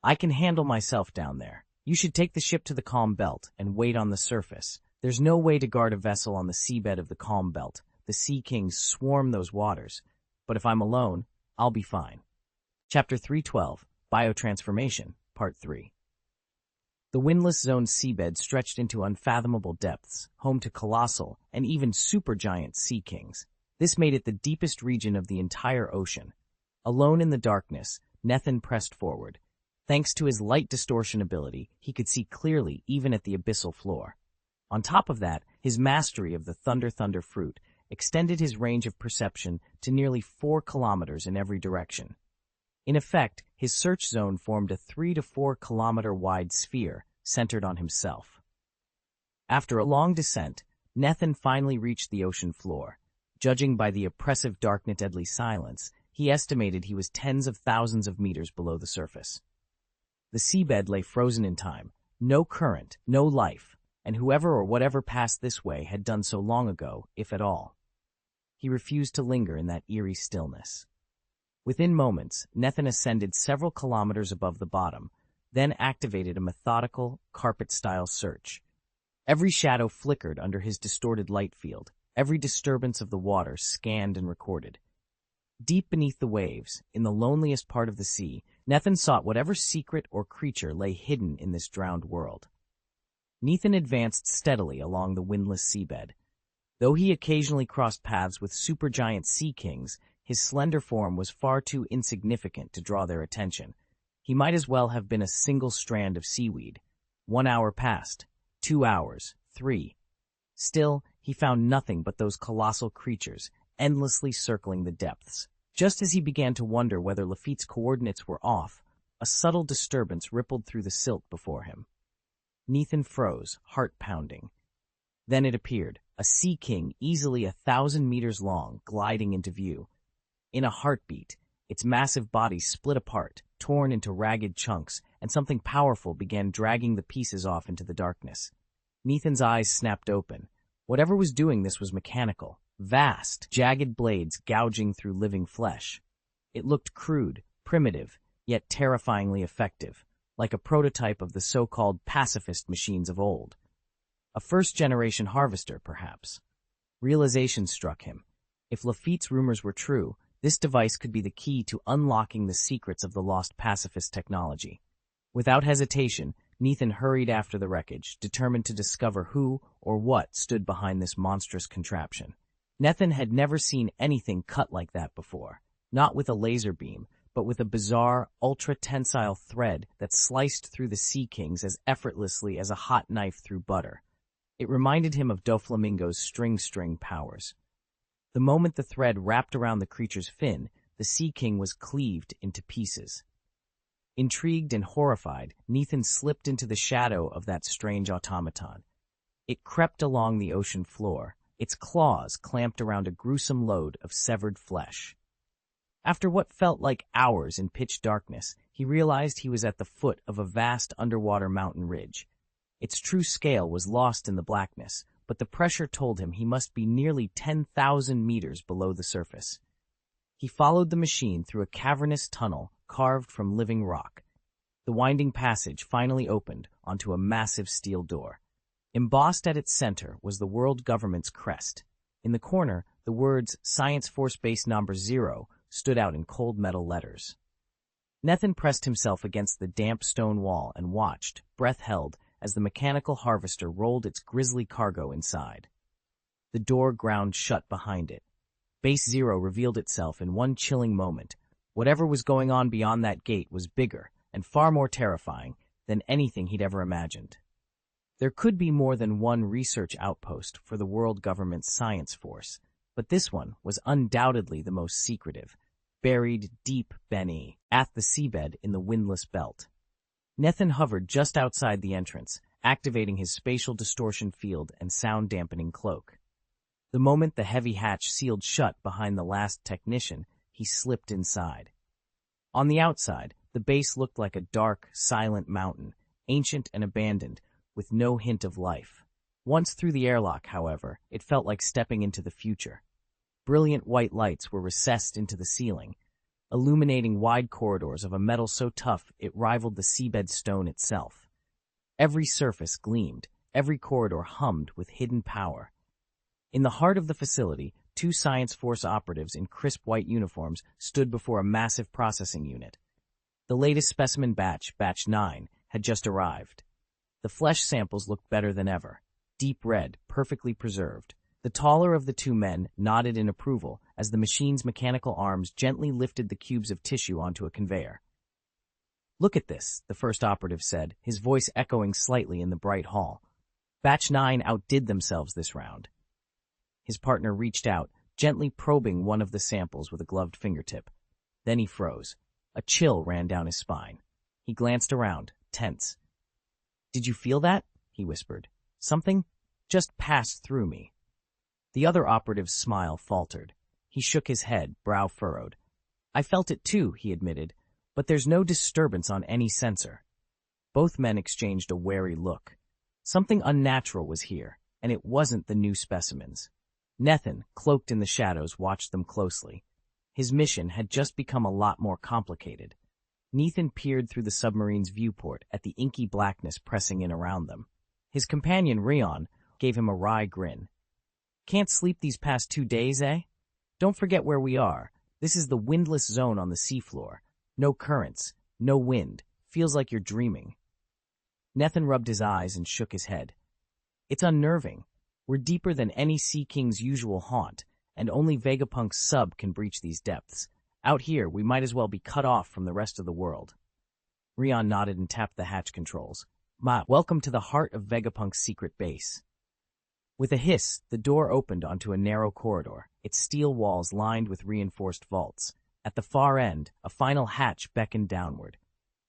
"I can handle myself down there. You should take the ship to the calm belt and wait on the surface. There's no way to guard a vessel on the seabed of the calm belt. The sea kings swarm those waters. But if I'm alone, I'll be fine." Chapter 312, Biotransformation, Part 3. The windless zone's seabed stretched into unfathomable depths, home to colossal and even supergiant sea kings. This made it the deepest region of the entire ocean. Alone in the darkness, Nathan pressed forward. Thanks to his light distortion ability, he could see clearly even at the abyssal floor. On top of that, his mastery of the Thunder fruit extended his range of perception to nearly 4 kilometers in every direction. In effect, his search zone formed a 3 to 4 kilometer wide sphere centered on himself. After a long descent, Nathan finally reached the ocean floor. Judging by the oppressive darkness, deadly silence, he estimated he was tens of thousands of meters below the surface. The seabed lay frozen in time, no current, no life, and whoever or whatever passed this way had done so long ago, if at all. He refused to linger in that eerie stillness. Within moments, Nathan ascended several kilometers above the bottom, then activated a methodical, carpet-style search. Every shadow flickered under his distorted light field, every disturbance of the water scanned and recorded. Deep beneath the waves, in the loneliest part of the sea, Nathan sought whatever secret or creature lay hidden in this drowned world. Nathan advanced steadily along the windless seabed. Though he occasionally crossed paths with supergiant sea kings, his slender form was far too insignificant to draw their attention. He might as well have been a single strand of seaweed. 1 hour passed, 2 hours, 3. Still, he found nothing but those colossal creatures, endlessly circling the depths. Just as he began to wonder whether Lafitte's coordinates were off, a subtle disturbance rippled through the silt before him. Nathan froze, heart pounding. Then it appeared, a sea king easily 1,000 meters long, gliding into view. In a heartbeat, its massive body split apart, torn into ragged chunks, and something powerful began dragging the pieces off into the darkness. Nathan's eyes snapped open. Whatever was doing this was mechanical. Vast, jagged blades gouging through living flesh. It looked crude, primitive, yet terrifyingly effective, like a prototype of the so-called pacifist machines of old. A first-generation harvester, perhaps. Realization struck him. If Lafitte's rumors were true, this device could be the key to unlocking the secrets of the lost pacifist technology. Without hesitation, Nathan hurried after the wreckage, determined to discover who or what stood behind this monstrous contraption. Nathan had never seen anything cut like that before, not with a laser beam, but with a bizarre, ultra-tensile thread that sliced through the sea kings as effortlessly as a hot knife through butter. It reminded him of Doflamingo's string powers. The moment the thread wrapped around the creature's fin, the sea king was cleaved into pieces. Intrigued and horrified, Nathan slipped into the shadow of that strange automaton. It crept along the ocean floor, its claws clamped around a gruesome load of severed flesh. After what felt like hours in pitch darkness, he realized he was at the foot of a vast underwater mountain ridge. Its true scale was lost in the blackness, but the pressure told him he must be nearly 10,000 meters below the surface. He followed the machine through a cavernous tunnel carved from living rock. The winding passage finally opened onto a massive steel door. Embossed at its center was the world government's crest. In the corner, the words Science Force Base Number 0 stood out in cold metal letters. Nethan pressed himself against the damp stone wall and watched, breath held, as the mechanical harvester rolled its grisly cargo inside. The door ground shut behind it. Base 0 revealed itself in one chilling moment. Whatever was going on beyond that gate was bigger and far more terrifying than anything he'd ever imagined. There could be more than one research outpost for the world government's science force, but this one was undoubtedly the most secretive, buried deep beneath at the seabed in the windless belt. Nethan hovered just outside the entrance, activating his spatial distortion field and sound-dampening cloak. The moment the heavy hatch sealed shut behind the last technician, he slipped inside. On the outside, the base looked like a dark, silent mountain, ancient and abandoned, with no hint of life. Once through the airlock, however, it felt like stepping into the future. Brilliant white lights were recessed into the ceiling, illuminating wide corridors of a metal so tough it rivaled the seabed stone itself. Every surface gleamed, every corridor hummed with hidden power. In the heart of the facility, two Science Force operatives in crisp white uniforms stood before a massive processing unit. The latest specimen batch, Batch 9, had just arrived. The flesh samples looked better than ever, deep red, perfectly preserved. The taller of the two men nodded in approval as the machine's mechanical arms gently lifted the cubes of tissue onto a conveyor. "Look at this," the first operative said, his voice echoing slightly in the bright hall. Batch 9 outdid themselves this round. His partner reached out, gently probing one of the samples with a gloved fingertip. Then he froze. A chill ran down his spine. He glanced around, tense. "Did you feel that?" he whispered. "Something just passed through me." The other operative's smile faltered. He shook his head, brow furrowed. "I felt it too," he admitted, "but there's no disturbance on any sensor." Both men exchanged a wary look. Something unnatural was here, and it wasn't the new specimens. Nethan, cloaked in the shadows, watched them closely. His mission had just become a lot more complicated. Nethan peered through the submarine's viewport at the inky blackness pressing in around them. His companion, Rion, gave him a wry grin. "Can't sleep these past 2 days, eh? Don't forget where we are. This is the windless zone on the seafloor. No currents, no wind. Feels like you're dreaming." Nethan rubbed his eyes and shook his head. "It's unnerving. We're deeper than any Sea King's usual haunt, and only Vegapunk's sub can breach these depths. Out here, we might as well be cut off from the rest of the world." Rion nodded and tapped the hatch controls. "Welcome to the heart of Vegapunk's secret base." With a hiss, the door opened onto a narrow corridor, its steel walls lined with reinforced vaults. At the far end, a final hatch beckoned downward.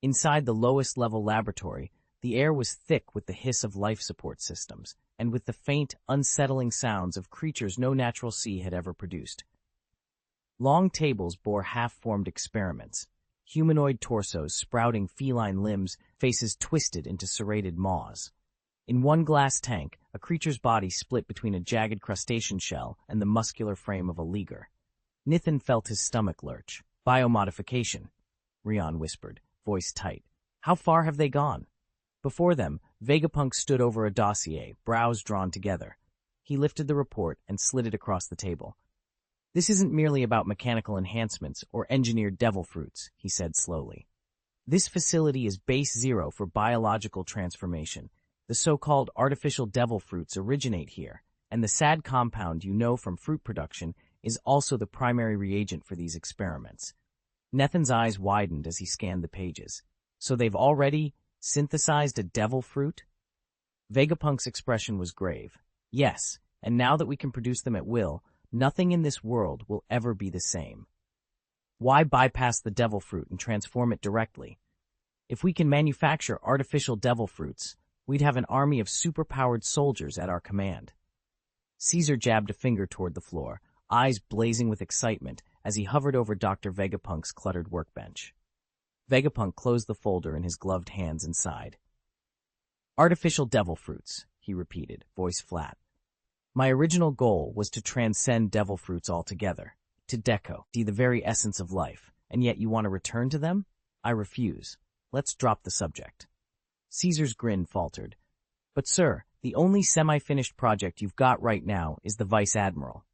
Inside the lowest-level laboratory, the air was thick with the hiss of life support systems, and with the faint, unsettling sounds of creatures no natural sea had ever produced. Long tables bore half-formed experiments, humanoid torsos sprouting feline limbs, faces twisted into serrated maws. In one glass tank, a creature's body split between a jagged crustacean shell and the muscular frame of a leaguer. Nethan felt his stomach lurch. "Biomodification," Rion whispered, voice tight. "How far have they gone?" Before them, Vegapunk stood over a dossier, brows drawn together. He lifted the report and slid it across the table. "This isn't merely about mechanical enhancements or engineered devil fruits," he said slowly. "This facility is Base 0 for biological transformation. The so-called artificial devil fruits originate here, and the sad compound you know from fruit production is also the primary reagent for these experiments." Nethan's eyes widened as he scanned the pages. "So they've already synthesized a devil fruit?" Vegapunk's expression was grave. "Yes, and now that we can produce them at will, nothing in this world will ever be the same. Why bypass the devil fruit and transform it directly? If we can manufacture artificial devil fruits, we'd have an army of superpowered soldiers at our command." Caesar jabbed a finger toward the floor, eyes blazing with excitement as he hovered over Dr. Vegapunk's cluttered workbench. Vegapunk closed the folder in his gloved hands and sighed. "Artificial devil fruits," he repeated, voice flat. "My original goal was to transcend devil fruits altogether, to the very essence of life, and yet you want to return to them? I refuse. Let's drop the subject. Caesar's grin faltered. But sir, the only semi-finished project you've got right now is the Vice Admiral.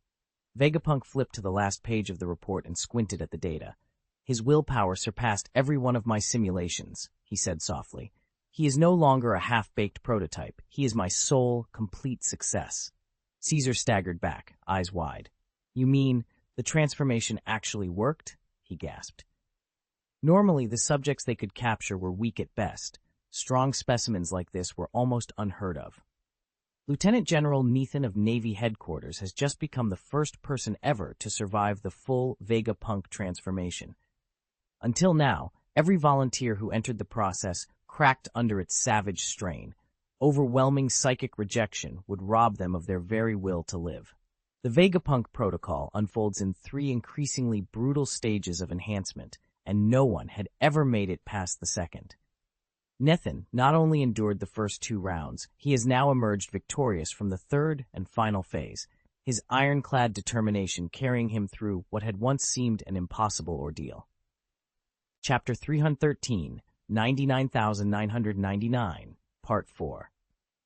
Vegapunk flipped to the last page of the report and squinted at the data. His willpower surpassed every one of my simulations, he said softly. He is no longer a half-baked prototype. He is my sole, complete success. Caesar staggered back, eyes wide. You mean the transformation actually worked? He gasped. Normally, the subjects they could capture were weak at best. Strong specimens like this were almost unheard of. Lieutenant General Nathan of Navy Headquarters has just become the first person ever to survive the full Vegapunk transformation. Until now, every volunteer who entered the process cracked under its savage strain. Overwhelming psychic rejection would rob them of their very will to live. The Vegapunk protocol unfolds in 3 increasingly brutal stages of enhancement, and no one had ever made it past the second. Nathan not only endured the first 2 rounds, he has now emerged victorious from the third and final phase, his ironclad determination carrying him through what had once seemed an impossible ordeal. Chapter 313, 99,999, Part 4.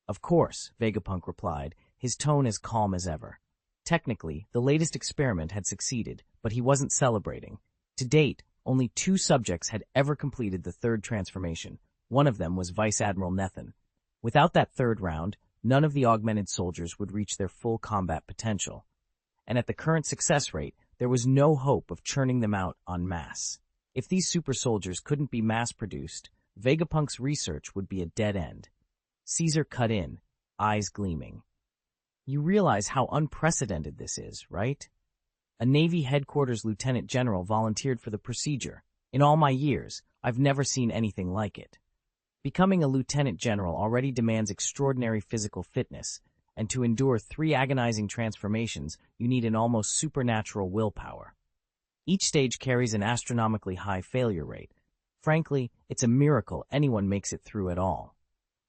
Of course, Vegapunk replied, his tone as calm as ever. Technically, the latest experiment had succeeded, but he wasn't celebrating. To date, only 2 subjects had ever completed the third transformation. One of them was Vice Admiral Nathan. Without that third round, none of the augmented soldiers would reach their full combat potential. And at the current success rate, there was no hope of churning them out en masse. If these super soldiers couldn't be mass-produced, Vegapunk's research would be a dead end. Caesar cut in, eyes gleaming. You realize how unprecedented this is, right? A Navy headquarters lieutenant general volunteered for the procedure. In all my years, I've never seen anything like it. Becoming a lieutenant general already demands extraordinary physical fitness, and to endure 3 agonizing transformations, you need an almost supernatural willpower. Each stage carries an astronomically high failure rate. Frankly, it's a miracle anyone makes it through at all.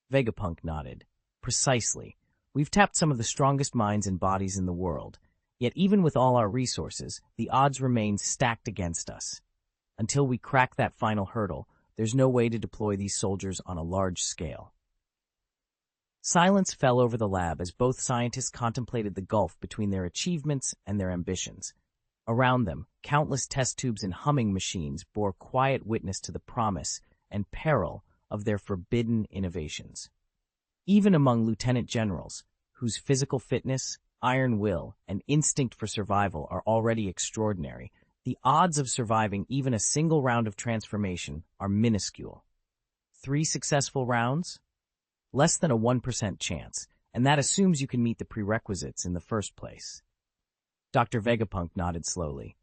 Vegapunk nodded. Precisely. We've tapped some of the strongest minds and bodies in the world. Yet even with all our resources, the odds remain stacked against us. Until we crack that final hurdle, there's no way to deploy these soldiers on a large scale. Silence fell over the lab as both scientists contemplated the gulf between their achievements and their ambitions. Around them, countless test tubes and humming machines bore quiet witness to the promise and peril of their forbidden innovations. Even among lieutenant generals, whose physical fitness, iron will, and instinct for survival are already extraordinary, the odds of surviving even a single round of transformation are minuscule. 3 successful rounds? Less than a 1% chance, and that assumes you can meet the prerequisites in the first place. Dr. Vegapunk nodded slowly.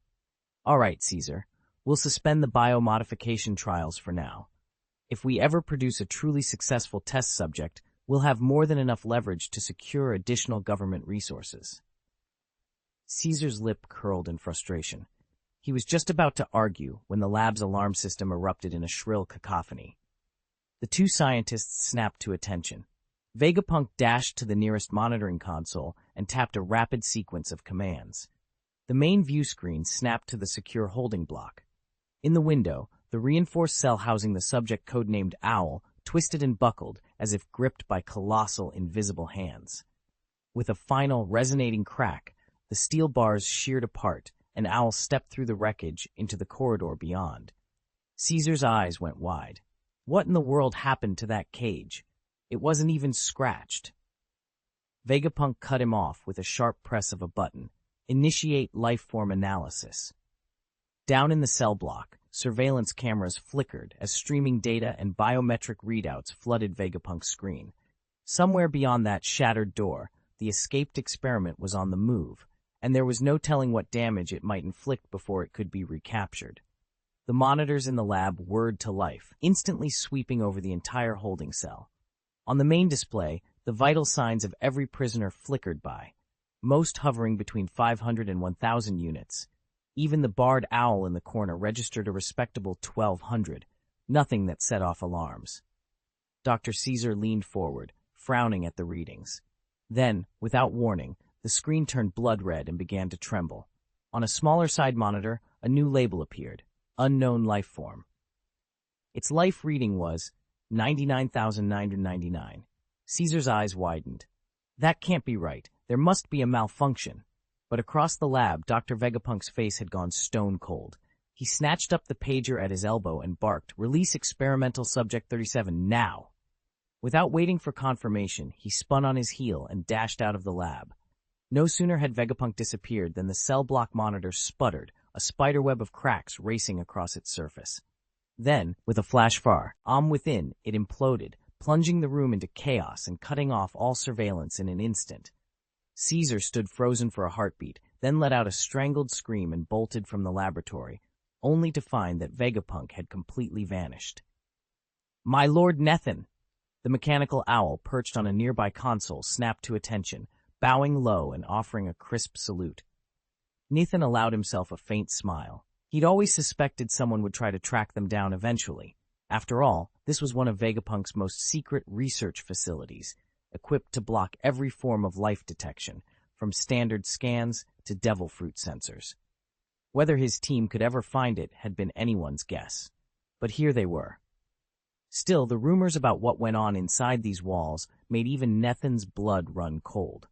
All right, Caesar, we'll suspend the biomodification trials for now. If we ever produce a truly successful test subject, we'll have more than enough leverage to secure additional government resources. Caesar's lip curled in frustration. He was just about to argue when the lab's alarm system erupted in a shrill cacophony. The 2 scientists snapped to attention. Vegapunk dashed to the nearest monitoring console and tapped a rapid sequence of commands. The main view screen snapped to the secure holding block. In the window, the reinforced cell housing the subject codenamed Owl twisted and buckled as if gripped by colossal, invisible hands. With a final, resonating crack, the steel bars sheared apart, and Owl stepped through the wreckage into the corridor beyond. Caesar's eyes went wide. What in the world happened to that cage? It wasn't even scratched. Vegapunk cut him off with a sharp press of a button. Initiate lifeform analysis. Down in the cell block, surveillance cameras flickered as streaming data and biometric readouts flooded Vegapunk's screen. Somewhere beyond that shattered door, the escaped experiment was on the move, and there was no telling what damage it might inflict before it could be recaptured. The monitors in the lab whirred to life, instantly sweeping over the entire holding cell. On the main display, the vital signs of every prisoner flickered by, most hovering between 500 and 1,000 units. Even the barred owl in the corner registered a respectable 1,200, nothing that set off alarms. Dr. Caesar leaned forward, frowning at the readings. Then, without warning, the screen turned blood red and began to tremble. On a smaller side monitor, a new label appeared, Unknown Lifeform. Its life reading was 99,999. Caesar's eyes widened. That can't be right. There must be a malfunction. But across the lab, Dr. Vegapunk's face had gone stone cold. He snatched up the pager at his elbow and barked, "Release experimental subject 37 now!" Without waiting for confirmation, he spun on his heel and dashed out of the lab. No sooner had Vegapunk disappeared than the cell block monitor sputtered, a spiderweb of cracks racing across its surface. Then, with a flash from within, it imploded, plunging the room into chaos and cutting off all surveillance in an instant. Caesar stood frozen for a heartbeat, then let out a strangled scream and bolted from the laboratory, only to find that Vegapunk had completely vanished. "My Lord Nethan!" The mechanical owl, perched on a nearby console, snapped to attention, bowing low and offering a crisp salute. Nethan allowed himself a faint smile. He'd always suspected someone would try to track them down eventually. After all, this was one of Vegapunk's most secret research facilities, equipped to block every form of life detection, from standard scans to devil fruit sensors. Whether his team could ever find it had been anyone's guess. But here they were. Still, the rumors about what went on inside these walls made even Nethan's blood run cold.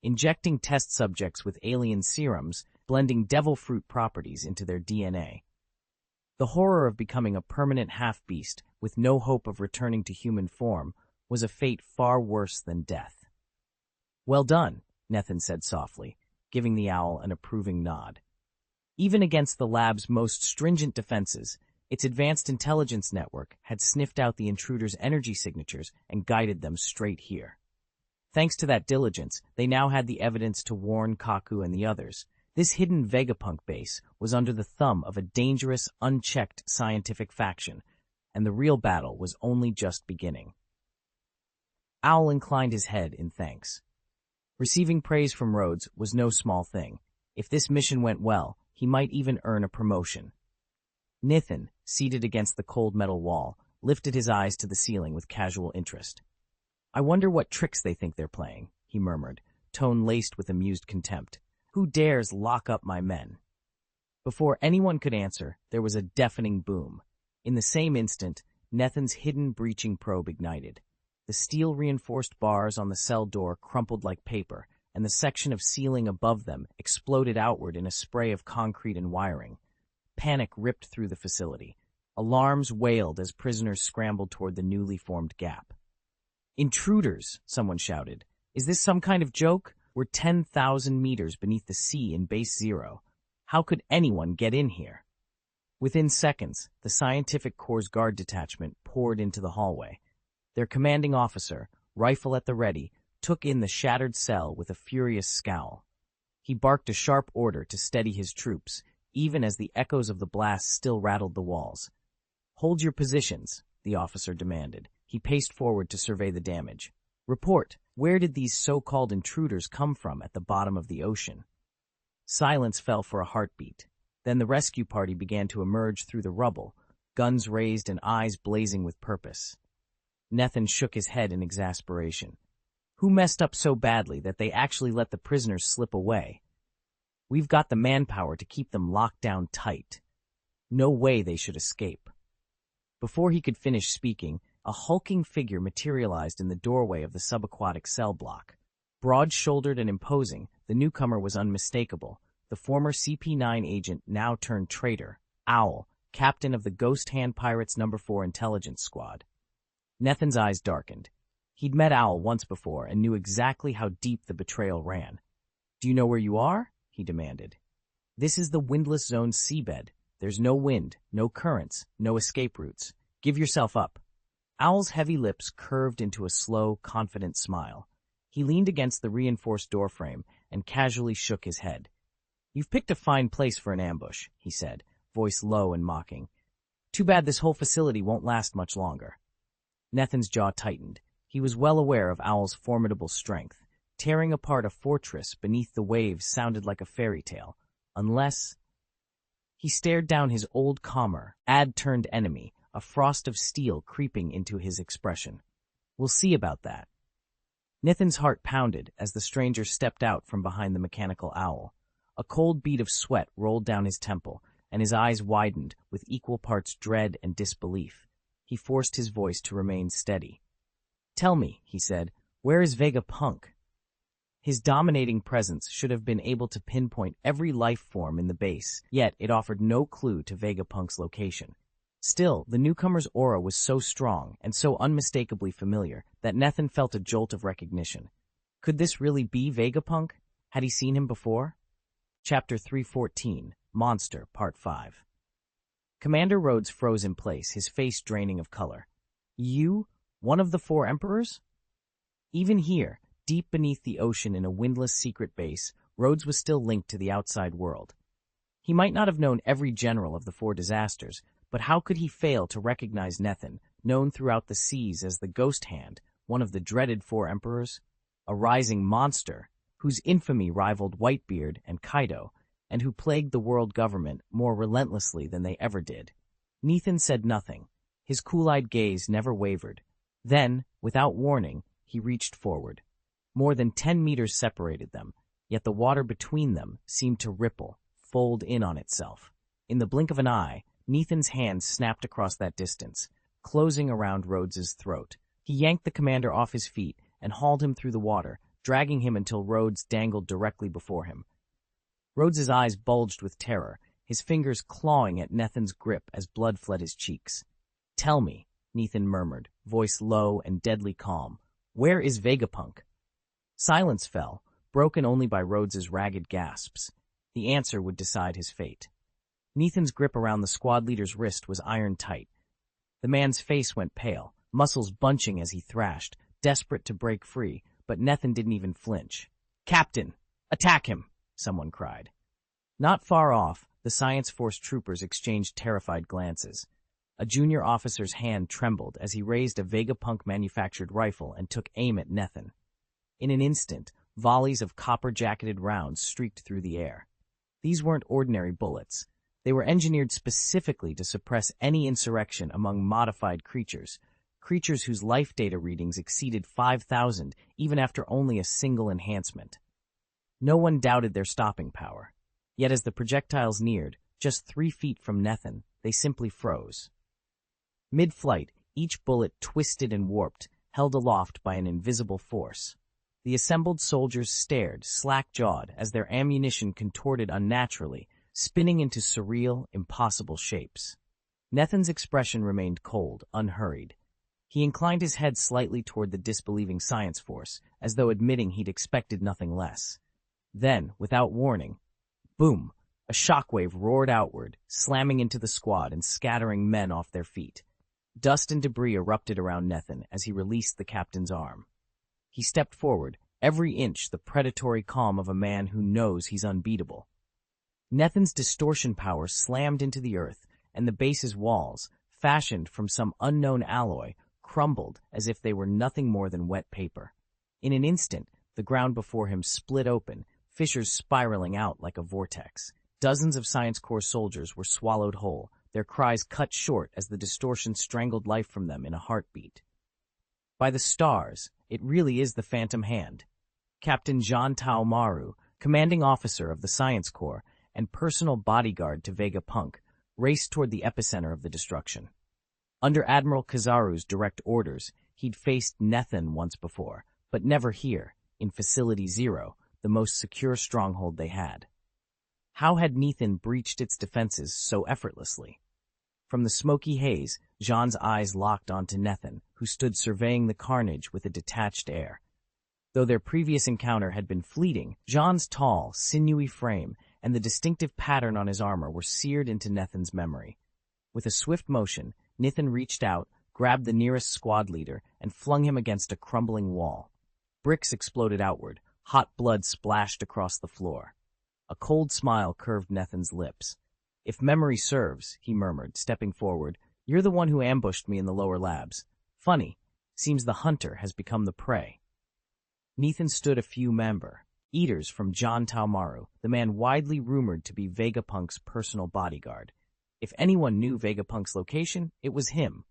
Injecting test subjects with alien serums, blending devil fruit properties into their DNA. The horror of becoming a permanent half-beast with no hope of returning to human form was a fate far worse than death. "Well done," Nethan said softly, giving the owl an approving nod. Even against the lab's most stringent defenses, its advanced intelligence network had sniffed out the intruder's energy signatures and guided them straight here. Thanks to that diligence, they now had the evidence to warn Kaku and the others. This hidden Vegapunk base was under the thumb of a dangerous, unchecked scientific faction, and the real battle was only just beginning. Owl inclined his head in thanks. Receiving praise from Rhodes was no small thing. If this mission went well, he might even earn a promotion. Nethan, seated against the cold metal wall, lifted his eyes to the ceiling with casual interest. "I wonder what tricks they think they're playing," he murmured, tone laced with amused contempt. "Who dares lock up my men?" Before anyone could answer, there was a deafening boom. In the same instant, Nethan's hidden breaching probe ignited. The steel-reinforced bars on the cell door crumpled like paper, and the section of ceiling above them exploded outward in a spray of concrete and wiring. Panic ripped through the facility. Alarms wailed as prisoners scrambled toward the newly formed gap. "Intruders!" someone shouted. "Is this some kind of joke? We're 10,000 meters beneath the sea in Base Zero. How could anyone get in here?" Within seconds, the Scientific Corps Guard detachment poured into the hallway. Their commanding officer, rifle at the ready, took in the shattered cell with a furious scowl. He barked a sharp order to steady his troops, even as the echoes of the blast still rattled the walls. "Hold your positions," the officer demanded. He paced forward to survey the damage. "Report, where did these so-called intruders come from at the bottom of the ocean?" Silence fell for a heartbeat. Then the rescue party began to emerge through the rubble, guns raised and eyes blazing with purpose. Nethan shook his head in exasperation. Who messed up so badly that they actually let the prisoners slip away? We've got the manpower to keep them locked down tight. No way they should escape. Before he could finish speaking, a hulking figure materialized in the doorway of the subaquatic cell block. Broad-shouldered and imposing, the newcomer was unmistakable. The former CP9 agent, now turned traitor, Owl, captain of the Ghost Hand Pirates No. 4 Intelligence Squad. Nethan's eyes darkened. He'd met Owl once before and knew exactly how deep the betrayal ran. "Do you know where you are?" he demanded. "This is the windless zone's seabed. There's no wind, no currents, no escape routes. Give yourself up." Owl's heavy lips curved into a slow, confident smile. He leaned against the reinforced doorframe and casually shook his head. "You've picked a fine place for an ambush," he said, voice low and mocking. "Too bad this whole facility won't last much longer." Nethan's jaw tightened. He was well aware of Owl's formidable strength. Tearing apart a fortress beneath the waves sounded like a fairy tale, unless... He stared down his old calmer, ad-turned-enemy, a frost of steel creeping into his expression. "We'll see about that." Nethan's heart pounded as the stranger stepped out from behind the mechanical owl. A cold bead of sweat rolled down his temple, and his eyes widened with equal parts dread and disbelief. He forced his voice to remain steady. "Tell me," he said, "where is Vegapunk?" His dominating presence should have been able to pinpoint every life form in the base, yet it offered no clue to Vegapunk's location. Still, the newcomer's aura was so strong and so unmistakably familiar that Nethan felt a jolt of recognition. Could this really be Vegapunk? Had he seen him before? Chapter 314, Monster, Part 5. Commander Rhodes froze in place, his face draining of color. "You? One of the 4 emperors?" Even here, deep beneath the ocean in a windless secret base, Rhodes was still linked to the outside world. He might not have known every general of the 4 disasters, but how could he fail to recognize Nethan, known throughout the seas as the Ghost Hand, one of the dreaded 4 emperors? A rising monster, whose infamy rivaled Whitebeard and Kaido, and who plagued the world government more relentlessly than they ever did. Nethan said nothing. His cool-eyed gaze never wavered. Then, without warning, he reached forward. More than 10 meters separated them, yet the water between them seemed to ripple, fold in on itself. In the blink of an eye, Nethan's hand snapped across that distance, closing around Rhodes's throat. He yanked the commander off his feet and hauled him through the water, dragging him until Rhodes dangled directly before him. Rhodes's eyes bulged with terror, his fingers clawing at Nethan's grip as blood fled his cheeks. "Tell me," Nethan murmured, voice low and deadly calm, "where is Vegapunk?" Silence fell, broken only by Rhodes's ragged gasps. The answer would decide his fate. Nethan's grip around the squad leader's wrist was iron tight. The man's face went pale, muscles bunching as he thrashed, desperate to break free, but Nethan didn't even flinch. "Captain! Attack him!" someone cried. Not far off, the Science Force troopers exchanged terrified glances. A junior officer's hand trembled as he raised a Vegapunk-manufactured rifle and took aim at Nethan. In an instant, volleys of copper-jacketed rounds streaked through the air. These weren't ordinary bullets. They were engineered specifically to suppress any insurrection among modified creatures whose life data readings exceeded 5,000 even after only a single enhancement. No one doubted their stopping power. Yet as the projectiles neared, just 3 feet from Nethan, they simply froze. Mid-flight, each bullet twisted and warped, held aloft by an invisible force. The assembled soldiers stared, slack-jawed, as their ammunition contorted unnaturally, spinning into surreal, impossible shapes. Nethan's expression remained cold, unhurried. He inclined his head slightly toward the disbelieving Science Force, as though admitting he'd expected nothing less. Then, without warning, boom! A shockwave roared outward, slamming into the squad and scattering men off their feet. Dust and debris erupted around Nethan as he released the captain's arm. He stepped forward, every inch the predatory calm of a man who knows he's unbeatable. Nethan's distortion power slammed into the earth, and the base's walls, fashioned from some unknown alloy, crumbled as if they were nothing more than wet paper. In an instant, the ground before him split open, fissures spiraling out like a vortex. Dozens of Science Corps soldiers were swallowed whole, their cries cut short as the distortion strangled life from them in a heartbeat. By the stars, it really is the Phantom Hand. Captain Jean Taomaru, commanding officer of the Science Corps and personal bodyguard to Vegapunk, raced toward the epicenter of the destruction. Under Admiral Kizaru's direct orders, he'd faced Nethan once before, but never here, in Facility Zero, the most secure stronghold they had. How had Nethan breached its defenses so effortlessly? From the smoky haze, Jean's eyes locked onto Nethan, who stood surveying the carnage with a detached air. Though their previous encounter had been fleeting, Jean's tall, sinewy frame and the distinctive pattern on his armor were seared into Nethan's memory. With a swift motion, Nethan reached out, grabbed the nearest squad leader, and flung him against a crumbling wall. Bricks exploded outward, hot blood splashed across the floor. A cold smile curved Nethan's lips. "If memory serves," he murmured, stepping forward, "you're the one who ambushed me in the lower labs. Funny, seems the hunter has become the prey." Nethan stood a few eaters from John Taomaru, the man widely rumored to be Vegapunk's personal bodyguard. If anyone knew Vegapunk's location, it was him.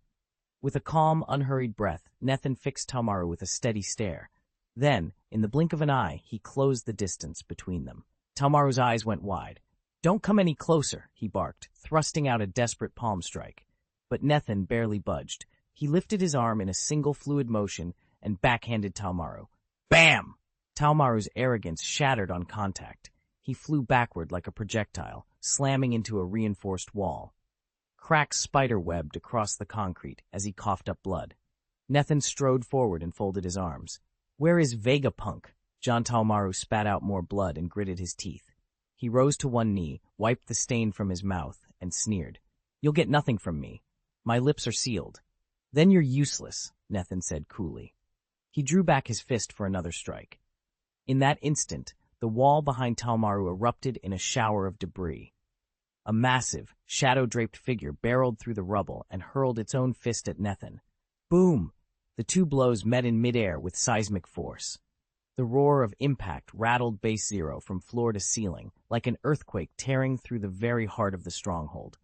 With a calm, unhurried breath, Nethan fixed Taomaru with a steady stare. Then, in the blink of an eye, he closed the distance between them. Taomaru's eyes went wide. "Don't come any closer," he barked, thrusting out a desperate palm strike. But Nethan barely budged. He lifted his arm in a single fluid motion and backhanded Taomaru. Bam! Taomaru's arrogance shattered on contact. He flew backward like a projectile, slamming into a reinforced wall. Cracks spider-webbed across the concrete as he coughed up blood. Nethan strode forward and folded his arms. Where is Vegapunk? John Taomaru spat out more blood and gritted his teeth. He rose to one knee, wiped the stain from his mouth, and sneered. You'll get nothing from me. My lips are sealed. Then you're useless, Nethan said coolly. He drew back his fist for another strike. In that instant, the wall behind Taomaru erupted in a shower of debris. A massive, shadow-draped figure barreled through the rubble and hurled its own fist at Nethan. Boom! The two blows met in midair with seismic force. The roar of impact rattled Base Zero from floor to ceiling, like an earthquake tearing through the very heart of the stronghold.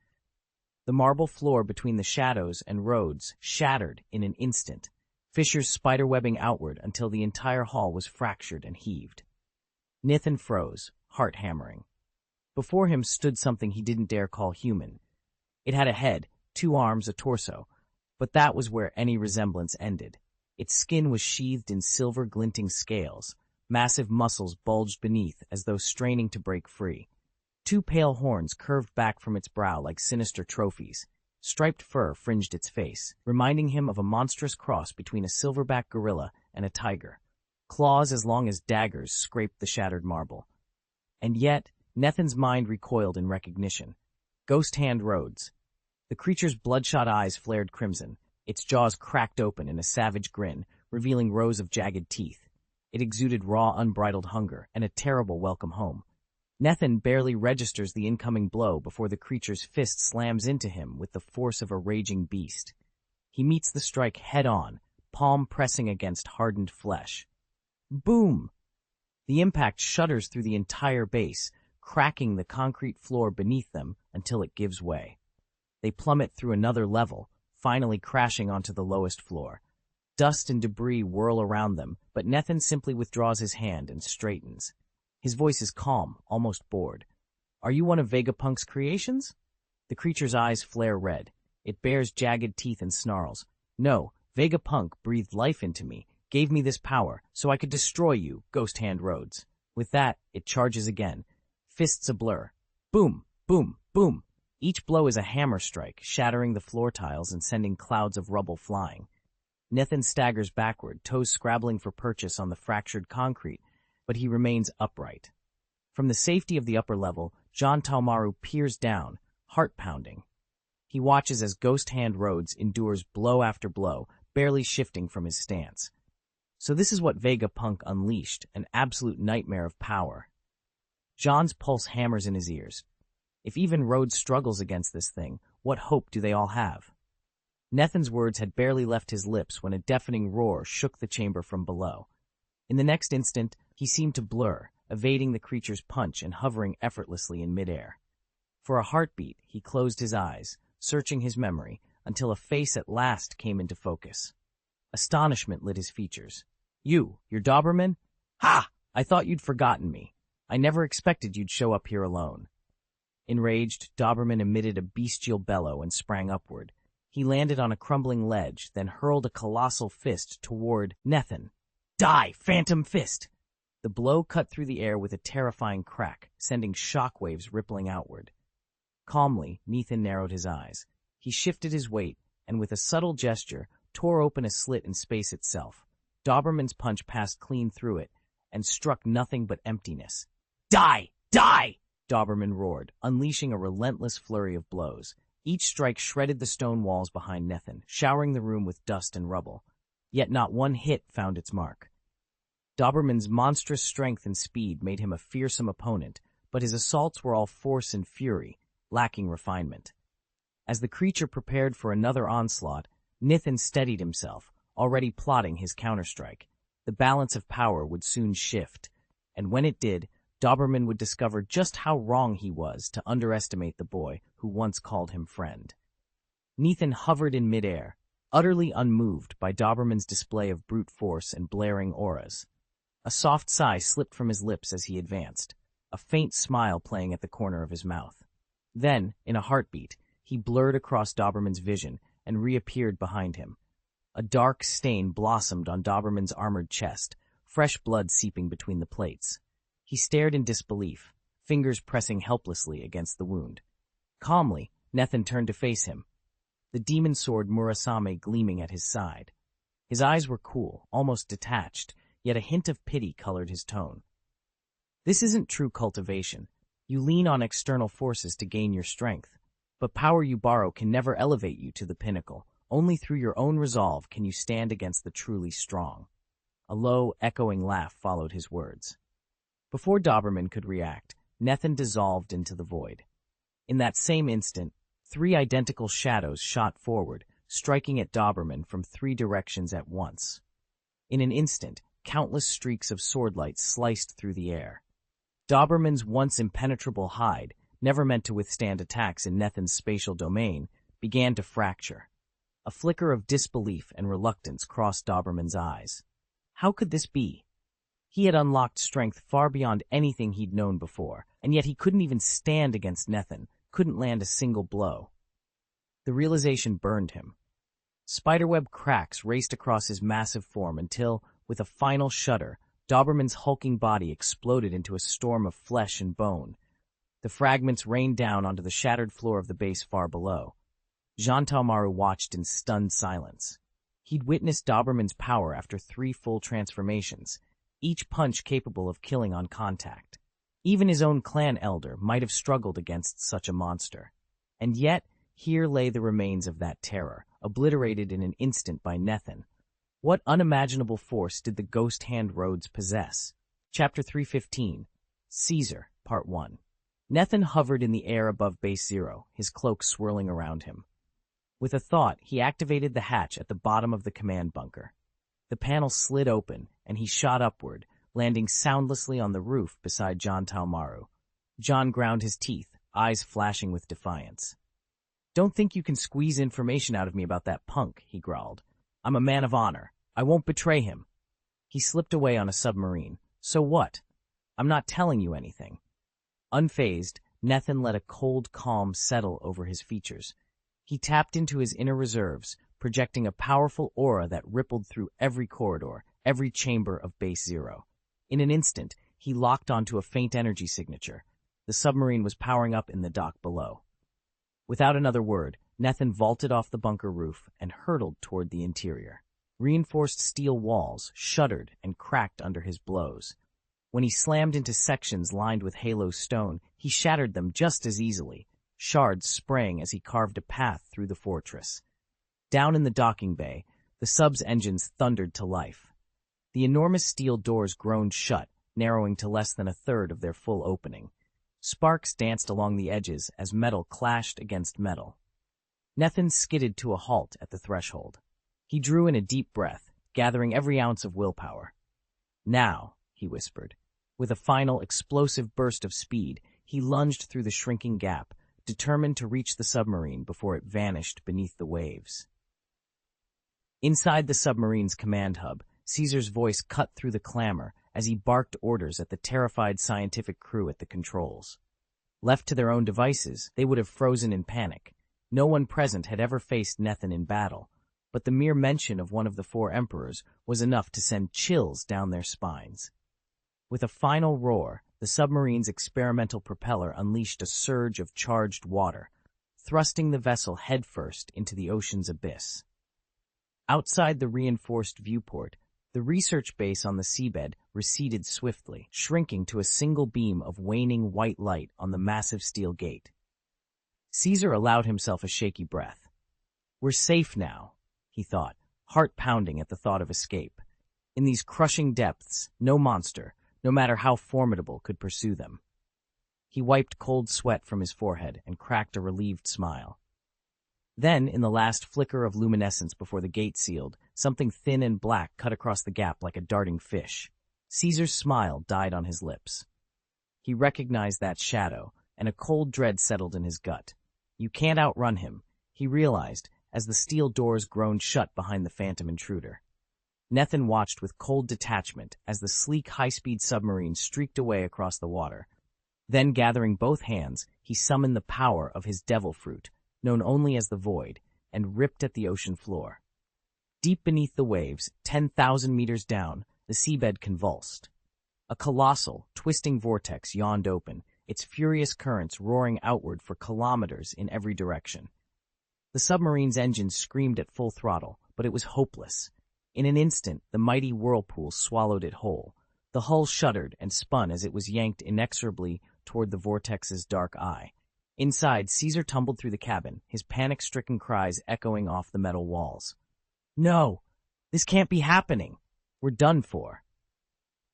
The marble floor between the shadows and roads shattered in an instant, fissures spiderwebbing outward until the entire hall was fractured and heaved. Nethan froze, heart hammering. Before him stood something he didn't dare call human. It had a head, 2 arms, a torso, but that was where any resemblance ended. Its skin was sheathed in silver glinting scales. Massive muscles bulged beneath as though straining to break free. 2 pale horns curved back from its brow like sinister trophies. Striped fur fringed its face, reminding him of a monstrous cross between a silverback gorilla and a tiger. Claws as long as daggers scraped the shattered marble. And yet, Nethan's mind recoiled in recognition. Ghost Hand Rhodes. The creature's bloodshot eyes flared crimson. Its jaws cracked open in a savage grin, revealing rows of jagged teeth. It exuded raw, unbridled hunger and a terrible welcome home. Nethan barely registers the incoming blow before the creature's fist slams into him with the force of a raging beast. He meets the strike head-on, palm pressing against hardened flesh. Boom! The impact shudders through the entire base, cracking the concrete floor beneath them until it gives way. They plummet through another level, finally crashing onto the lowest floor. Dust and debris whirl around them, but Nethan simply withdraws his hand and straightens. His voice is calm, almost bored. Are you one of Vegapunk's creations? The creature's eyes flare red. It bares jagged teeth and snarls. No, Vegapunk breathed life into me, gave me this power, so I could destroy you, Ghost Hand Rhodes. With that, it charges again. Fists a blur. Boom, boom, boom. Each blow is a hammer strike, shattering the floor tiles and sending clouds of rubble flying. Nethan staggers backward, toes scrabbling for purchase on the fractured concrete, but he remains upright. From the safety of the upper level, John Taomaru peers down, heart pounding. He watches as Ghost Hand Rhodes endures blow after blow, barely shifting from his stance. So this is what Vegapunk unleashed, an absolute nightmare of power. John's pulse hammers in his ears. If even Rhodes struggles against this thing, what hope do they all have? Nethan's words had barely left his lips when a deafening roar shook the chamber from below. In the next instant, he seemed to blur, evading the creature's punch and hovering effortlessly in midair. For a heartbeat, he closed his eyes, searching his memory, until a face at last came into focus. Astonishment lit his features. You're Doberman? Ha! I thought you'd forgotten me. I never expected you'd show up here alone. Enraged, Doberman emitted a bestial bellow and sprang upward. He landed on a crumbling ledge, then hurled a colossal fist toward Nethan. Die, Phantom Fist! The blow cut through the air with a terrifying crack, sending shockwaves rippling outward. Calmly, Nethan narrowed his eyes. He shifted his weight, and with a subtle gesture, tore open a slit in space itself. Doberman's punch passed clean through it, and struck nothing but emptiness. Die! Die! Doberman roared, unleashing a relentless flurry of blows. Each strike shredded the stone walls behind Nethan, showering the room with dust and rubble. Yet not one hit found its mark. Doberman's monstrous strength and speed made him a fearsome opponent, but his assaults were all force and fury, lacking refinement. As the creature prepared for another onslaught, Nethan steadied himself, already plotting his counterstrike. The balance of power would soon shift, and when it did, Doberman would discover just how wrong he was to underestimate the boy who once called him friend. Nethan hovered in midair, utterly unmoved by Doberman's display of brute force and blaring auras. A soft sigh slipped from his lips as he advanced, a faint smile playing at the corner of his mouth. Then, in a heartbeat, he blurred across Doberman's vision and reappeared behind him. A dark stain blossomed on Doberman's armored chest, fresh blood seeping between the plates. He stared in disbelief, fingers pressing helplessly against the wound. Calmly, Nethan turned to face him, the demon sword Murasame gleaming at his side. His eyes were cool, almost detached, yet a hint of pity colored his tone. This isn't true cultivation. You lean on external forces to gain your strength, but power you borrow can never elevate you to the pinnacle. Only through your own resolve can you stand against the truly strong. A low, echoing laugh followed his words. Before Doberman could react, Nethan dissolved into the void. In that same instant, 3 identical shadows shot forward, striking at Doberman from 3 directions at once. In an instant, countless streaks of swordlight sliced through the air. Doberman's once impenetrable hide, never meant to withstand attacks in Nethan's spatial domain, began to fracture. A flicker of disbelief and reluctance crossed Doberman's eyes. How could this be? He had unlocked strength far beyond anything he'd known before, and yet he couldn't even stand against Nethan, couldn't land a single blow. The realization burned him. Spiderweb cracks raced across his massive form until, with a final shudder, Doberman's hulking body exploded into a storm of flesh and bone. The fragments rained down onto the shattered floor of the base far below. Jean Talmaru watched in stunned silence. He'd witnessed Doberman's power after 3 full transformations, each punch capable of killing on contact. Even his own clan elder might have struggled against such a monster. And yet, here lay the remains of that terror, obliterated in an instant by Nethan. What unimaginable force did the ghost hand Rhodes possess? Chapter 315, Caesar, Part 1. Nethan hovered in the air above Base Zero, his cloak swirling around him. With a thought, he activated the hatch at the bottom of the command bunker. The panel slid open, and he shot upward, landing soundlessly on the roof beside John Talmaru. John ground his teeth, eyes flashing with defiance. "Don't think you can squeeze information out of me about that punk," he growled. "I'm a man of honor. I won't betray him." He slipped away on a submarine. "So what? I'm not telling you anything." Unfazed, Nethan let a cold calm settle over his features. He tapped into his inner reserves, projecting a powerful aura that rippled through every corridor, every chamber of Base Zero. In an instant, he locked onto a faint energy signature. The submarine was powering up in the dock below. Without another word, Nethan vaulted off the bunker roof and hurtled toward the interior. Reinforced steel walls shuddered and cracked under his blows. When he slammed into sections lined with halo stone, he shattered them just as easily, shards spraying as he carved a path through the fortress. Down in the docking bay, the sub's engines thundered to life. The enormous steel doors groaned shut, narrowing to less than a third of their full opening. Sparks danced along the edges as metal clashed against metal. Nethan skidded to a halt at the threshold. He drew in a deep breath, gathering every ounce of willpower. "Now," he whispered. With a final explosive burst of speed, he lunged through the shrinking gap, determined to reach the submarine before it vanished beneath the waves. Inside the submarine's command hub, Caesar's voice cut through the clamor as he barked orders at the terrified scientific crew at the controls. Left to their own devices, they would have frozen in panic. No one present had ever faced Nethan in battle, but the mere mention of one of the 4 emperors was enough to send chills down their spines. With a final roar, the submarine's experimental propeller unleashed a surge of charged water, thrusting the vessel headfirst into the ocean's abyss. Outside the reinforced viewport, the research base on the seabed receded swiftly, shrinking to a single beam of waning white light on the massive steel gate. Caesar allowed himself a shaky breath. "We're safe now," he thought, heart pounding at the thought of escape. In these crushing depths, no monster, no matter how formidable, could pursue them. He wiped cold sweat from his forehead and cracked a relieved smile. Then, in the last flicker of luminescence before the gate sealed, something thin and black cut across the gap like a darting fish. Caesar's smile died on his lips. He recognized that shadow, and a cold dread settled in his gut. You can't outrun him, he realized, as the steel doors groaned shut behind the phantom intruder. Nethan watched with cold detachment as the sleek high-speed submarine streaked away across the water. Then, gathering both hands, he summoned the power of his devil fruit, known only as the Void, and ripped at the ocean floor. Deep beneath the waves, 10,000 meters down, the seabed convulsed. A colossal, twisting vortex yawned open, its furious currents roaring outward for kilometers in every direction. The submarine's engines screamed at full throttle, but it was hopeless. In an instant, the mighty whirlpool swallowed it whole. The hull shuddered and spun as it was yanked inexorably toward the vortex's dark eye. Inside, Caesar tumbled through the cabin, his panic-stricken cries echoing off the metal walls. "No! This can't be happening! We're done for!"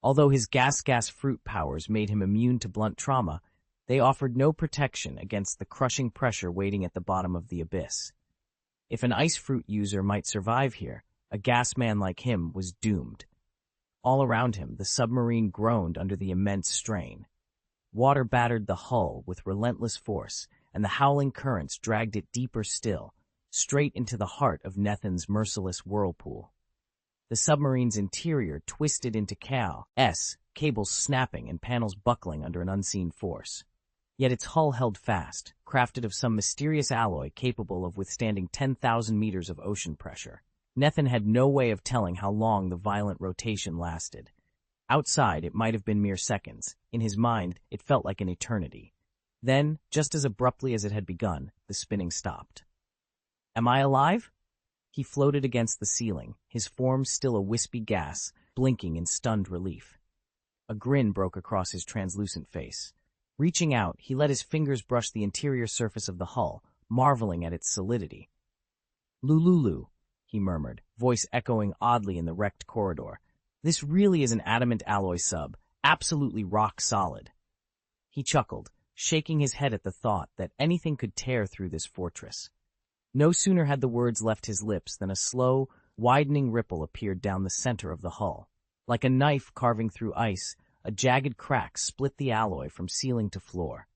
Although his gas fruit powers made him immune to blunt trauma, they offered no protection against the crushing pressure waiting at the bottom of the abyss. If an ice fruit user might survive here, a gas man like him was doomed. All around him, the submarine groaned under the immense strain. Water battered the hull with relentless force, and the howling currents dragged it deeper still, straight into the heart of Nethin's merciless whirlpool. The submarine's interior twisted into chaos, cables snapping and panels buckling under an unseen force. Yet its hull held fast, crafted of some mysterious alloy capable of withstanding 10,000 meters of ocean pressure. Nethin had no way of telling how long the violent rotation lasted. Outside, it might have been mere seconds. In his mind, it felt like an eternity. Then, just as abruptly as it had begun, the spinning stopped. "Am I alive?" He floated against the ceiling, his form still a wispy gas, blinking in stunned relief. A grin broke across his translucent face. Reaching out, he let his fingers brush the interior surface of the hull, marveling at its solidity. "Lululu," he murmured, voice echoing oddly in the wrecked corridor. "This really is an adamant alloy sub, absolutely rock solid." He chuckled, shaking his head at the thought that anything could tear through this fortress. No sooner had the words left his lips than a slow, widening ripple appeared down the center of the hull. Like a knife carving through ice, a jagged crack split the alloy from ceiling to floor.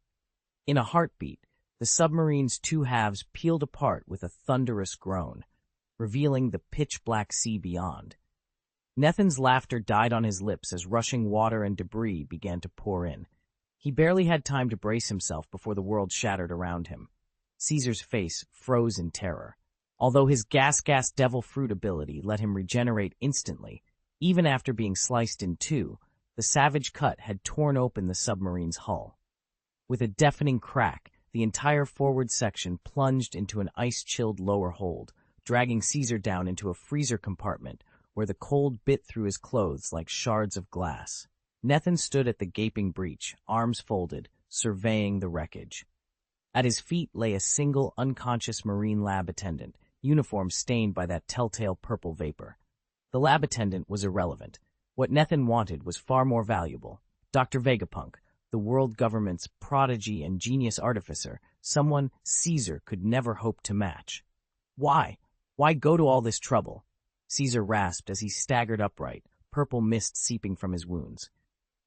In a heartbeat, the submarine's two halves peeled apart with a thunderous groan, revealing the pitch-black sea beyond. Nethin's laughter died on his lips as rushing water and debris began to pour in. He barely had time to brace himself before the world shattered around him. Caesar's face froze in terror. Although his gas devil fruit ability let him regenerate instantly, even after being sliced in two, the savage cut had torn open the submarine's hull. With a deafening crack, the entire forward section plunged into an ice-chilled lower hold, dragging Caesar down into a freezer compartment where the cold bit through his clothes like shards of glass. Nethin stood at the gaping breach, arms folded, surveying the wreckage. At his feet lay a single unconscious marine lab attendant, uniform stained by that telltale purple vapor. The lab attendant was irrelevant. What Nethin wanted was far more valuable. Dr. Vegapunk, the world government's prodigy and genius artificer, someone Caesar could never hope to match. Why? Why go to all this trouble? Caesar rasped as he staggered upright, purple mist seeping from his wounds.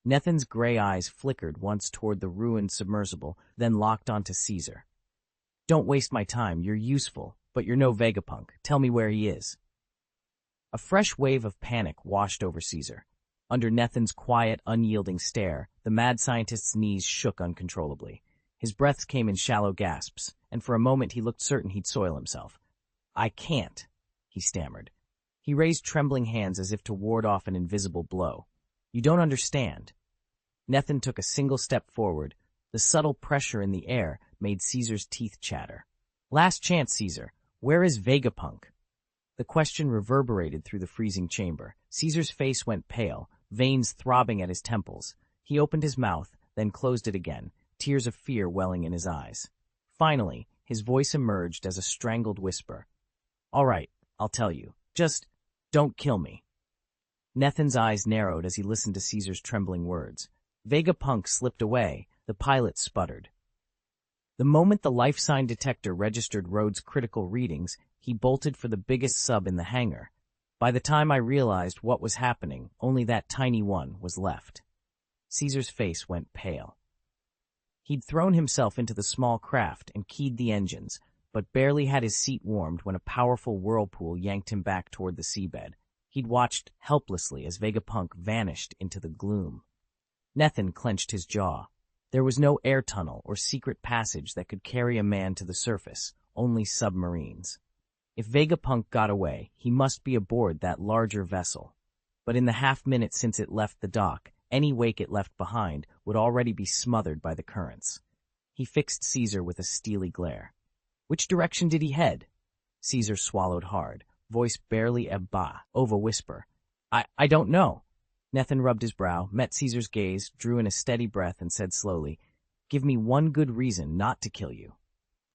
Nethin's gray eyes flickered once toward the ruined submersible, then locked onto Caesar. "Don't waste my time, you're useful, but you're no Vegapunk. Tell me where he is." A fresh wave of panic washed over Caesar. Under Nethin's quiet, unyielding stare, the mad scientist's knees shook uncontrollably. His breaths came in shallow gasps, and for a moment he looked certain he'd soil himself. "I can't," he stammered. He raised trembling hands as if to ward off an invisible blow. "You don't understand." Nethin took a single step forward. The subtle pressure in the air made Caesar's teeth chatter. "Last chance, Caesar. Where is Vegapunk?" The question reverberated through the freezing chamber. Caesar's face went pale, veins throbbing at his temples. He opened his mouth, then closed it again, tears of fear welling in his eyes. Finally, his voice emerged as a strangled whisper. "All right, I'll tell you. Just don't kill me." Nethin's eyes narrowed as he listened to Caesar's trembling words. Vegapunk slipped away. The pilot sputtered. The moment the life sign detector registered Rhodes' critical readings, he bolted for the biggest sub in the hangar. By the time I realized what was happening, only that tiny one was left. Caesar's face went pale. He'd thrown himself into the small craft and keyed the engines, but barely had his seat warmed when a powerful whirlpool yanked him back toward the seabed. He'd watched helplessly as Vegapunk vanished into the gloom. Nethin clenched his jaw. There was no air tunnel or secret passage that could carry a man to the surface, only submarines. If Vegapunk got away, he must be aboard that larger vessel. But in the half-minute since it left the dock, any wake it left behind would already be smothered by the currents. He fixed Caesar with a steely glare. Which direction did he head? Caesar swallowed hard, voice barely over whisper. I don't know. Nethan rubbed his brow, met Caesar's gaze, drew in a steady breath, and said slowly, Give me one good reason not to kill you.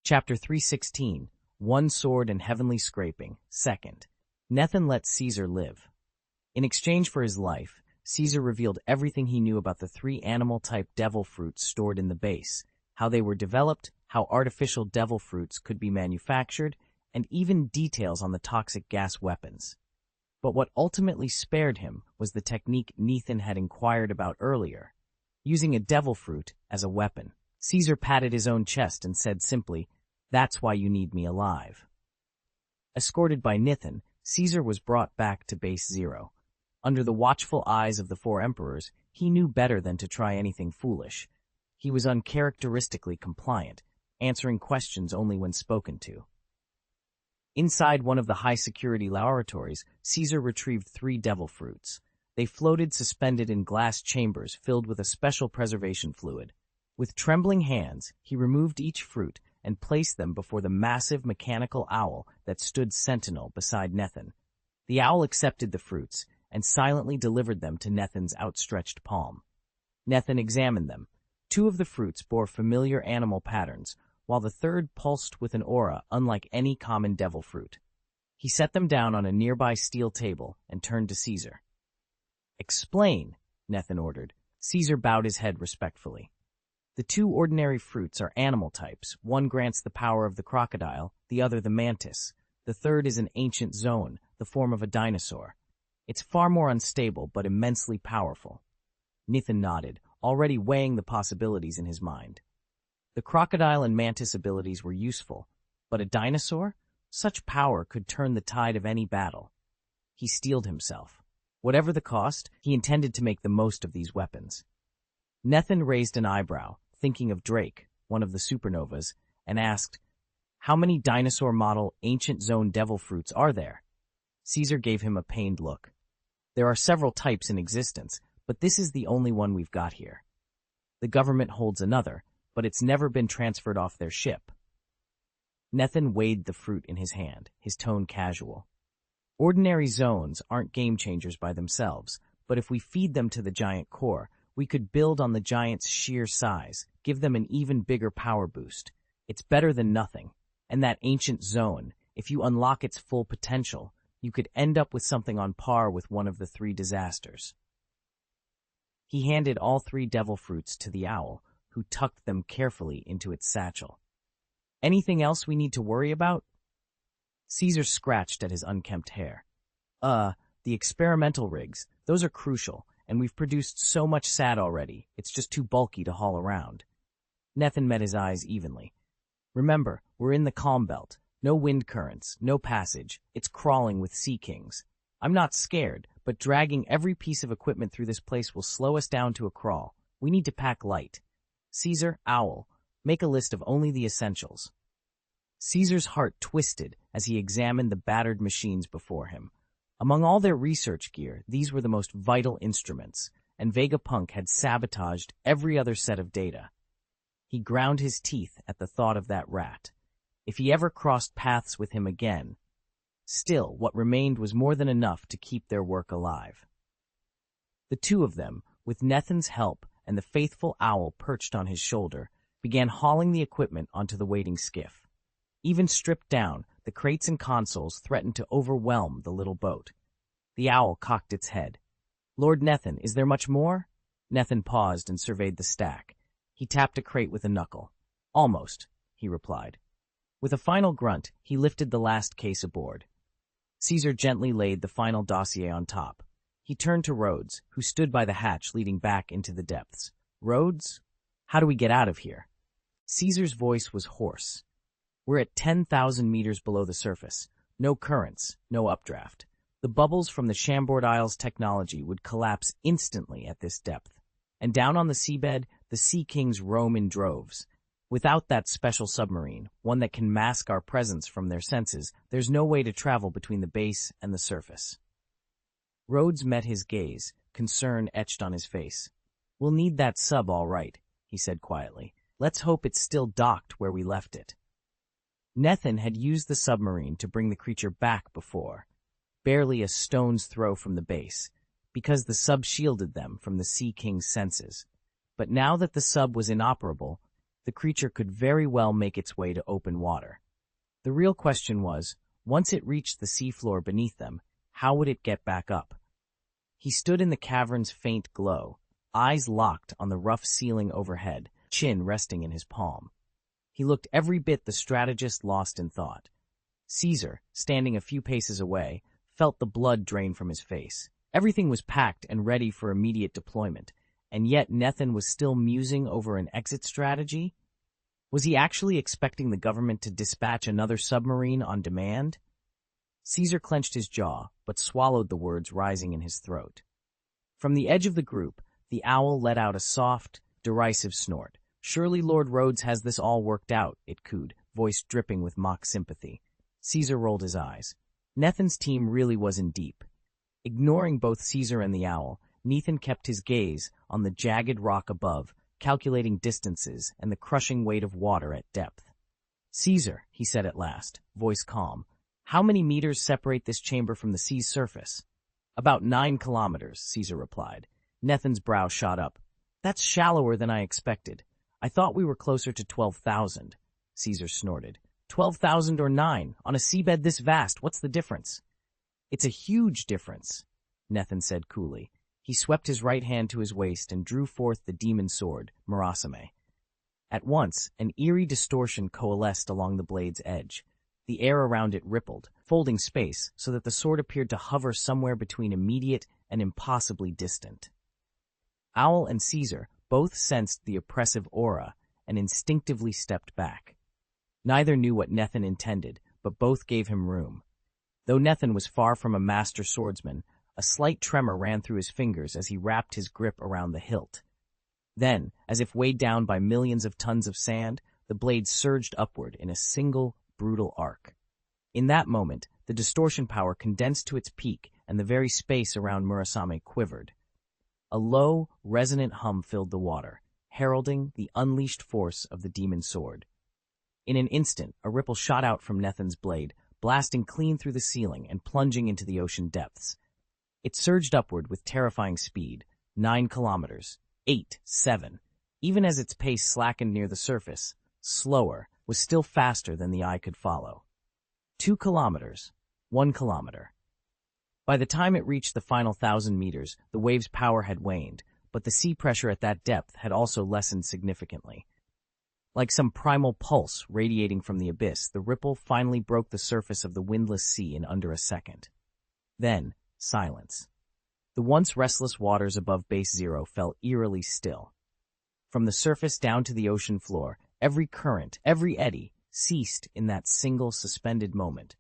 Chapter 316, One Sword and Heavenly Scraping, 2nd. Nethan let Caesar live. In exchange for his life, Caesar revealed everything he knew about the 3 animal-type devil fruits stored in the base, how they were developed, how artificial devil fruits could be manufactured, and even details on the toxic gas weapons. But what ultimately spared him was the technique Nethan had inquired about earlier, using a devil fruit as a weapon. Caesar patted his own chest and said simply, That's why you need me alive. Escorted by Nethan, Caesar was brought back to Base Zero. Under the watchful eyes of the 4 emperors, he knew better than to try anything foolish. He was uncharacteristically compliant, answering questions only when spoken to. Inside one of the high-security laboratories, Caesar retrieved 3 devil fruits. They floated suspended in glass chambers filled with a special preservation fluid. With trembling hands, he removed each fruit and placed them before the massive mechanical owl that stood sentinel beside Nethan. The owl accepted the fruits and silently delivered them to Nethan's outstretched palm. Nethan examined them. 2 of the fruits bore familiar animal patterns, while the 3rd pulsed with an aura unlike any common devil fruit. He set them down on a nearby steel table and turned to Caesar. Explain, Nethan ordered. Caesar bowed his head respectfully. The 2 ordinary fruits are animal types. One grants the power of the crocodile, the other the mantis. The 3rd is an ancient zone, the form of a dinosaur. It's far more unstable but immensely powerful. Nethan nodded, already weighing the possibilities in his mind. The crocodile and mantis abilities were useful, but a dinosaur? Such power could turn the tide of any battle. He steeled himself. Whatever the cost, he intended to make the most of these weapons. Nethan raised an eyebrow, thinking of Drake, one of the supernovas, and asked, How many dinosaur model ancient zone devil fruits are there? Caesar gave him a pained look. There are several types in existence, but this is the only one we've got here. The government holds another, but it's never been transferred off their ship. Nethan weighed the fruit in his hand, his tone casual. Ordinary zones aren't game changers by themselves, but if we feed them to the giant core, we could build on the giant's sheer size, give them an even bigger power boost. It's better than nothing. And that ancient zone, if you unlock its full potential, you could end up with something on par with one of the 3 disasters. He handed all 3 devil fruits to the owl, who tucked them carefully into its satchel. Anything else we need to worry about? Caesar scratched at his unkempt hair. The experimental rigs, those are crucial, and we've produced so much SAD already, it's just too bulky to haul around. Nethan met his eyes evenly. Remember, we're in the calm belt. No wind currents, no passage. It's crawling with sea kings. I'm not scared, but dragging every piece of equipment through this place will slow us down to a crawl. We need to pack light. Caesar, owl, make a list of only the essentials. Caesar's heart twisted as he examined the battered machines before him. Among all their research gear, these were the most vital instruments, and Vegapunk had sabotaged every other set of data. He ground his teeth at the thought of that rat. If he ever crossed paths with him again, still, what remained was more than enough to keep their work alive. The 2 of them, with Nethan's help and the faithful owl perched on his shoulder, began hauling the equipment onto the waiting skiff. Even stripped down, the crates and consoles threatened to overwhelm the little boat. The owl cocked its head. Lord Nethan, is there much more? Nethan paused and surveyed the stack. He tapped a crate with a knuckle. Almost, he replied. With a final grunt, he lifted the last case aboard. Caesar gently laid the final dossier on top. He turned to Rhodes, who stood by the hatch leading back into the depths. Rhodes, how do we get out of here? Caesar's voice was hoarse. We're at 10,000 meters below the surface. No currents, no updraft. The bubbles from the Chambord Isles technology would collapse instantly at this depth. And down on the seabed, the sea kings roam in droves. Without that special submarine, one that can mask our presence from their senses, there's no way to travel between the base and the surface. Rhodes met his gaze, concern etched on his face. We'll need that sub all right, he said quietly. Let's hope it's still docked where we left it. Nethin had used the submarine to bring the creature back before, barely a stone's throw from the base, because the sub shielded them from the Sea King's senses. But now that the sub was inoperable, the creature could very well make its way to open water. The real question was, once it reached the seafloor beneath them, how would it get back up? He stood in the cavern's faint glow, eyes locked on the rough ceiling overhead, chin resting in his palm. He looked every bit the strategist lost in thought. Caesar, standing a few paces away, felt the blood drain from his face. Everything was packed and ready for immediate deployment, and yet Nethin was still musing over an exit strategy? Was he actually expecting the government to dispatch another submarine on demand? Caesar clenched his jaw, but swallowed the words rising in his throat. From the edge of the group, the owl let out a soft, derisive snort. Surely Lord Rhodes has this all worked out, it cooed, voice dripping with mock sympathy. Caesar rolled his eyes. Nethin's team really was in deep. Ignoring both Caesar and the owl, Nethin kept his gaze on the jagged rock above, calculating distances and the crushing weight of water at depth. Caesar, he said at last, voice calm, how many meters separate this chamber from the sea's surface? About 9 kilometers, Caesar replied. Nethin's brow shot up. That's shallower than I expected. I thought we were closer to 12,000. Caesar snorted. 12,000 or 9, on a seabed this vast, what's the difference? It's a huge difference, Nethin said coolly. He swept his right hand to his waist and drew forth the demon sword, Murasame. At once, an eerie distortion coalesced along the blade's edge. The air around it rippled, folding space so that the sword appeared to hover somewhere between immediate and impossibly distant. Owl and Caesar both sensed the oppressive aura and instinctively stepped back. Neither knew what Nethin intended, but both gave him room. Though Nethin was far from a master swordsman, a slight tremor ran through his fingers as he wrapped his grip around the hilt. Then, as if weighed down by millions of tons of sand, the blade surged upward in a single, brutal arc. In that moment, the distortion power condensed to its peak and the very space around Murasame quivered. A low, resonant hum filled the water, heralding the unleashed force of the demon sword. In an instant, a ripple shot out from Nethin's blade, blasting clean through the ceiling and plunging into the ocean depths. It surged upward with terrifying speed, 9 kilometers, 8, 7. Even as its pace slackened near the surface, slower, was still faster than the eye could follow. 2 kilometers, 1 kilometer. By the time it reached the final 1,000 meters, the wave's power had waned, but the sea pressure at that depth had also lessened significantly. Like some primal pulse radiating from the abyss, the ripple finally broke the surface of the windless sea in under a second. Then, silence. The once restless waters above base zero fell eerily still. From the surface down to the ocean floor, every current, every eddy, ceased in that single suspended moment.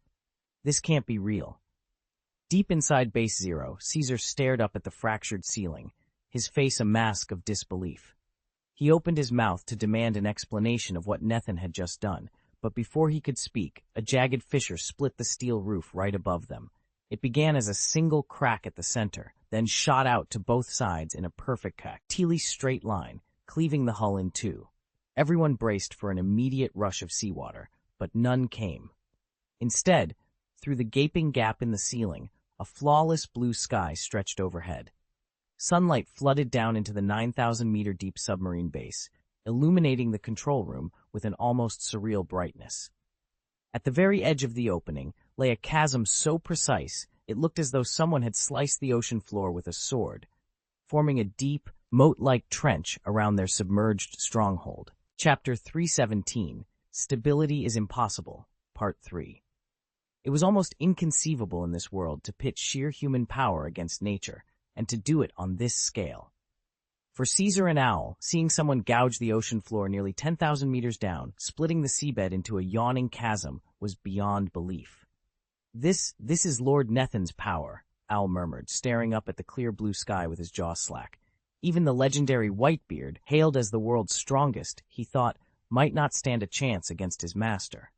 This can't be real. Deep inside base zero, Caesar stared up at the fractured ceiling, his face a mask of disbelief. He opened his mouth to demand an explanation of what Nethin had just done, but before he could speak, a jagged fissure split the steel roof right above them. It began as a single crack at the center, then shot out to both sides in a perfect straight line, cleaving the hull in two. Everyone braced for an immediate rush of seawater, but none came. Instead, through the gaping gap in the ceiling, a flawless blue sky stretched overhead. Sunlight flooded down into the 9,000-meter deep submarine base, illuminating the control room with an almost surreal brightness. At the very edge of the opening lay a chasm so precise it looked as though someone had sliced the ocean floor with a sword, forming a deep, moat-like trench around their submerged stronghold. Chapter 317, Stability is Impossible, Part 3. It was almost inconceivable in this world to pit sheer human power against nature, and to do it on this scale. For Caesar and Owl, seeing someone gouge the ocean floor nearly 10,000 meters down, splitting the seabed into a yawning chasm, was beyond belief. This is Lord Nethin's power, Owl murmured, staring up at the clear blue sky with his jaw slack. Even the legendary Whitebeard, hailed as the world's strongest, he thought, might not stand a chance against his master.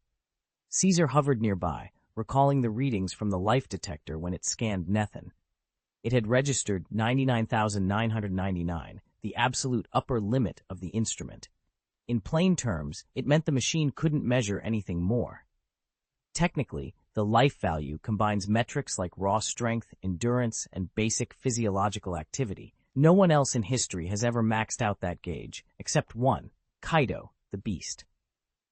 Caesar hovered nearby, recalling the readings from the life detector when it scanned Nethan. It had registered 99,999, the absolute upper limit of the instrument. In plain terms, it meant the machine couldn't measure anything more. Technically, the life value combines metrics like raw strength, endurance, and basic physiological activity. No one else in history has ever maxed out that gauge, except one, Kaido, the beast.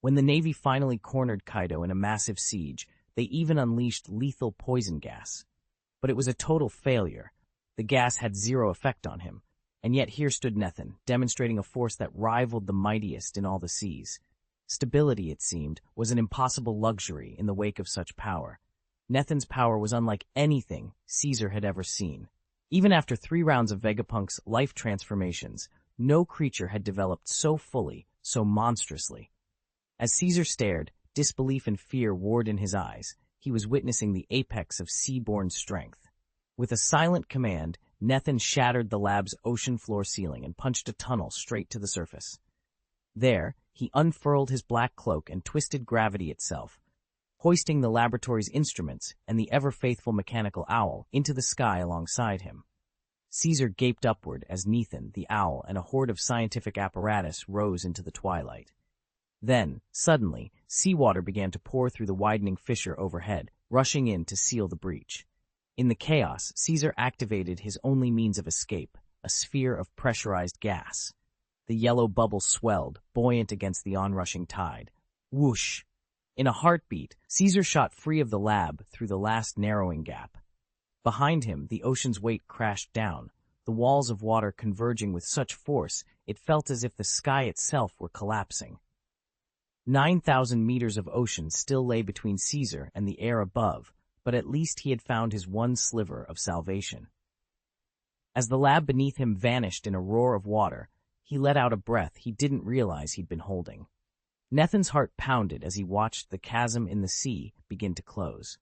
When the Navy finally cornered Kaido in a massive siege, they even unleashed lethal poison gas. But it was a total failure. The gas had zero effect on him. And yet here stood Nethan, demonstrating a force that rivaled the mightiest in all the seas. Stability, it seemed, was an impossible luxury in the wake of such power. Nethan's power was unlike anything Caesar had ever seen. Even after 3 rounds of Vegapunk's life transformations, no creature had developed so fully, so monstrously. As Caesar stared, disbelief and fear warred in his eyes. He was witnessing the apex of sea-born strength. With a silent command, Nethan shattered the lab's ocean floor ceiling and punched a tunnel straight to the surface. There, he unfurled his black cloak and twisted gravity itself, hoisting the laboratory's instruments and the ever-faithful mechanical owl into the sky alongside him. Caesar gaped upward as Nethan, the owl, and a horde of scientific apparatus rose into the twilight. Then, suddenly, seawater began to pour through the widening fissure overhead, rushing in to seal the breach. In the chaos, Caesar activated his only means of escape, a sphere of pressurized gas. The yellow bubble swelled, buoyant against the onrushing tide. Whoosh! In a heartbeat, Caesar shot free of the lab through the last narrowing gap. Behind him, the ocean's weight crashed down, the walls of water converging with such force it felt as if the sky itself were collapsing. 9,000 meters of ocean still lay between Caesar and the air above, but at least he had found his one sliver of salvation. As the lab beneath him vanished in a roar of water, he let out a breath he didn't realize he'd been holding. Nethan's heart pounded as he watched the chasm in the sea begin to close.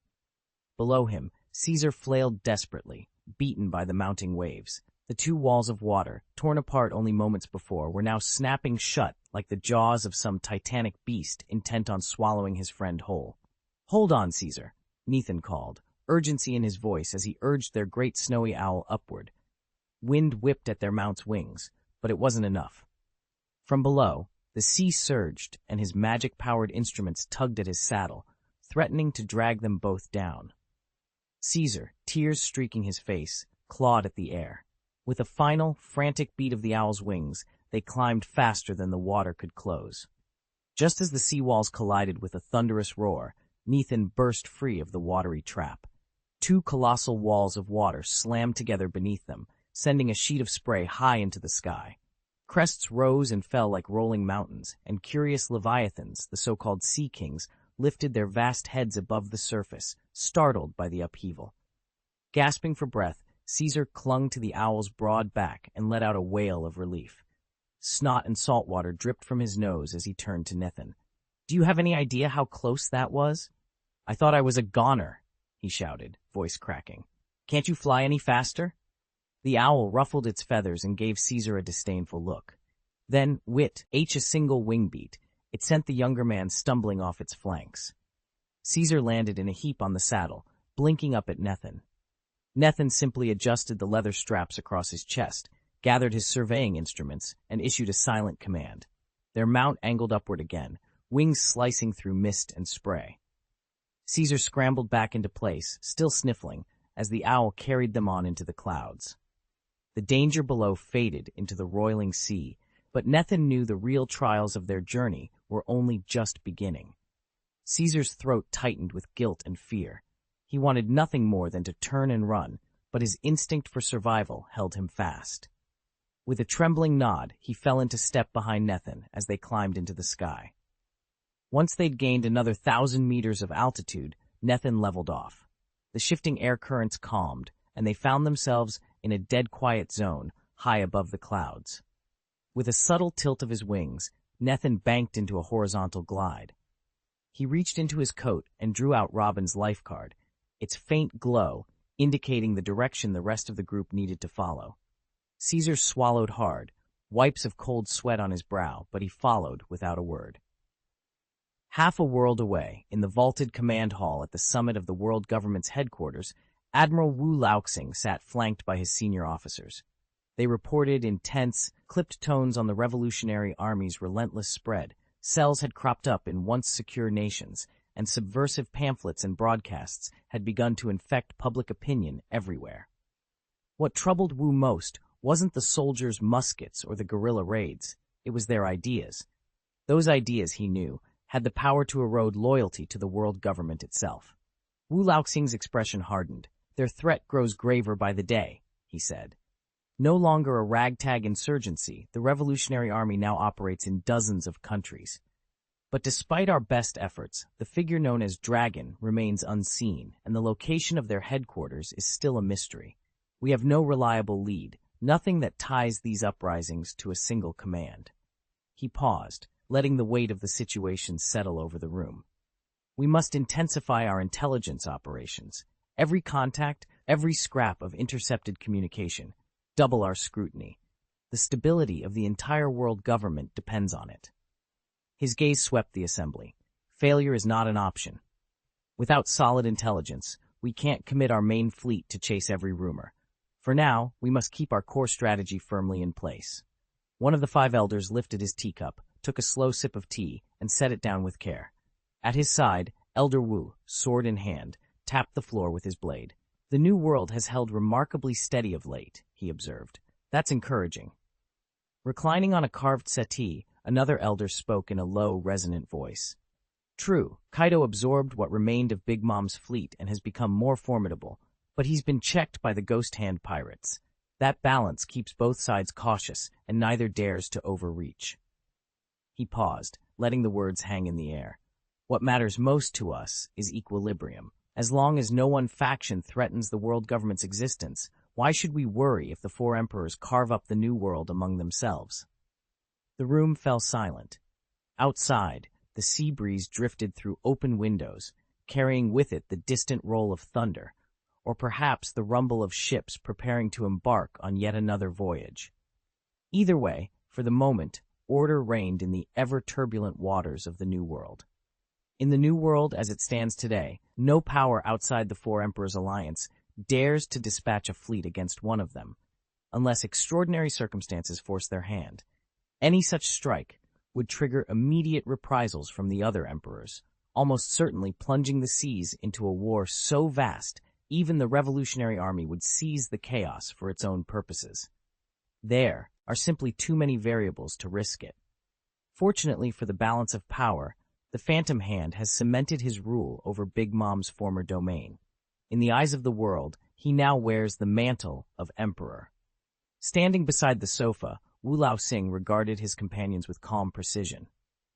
Below him, Caesar flailed desperately, beaten by the mounting waves. The 2 walls of water, torn apart only moments before, were now snapping shut like the jaws of some titanic beast intent on swallowing his friend whole. "Hold on, Caesar," Nethan called, urgency in his voice as he urged their great snowy owl upward. Wind whipped at their mount's wings, but it wasn't enough. From below, the sea surged and his magic-powered instruments tugged at his saddle, threatening to drag them both down. Caesar, tears streaking his face, clawed at the air. With a final, frantic beat of the owl's wings, they climbed faster than the water could close. Just as the seawalls collided with a thunderous roar, Nethan burst free of the watery trap. 2 colossal walls of water slammed together beneath them, sending a sheet of spray high into the sky. Crests rose and fell like rolling mountains, and curious leviathans, the so-called sea kings, lifted their vast heads above the surface, startled by the upheaval. Gasping for breath, Caesar clung to the owl's broad back and let out a wail of relief. Snot and salt water dripped from his nose as he turned to Nethan. "Do you have any idea how close that was?" "I thought I was a goner," he shouted, voice cracking. "Can't you fly any faster?" The owl ruffled its feathers and gave Caesar a disdainful look. Then, a single wing beat. It sent the younger man stumbling off its flanks. Caesar landed in a heap on the saddle, blinking up at Nethan. Nethan simply adjusted the leather straps across his chest, gathered his surveying instruments, and issued a silent command. Their mount angled upward again, wings slicing through mist and spray. Caesar scrambled back into place, still sniffling, as the owl carried them on into the clouds. The danger below faded into the roiling sea, but Nethan knew the real trials of their journey were only just beginning. Caesar's throat tightened with guilt and fear. He wanted nothing more than to turn and run, but his instinct for survival held him fast. With a trembling nod, he fell into step behind Nethan as they climbed into the sky. Once they'd gained another 1,000 meters of altitude, Nethan leveled off. The shifting air currents calmed, and they found themselves in a dead quiet zone high above the clouds. With a subtle tilt of his wings, Nethan banked into a horizontal glide. He reached into his coat and drew out Robin's life card, its faint glow indicating the direction the rest of the group needed to follow. Caesar swallowed hard, wipes of cold sweat on his brow, but he followed without a word. Half a world away, in the vaulted command hall at the summit of the world government's headquarters, Admiral Wu Laoxing sat flanked by his senior officers. They reported in tense, clipped tones on the Revolutionary Army's relentless spread. Cells had cropped up in once secure nations, and subversive pamphlets and broadcasts had begun to infect public opinion everywhere. What troubled Wu most wasn't the soldiers' muskets or the guerrilla raids, it was their ideas. Those ideas, he knew, had the power to erode loyalty to the world government itself. Wu Laoxing's expression hardened. Their threat grows graver by the day, he said. No longer a ragtag insurgency, the Revolutionary Army now operates in dozens of countries. But despite our best efforts, the figure known as Dragon remains unseen, and the location of their headquarters is still a mystery. We have no reliable lead, nothing that ties these uprisings to a single command. He paused, letting the weight of the situation settle over the room. We must intensify our intelligence operations. Every contact, every scrap of intercepted communication, double our scrutiny. The stability of the entire world government depends on it. His gaze swept the assembly. Failure is not an option. Without solid intelligence, we can't commit our main fleet to chase every rumor. For now, we must keep our core strategy firmly in place. One of the 5 elders lifted his teacup, took a slow sip of tea, and set it down with care. At his side, Elder Wu, sword in hand, tapped the floor with his blade. The new world has held remarkably steady of late, he observed. That's encouraging. Reclining on a carved settee, another elder spoke in a low, resonant voice. True, Kaido absorbed what remained of Big Mom's fleet and has become more formidable, but he's been checked by the Ghost Hand pirates. That balance keeps both sides cautious, and neither dares to overreach. He paused, letting the words hang in the air. What matters most to us is equilibrium. As long as no one faction threatens the world government's existence, why should we worry if the 4 emperors carve up the new world among themselves? The room fell silent. Outside, the sea breeze drifted through open windows, carrying with it the distant roll of thunder, or perhaps the rumble of ships preparing to embark on yet another voyage. Either way, for the moment, order reigned in the ever-turbulent waters of the New World. In the New World as it stands today, no power outside the 4 Emperors' alliance dares to dispatch a fleet against one of them, unless extraordinary circumstances force their hand. Any such strike would trigger immediate reprisals from the other emperors, almost certainly plunging the seas into a war so vast even the Revolutionary Army would seize the chaos for its own purposes. There are simply too many variables to risk it. Fortunately for the balance of power, the Phantom Hand has cemented his rule over Big Mom's former domain. In the eyes of the world, he now wears the mantle of Emperor. Standing beside the sofa, Wu Laoxing regarded his companions with calm precision.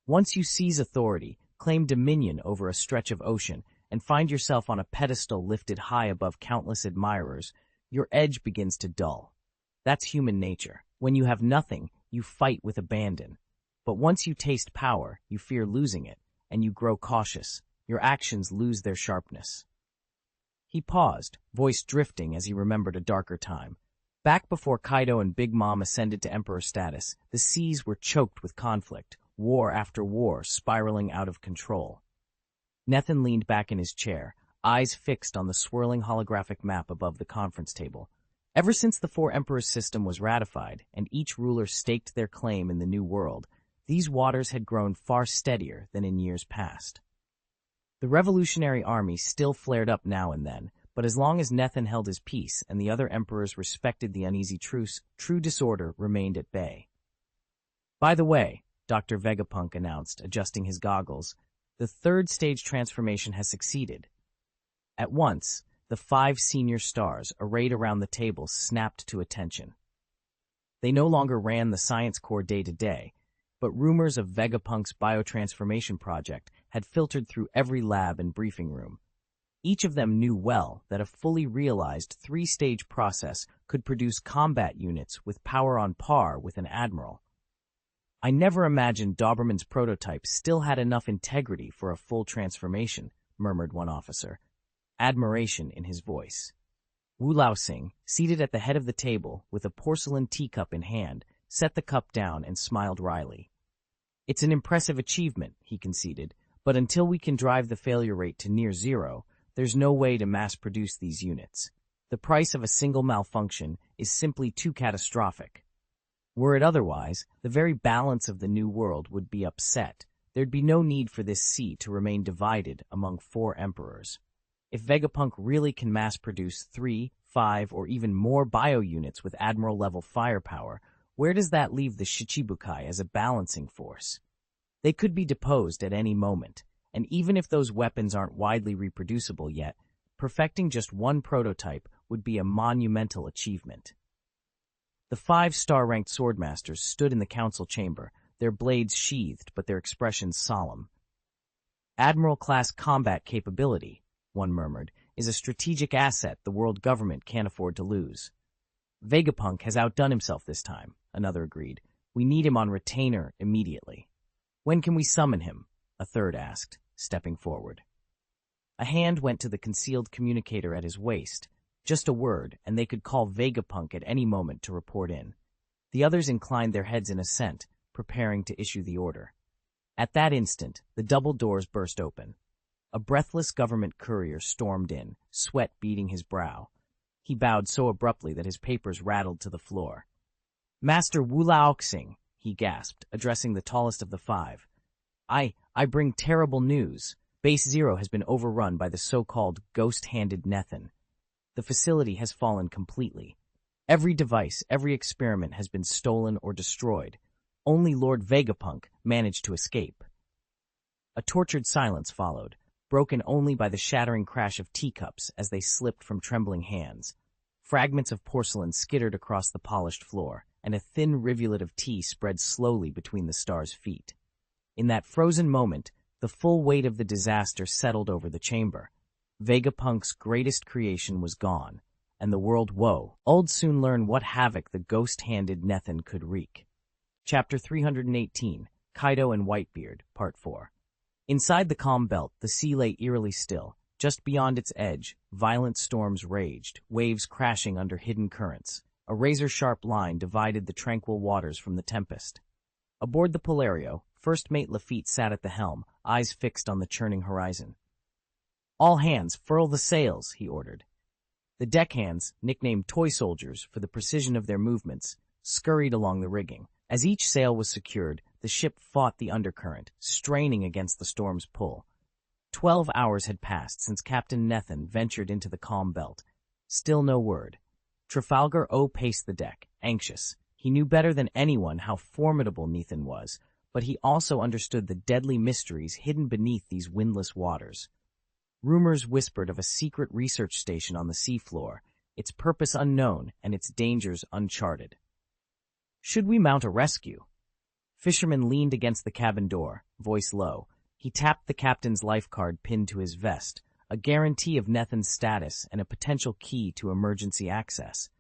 Once you seize authority, claim dominion over a stretch of ocean, and find yourself on a pedestal lifted high above countless admirers, your edge begins to dull. That's human nature. When you have nothing, you fight with abandon. But once you taste power, you fear losing it, and you grow cautious. Your actions lose their sharpness. He paused, voice drifting as he remembered a darker time. Back before Kaido and Big Mom ascended to emperor status, the seas were choked with conflict, war after war spiraling out of control. Nethan leaned back in his chair, eyes fixed on the swirling holographic map above the conference table. Ever since the 4 Emperors system was ratified, and each ruler staked their claim in the new world, these waters had grown far steadier than in years past. The Revolutionary Army still flared up now and then, but as long as Nethan held his peace and the other emperors respected the uneasy truce, true disorder remained at bay. By the way, Dr. Vegapunk announced, adjusting his goggles, the 3rd stage transformation has succeeded. At once, the 5 senior stars arrayed around the table snapped to attention. They no longer ran the science core day to day, but rumors of Vegapunk's biotransformation project had filtered through every lab and briefing room. Each of them knew well that a fully realized 3-stage process could produce combat units with power on par with an admiral. I never imagined Doberman's prototype still had enough integrity for a full transformation, murmured one officer, admiration in his voice. Wu Laoxing, seated at the head of the table with a porcelain teacup in hand, set the cup down, and smiled wryly. It's an impressive achievement, he conceded, but until we can drive the failure rate to near zero, there's no way to mass-produce these units. The price of a single malfunction is simply too catastrophic. Were it otherwise, the very balance of the new world would be upset. There'd be no need for this sea to remain divided among 4 emperors. If Vegapunk really can mass-produce 3, 5, or even more bio-units with Admiral-level firepower, where does that leave the Shichibukai as a balancing force? They could be deposed at any moment, and even if those weapons aren't widely reproducible yet, perfecting just one prototype would be a monumental achievement. The 5 star-ranked swordmasters stood in the council chamber, their blades sheathed but their expressions solemn. Admiral-class combat capability, one murmured, is a strategic asset the world government can't afford to lose. Vegapunk has outdone himself this time, another agreed. We need him on retainer immediately. When can we summon him? A third asked, stepping forward. A hand went to the concealed communicator at his waist. Just a word, and they could call Vegapunk at any moment to report in. The others inclined their heads in assent, preparing to issue the order. At that instant, the double doors burst open. A breathless government courier stormed in, sweat beading his brow. He bowed so abruptly that his papers rattled to the floor. "Master Wu Laoxing," he gasped, addressing the tallest of the 5. I bring terrible news. Base 0 has been overrun by the so-called ghost-handed Nethan. The facility has fallen completely. Every device, every experiment has been stolen or destroyed. Only Lord Vegapunk managed to escape. A tortured silence followed, broken only by the shattering crash of teacups as they slipped from trembling hands. Fragments of porcelain skittered across the polished floor, and a thin rivulet of tea spread slowly between the star's feet. In that frozen moment, the full weight of the disaster settled over the chamber. Vegapunk's greatest creation was gone, and the world would soon learn what havoc the ghost-handed Nethan could wreak. Chapter 318, Kaido and Whitebeard, Part 4. Inside the calm belt, the sea lay eerily still. Just beyond its edge, violent storms raged, waves crashing under hidden currents. A razor-sharp line divided the tranquil waters from the tempest. Aboard the Polario, First Mate Lafitte sat at the helm, eyes fixed on the churning horizon. "All hands, furl the sails," he ordered. The deckhands, nicknamed toy soldiers for the precision of their movements, scurried along the rigging. As each sail was secured, the ship fought the undercurrent, straining against the storm's pull. 12 hours had passed since Captain Nethan ventured into the calm belt. Still no word. Trafalgar paced the deck, anxious. He knew better than anyone how formidable Nethan was, but he also understood the deadly mysteries hidden beneath these windless waters. Rumors whispered of a secret research station on the seafloor, its purpose unknown and its dangers uncharted. Should we mount a rescue? Fisherman leaned against the cabin door, voice low. He tapped the captain's life card pinned to his vest, a guarantee of Nethan's status and a potential key to emergency access.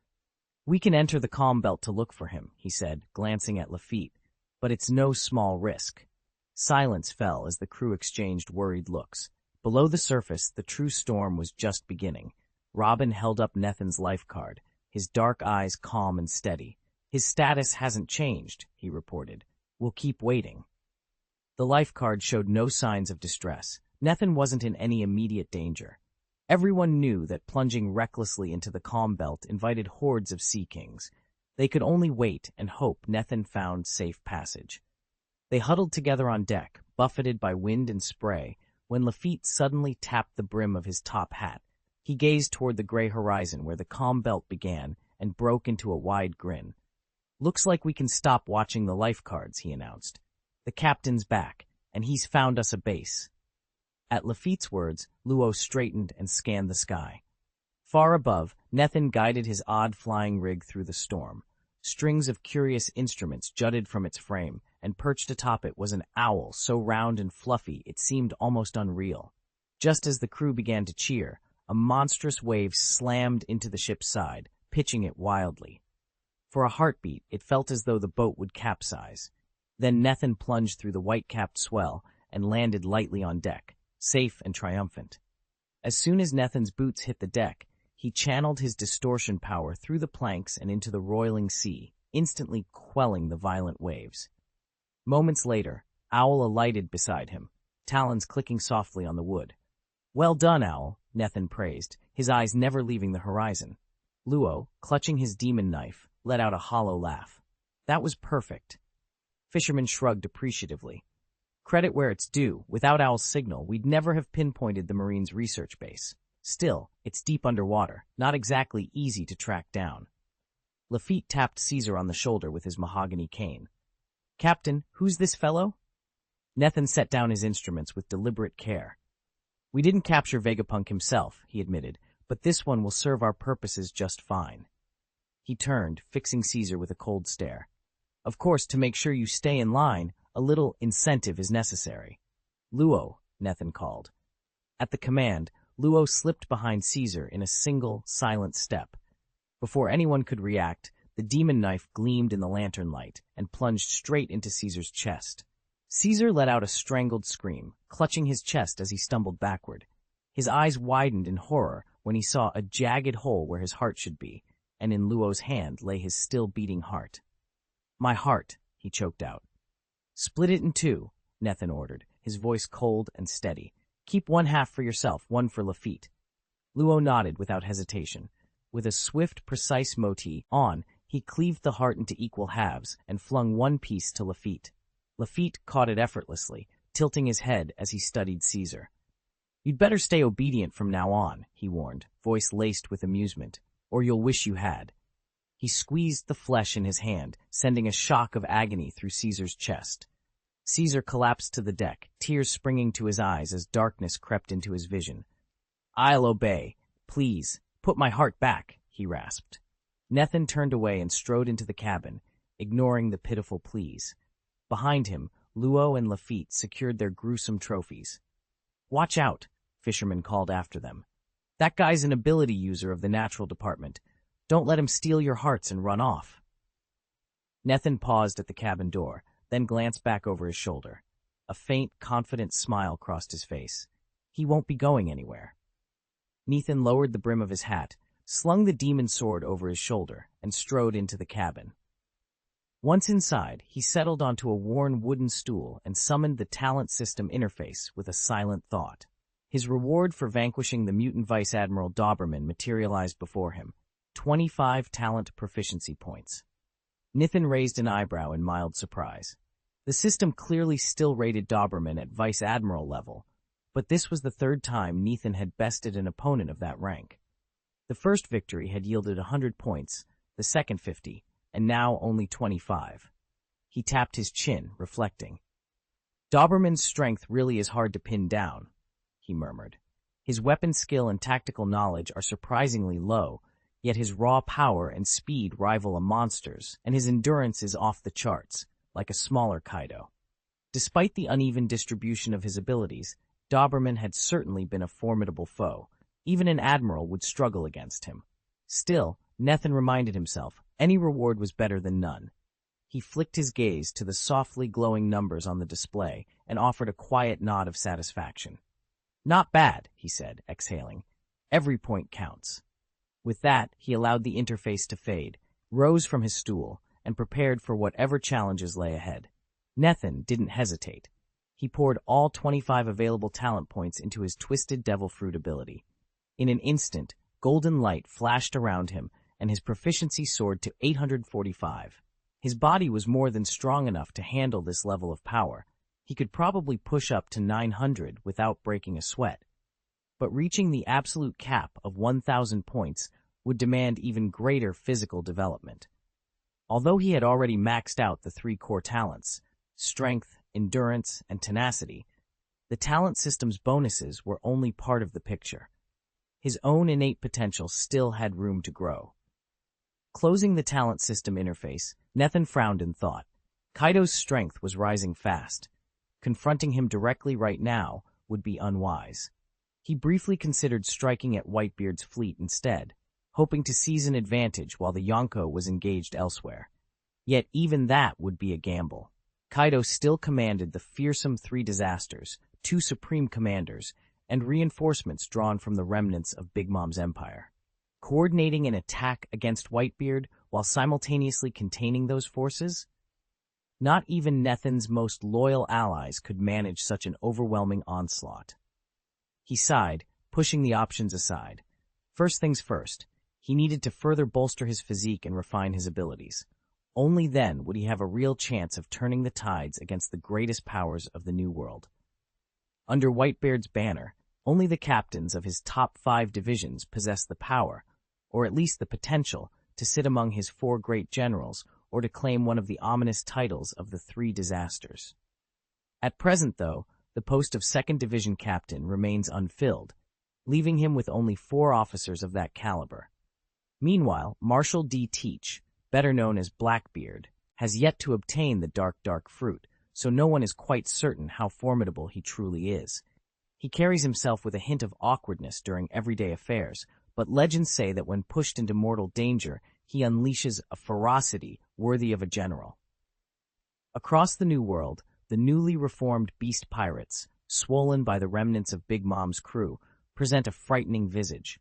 "We can enter the calm belt to look for him," he said, glancing at Lafitte, "but it's no small risk." Silence fell as the crew exchanged worried looks. Below the surface, the true storm was just beginning. Robin held up Nethan's life card, his dark eyes calm and steady. "His status hasn't changed," he reported. "We'll keep waiting." The life card showed no signs of distress. Nethan wasn't in any immediate danger. Everyone knew that plunging recklessly into the calm belt invited hordes of sea kings. They could only wait and hope Nethan found safe passage. They huddled together on deck, buffeted by wind and spray, when Lafitte suddenly tapped the brim of his top hat. He gazed toward the gray horizon where the calm belt began and broke into a wide grin. "Looks like we can stop watching the life cards," he announced. "The captain's back, and he's found us a base." At Lafitte's words, Luo straightened and scanned the sky. Far above, Nethan guided his odd flying rig through the storm. Strings of curious instruments jutted from its frame, and perched atop it was an owl so round and fluffy it seemed almost unreal. Just as the crew began to cheer, a monstrous wave slammed into the ship's side, pitching it wildly. For a heartbeat, it felt as though the boat would capsize. Then Nethan plunged through the white-capped swell and landed lightly on deck, safe and triumphant. As soon as Nethan's boots hit the deck, he channeled his distortion power through the planks and into the roiling sea. instantly quelling the violent waves. Moments later, Owl alighted beside him, talons clicking softly on the wood. "Well done, Owl," Nethan praised, his eyes never leaving the horizon. Luo, clutching his demon knife, let out a hollow laugh. "That was perfect." Fisherman shrugged appreciatively. "Credit where it's due. Without Owl's signal, we'd never have pinpointed the Marine's research base. Still, it's deep underwater, not exactly easy to track down." Lafitte tapped Caesar on the shoulder with his mahogany cane. "Captain, who's this fellow?" Nethan set down his instruments with deliberate care. "We didn't capture Vegapunk himself," he admitted, "but this one will serve our purposes just fine." He turned, fixing Caesar with a cold stare. "Of course, to make sure you stay in line, a little incentive is necessary." "Luo," Nethan called. At the command, Luo slipped behind Caesar in a single, silent step. Before anyone could react, the demon knife gleamed in the lantern light and plunged straight into Caesar's chest. Caesar let out a strangled scream, clutching his chest as he stumbled backward. His eyes widened in horror when he saw a jagged hole where his heart should be, and in Luo's hand lay his still-beating heart. "My heart," he choked out. "Split it in two," Nethan ordered, his voice cold and steady. "Keep one half for yourself, one for Lafitte." Luo nodded without hesitation. With a swift, precise motif on, he cleaved the heart into equal halves and flung one piece to Lafitte. Lafitte caught it effortlessly, tilting his head as he studied Caesar. "You'd better stay obedient from now on," he warned, voice laced with amusement, "or you'll wish you had." He squeezed the flesh in his hand, sending a shock of agony through Caesar's chest. Caesar collapsed to the deck, tears springing to his eyes as darkness crept into his vision. "I'll obey. Please, put my heart back," he rasped. Nethan turned away and strode into the cabin, ignoring the pitiful pleas. Behind him, Luo and Lafitte secured their gruesome trophies. "Watch out," Fisherman called after them. "That guy's an ability user of the natural department. Don't let him steal your hearts and run off." Nethan paused at the cabin door, then glanced back over his shoulder. A faint, confident smile crossed his face. He won't be going anywhere. Nethan lowered the brim of his hat, slung the demon sword over his shoulder, and strode into the cabin. Once inside, he settled onto a worn wooden stool and summoned the talent system interface with a silent thought. His reward for vanquishing the mutant Vice Admiral Doberman materialized before him, 25 talent proficiency points. Nethan raised an eyebrow in mild surprise. The system clearly still rated Doberman at Vice Admiral level, but this was the third time Nethan had bested an opponent of that rank. The first victory had yielded 100 points, the second 50, and now only 25. He tapped his chin, reflecting. "Doberman's strength really is hard to pin down," he murmured. "His weapon skill and tactical knowledge are surprisingly low, yet his raw power and speed rival a monster's, and his endurance is off the charts, like a smaller Kaido." Despite the uneven distribution of his abilities, Doberman had certainly been a formidable foe. Even an admiral would struggle against him. Still, Nethan reminded himself, any reward was better than none. He flicked his gaze to the softly glowing numbers on the display and offered a quiet nod of satisfaction. "Not bad," he said, exhaling. "Every point counts." With that, he allowed the interface to fade, rose from his stool, and prepared for whatever challenges lay ahead. Nethan didn't hesitate. He poured all 25 available talent points into his Twisted Devil Fruit ability. In an instant, golden light flashed around him, and his proficiency soared to 845. His body was more than strong enough to handle this level of power. He could probably push up to 900 without breaking a sweat. But reaching the absolute cap of 1,000 points would demand even greater physical development. Although he had already maxed out the 3 core talents, strength, endurance, and tenacity, the talent system's bonuses were only part of the picture. His own innate potential still had room to grow. Closing the talent system interface, Nethan frowned in thought. Kaido's strength was rising fast. Confronting him directly right now would be unwise. He briefly considered striking at Whitebeard's fleet instead, hoping to seize an advantage while the Yonko was engaged elsewhere. Yet even that would be a gamble. Kaido still commanded the fearsome 3 disasters, 2 supreme commanders, and reinforcements drawn from the remnants of Big Mom's empire. coordinating an attack against Whitebeard while simultaneously containing those forces? Not even Nethin's most loyal allies could manage such an overwhelming onslaught. He sighed, pushing the options aside. First things first, he needed to further bolster his physique and refine his abilities. Only then would he have a real chance of turning the tides against the greatest powers of the New World. Under Whitebeard's banner, only the captains of his top 5 divisions possessed the power, or at least the potential, to sit among his 4 great generals or to claim one of the ominous titles of the 3 disasters. At present, though, the post of 2nd Division captain remains unfilled, leaving him with only 4 officers of that caliber. Meanwhile, Marshal D. Teach, better known as Blackbeard, has yet to obtain the dark fruit, so no one is quite certain how formidable he truly is. He carries himself with a hint of awkwardness during everyday affairs, but legends say that when pushed into mortal danger, he unleashes a ferocity worthy of a general. Across the New World, the newly reformed beast pirates, swollen by the remnants of Big Mom's crew, present a frightening visage.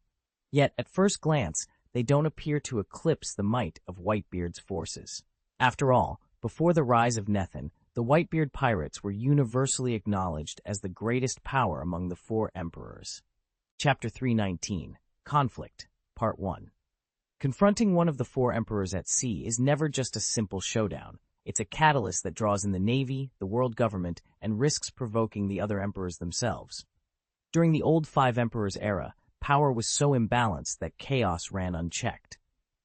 Yet, at first glance, they don't appear to eclipse the might of Whitebeard's forces. After all, before the rise of Nethin, the Whitebeard pirates were universally acknowledged as the greatest power among the 4 emperors. Chapter 319, Conflict, Part 1. Confronting one of the 4 emperors at sea is never just a simple showdown. It's a catalyst that draws in the navy, the world government, and risks provoking the other emperors themselves. During the old 5 emperors era, power was so imbalanced that chaos ran unchecked.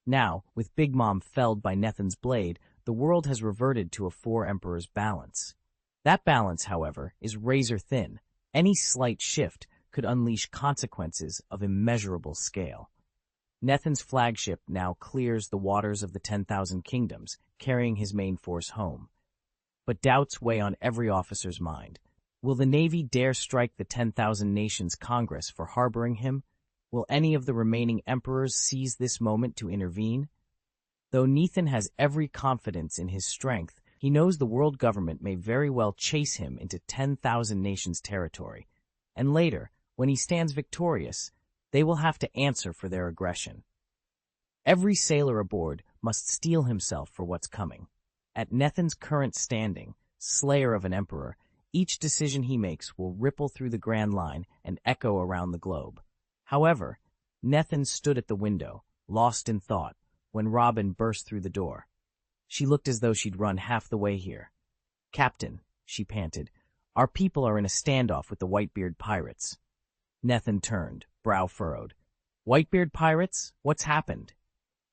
Now, with Big Mom felled by Nethin's blade, the world has reverted to a 4 emperors balance. That balance, however, is razor thin. Any slight shift could unleash consequences of immeasurable scale. Nethin's flagship now clears the waters of the 10,000 kingdoms, carrying his main force home. But doubts weigh on every officer's mind. Will the Navy dare strike the 10,000 Nations Congress for harboring him? Will any of the remaining emperors seize this moment to intervene? Though Nethin has every confidence in his strength, he knows the world government may very well chase him into 10,000 nations' territory. And later, when he stands victorious, they will have to answer for their aggression. Every sailor aboard must steel himself for what's coming. At Nethin's current standing, slayer of an emperor, each decision he makes will ripple through the Grand Line and echo around the globe. However, Nethin stood at the window, lost in thought, when Robin burst through the door. She looked as though she'd run half the way here. "Captain," she panted, "our people are in a standoff with the Whitebeard pirates." Nethin turned, brow furrowed. "Whitebeard pirates? What's happened?"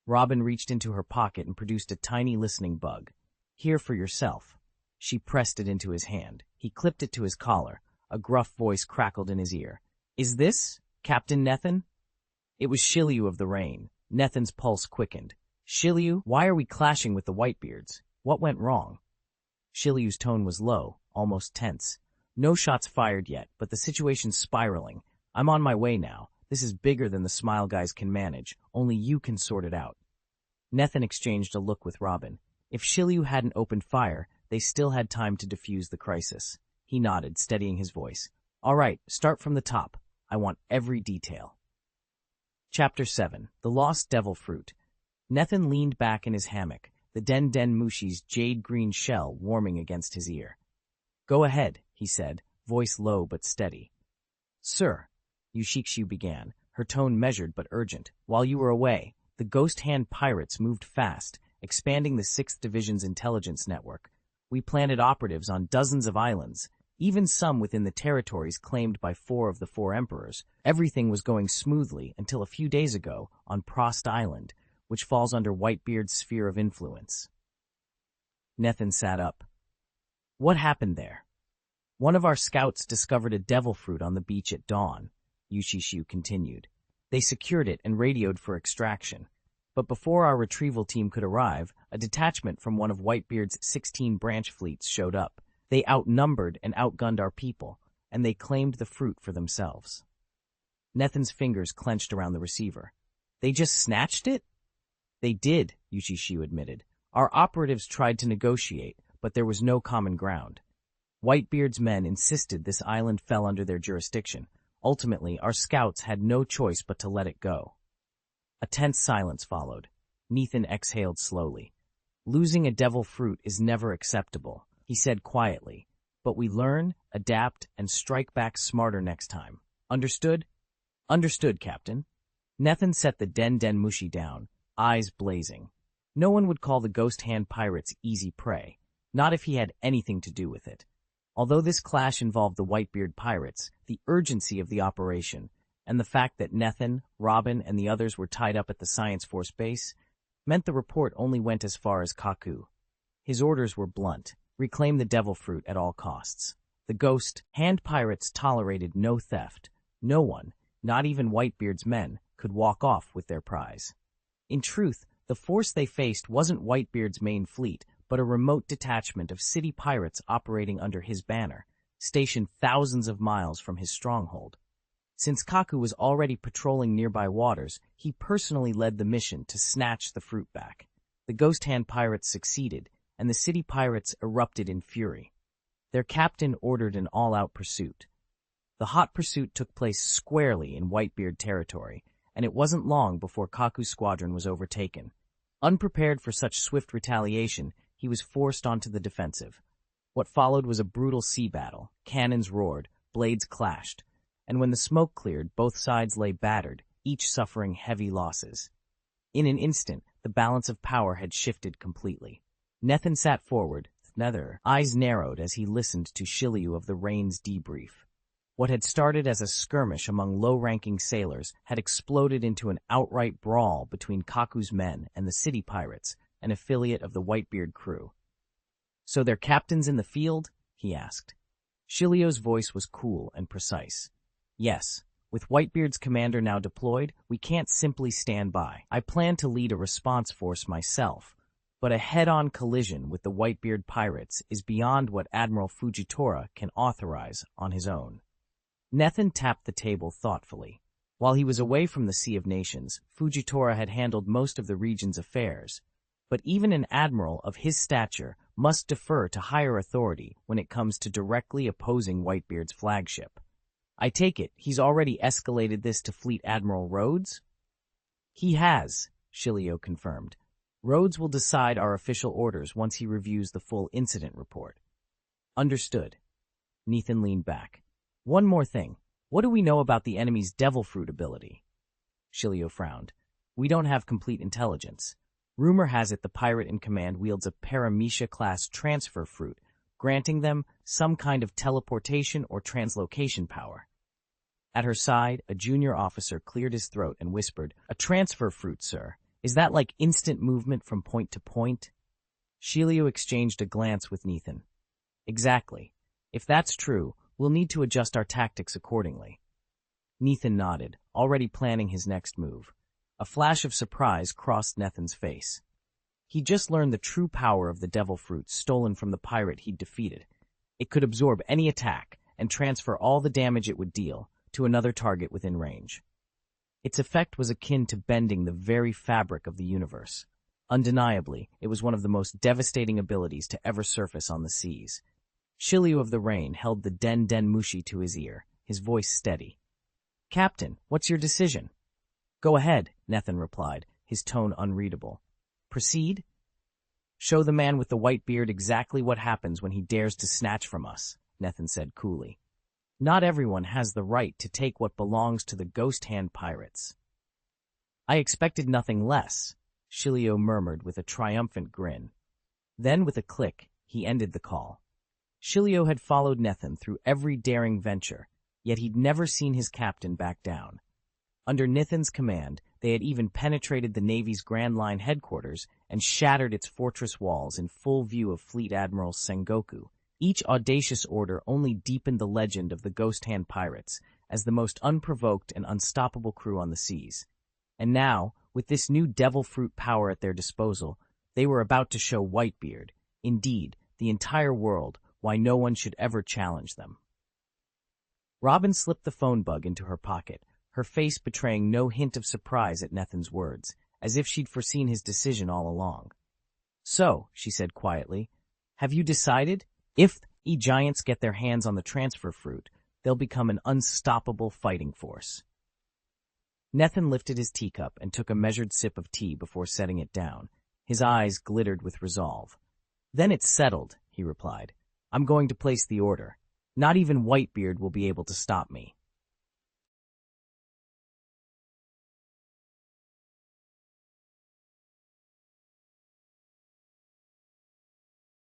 Robin reached into her pocket and produced a tiny listening bug. "Hear for yourself." She pressed it into his hand. He clipped it to his collar. A gruff voice crackled in his ear. "Is this Captain Nethin?" It was Shilyu of the Rain. Nethin's pulse quickened. "Shilyu, why are we clashing with the Whitebeards? What went wrong?" Shilyu's tone was low, almost tense. "No shots fired yet, but the situation's spiraling. I'm on my way now. This is bigger than the Smile guys can manage. Only you can sort it out." Nethin exchanged a look with Robin. If Shilyu hadn't opened fire, they still had time to defuse the crisis. He nodded, steadying his voice. "All right, start from the top. I want every detail." Chapter 7, The Lost Devil Fruit. Nethin leaned back in his hammock, the Den Mushi's jade-green shell warming against his ear. "Go ahead," he said, voice low but steady. "Sir," Yushikshu began, her tone measured but urgent, "while you were away, the Ghost Hand pirates moved fast, expanding the 6th Division's intelligence network. We planted operatives on dozens of islands, even some within the territories claimed by 4 of the 4 emperors. Everything was going smoothly until a few days ago on Prost Island, which falls under Whitebeard's sphere of influence." Nethin sat up. "What happened there?" "One of our scouts discovered a devil fruit on the beach at dawn," Yushishu continued. "They secured it and radioed for extraction. But before our retrieval team could arrive, a detachment from one of Whitebeard's 16 branch fleets showed up. They outnumbered and outgunned our people, and they claimed the fruit for themselves." Nethin's fingers clenched around the receiver. "They just snatched it?" "They did," Yushishu admitted. "Our operatives tried to negotiate, but there was no common ground. Whitebeard's men insisted this island fell under their jurisdiction. Ultimately, our scouts had no choice but to let it go." A tense silence followed. Nathan exhaled slowly. Losing a devil fruit is never acceptable, he said quietly. But we learn, adapt, and strike back smarter next time. Understood? Understood, Captain. Nathan set the Den Den Mushi down, eyes blazing. No one would call the Ghost Hand pirates easy prey, not if he had anything to do with it. Although this clash involved the Whitebeard pirates, the urgency of the operation, and the fact that Nathan, Robin, and the others were tied up at the Science Force base, meant the report only went as far as Kaku. His orders were blunt: reclaim the devil fruit at all costs. The Ghost Hand pirates tolerated no theft. No one, not even Whitebeard's men, could walk off with their prize. In truth, the force they faced wasn't Whitebeard's main fleet, but a remote detachment of city pirates operating under his banner, stationed thousands of miles from his stronghold. Since Kaku was already patrolling nearby waters, he personally led the mission to snatch the fruit back. The Ghost Hand pirates succeeded, and the city pirates erupted in fury. Their captain ordered an all-out pursuit. The hot pursuit took place squarely in Whitebeard territory, and it wasn't long before Kaku's squadron was overtaken. Unprepared for such swift retaliation, he was forced onto the defensive. What followed was a brutal sea battle. Cannons roared, blades clashed, and when the smoke cleared, both sides lay battered, each suffering heavy losses. In an instant, the balance of power had shifted completely. Nathan sat forward, eyes narrowed as he listened to Shiryu of the Rain's debrief. What had started as a skirmish among low-ranking sailors had exploded into an outright brawl between Kaku's men and the city pirates, an affiliate of the Whitebeard crew. "So their captain's in the field?" he asked. Shiryu's voice was cool and precise. "Yes. With Whitebeard's commander now deployed, we can't simply stand by. I plan to lead a response force myself, but a head-on collision with the Whitebeard pirates is beyond what Admiral Fujitora can authorize on his own." Nathan tapped the table thoughtfully. While he was away from the Sea of Nations, Fujitora had handled most of the region's affairs. But even an admiral of his stature must defer to higher authority when it comes to directly opposing Whitebeard's flagship. "I take it he's already escalated this to Fleet Admiral Rhodes?" "He has," Shiryu confirmed. "Rhodes will decide our official orders once he reviews the full incident report." "Understood." Nathan leaned back. "One more thing. What do we know about the enemy's devil fruit ability?" Shiryu frowned. "We don't have complete intelligence. Rumor has it the pirate in command wields a Paramecia-class transfer fruit, granting them some kind of teleportation or translocation power." At her side, a junior officer cleared his throat and whispered, "A transfer fruit, sir. Is that like instant movement from point to point?" Shiryu exchanged a glance with Nathan. "Exactly. If that's true, we'll need to adjust our tactics accordingly." Nathan nodded, already planning his next move. A flash of surprise crossed Nathan's face. He'd just learned the true power of the devil fruit stolen from the pirate he'd defeated. It could absorb any attack and transfer all the damage it would deal to another target within range. Its effect was akin to bending the very fabric of the universe. Undeniably, it was one of the most devastating abilities to ever surface on the seas. Shiryu of the Rain held the Den Den Mushi to his ear, his voice steady. "Captain, what's your decision?" "Go ahead," Nathan replied, his tone unreadable. "Proceed?" "Show the man with the white beard exactly what happens when he dares to snatch from us," Nathan said coolly. "Not everyone has the right to take what belongs to the Ghost Hand pirates." "I expected nothing less," Shiryu murmured with a triumphant grin. Then, with a click, he ended the call. Shiryu had followed Nathan through every daring venture, yet he'd never seen his captain back down. Under Nathan's command, they had even penetrated the Navy's Grand Line headquarters and shattered its fortress walls in full view of Fleet Admiral Sengoku. Each audacious order only deepened the legend of the Ghost Hand pirates as the most unprovoked and unstoppable crew on the seas. And now, with this new devil fruit power at their disposal, they were about to show Whitebeard, indeed, the entire world, why no one should ever challenge them. Robin slipped the phone bug into her pocket, her face betraying no hint of surprise at Nathan's words, as if she'd foreseen his decision all along. "So," she said quietly, "have you decided? If the giants get their hands on the transfer fruit, they'll become an unstoppable fighting force." Nethan lifted his teacup and took a measured sip of tea before setting it down. His eyes glittered with resolve. "Then it's settled," he replied. "I'm going to place the order. Not even Whitebeard will be able to stop me."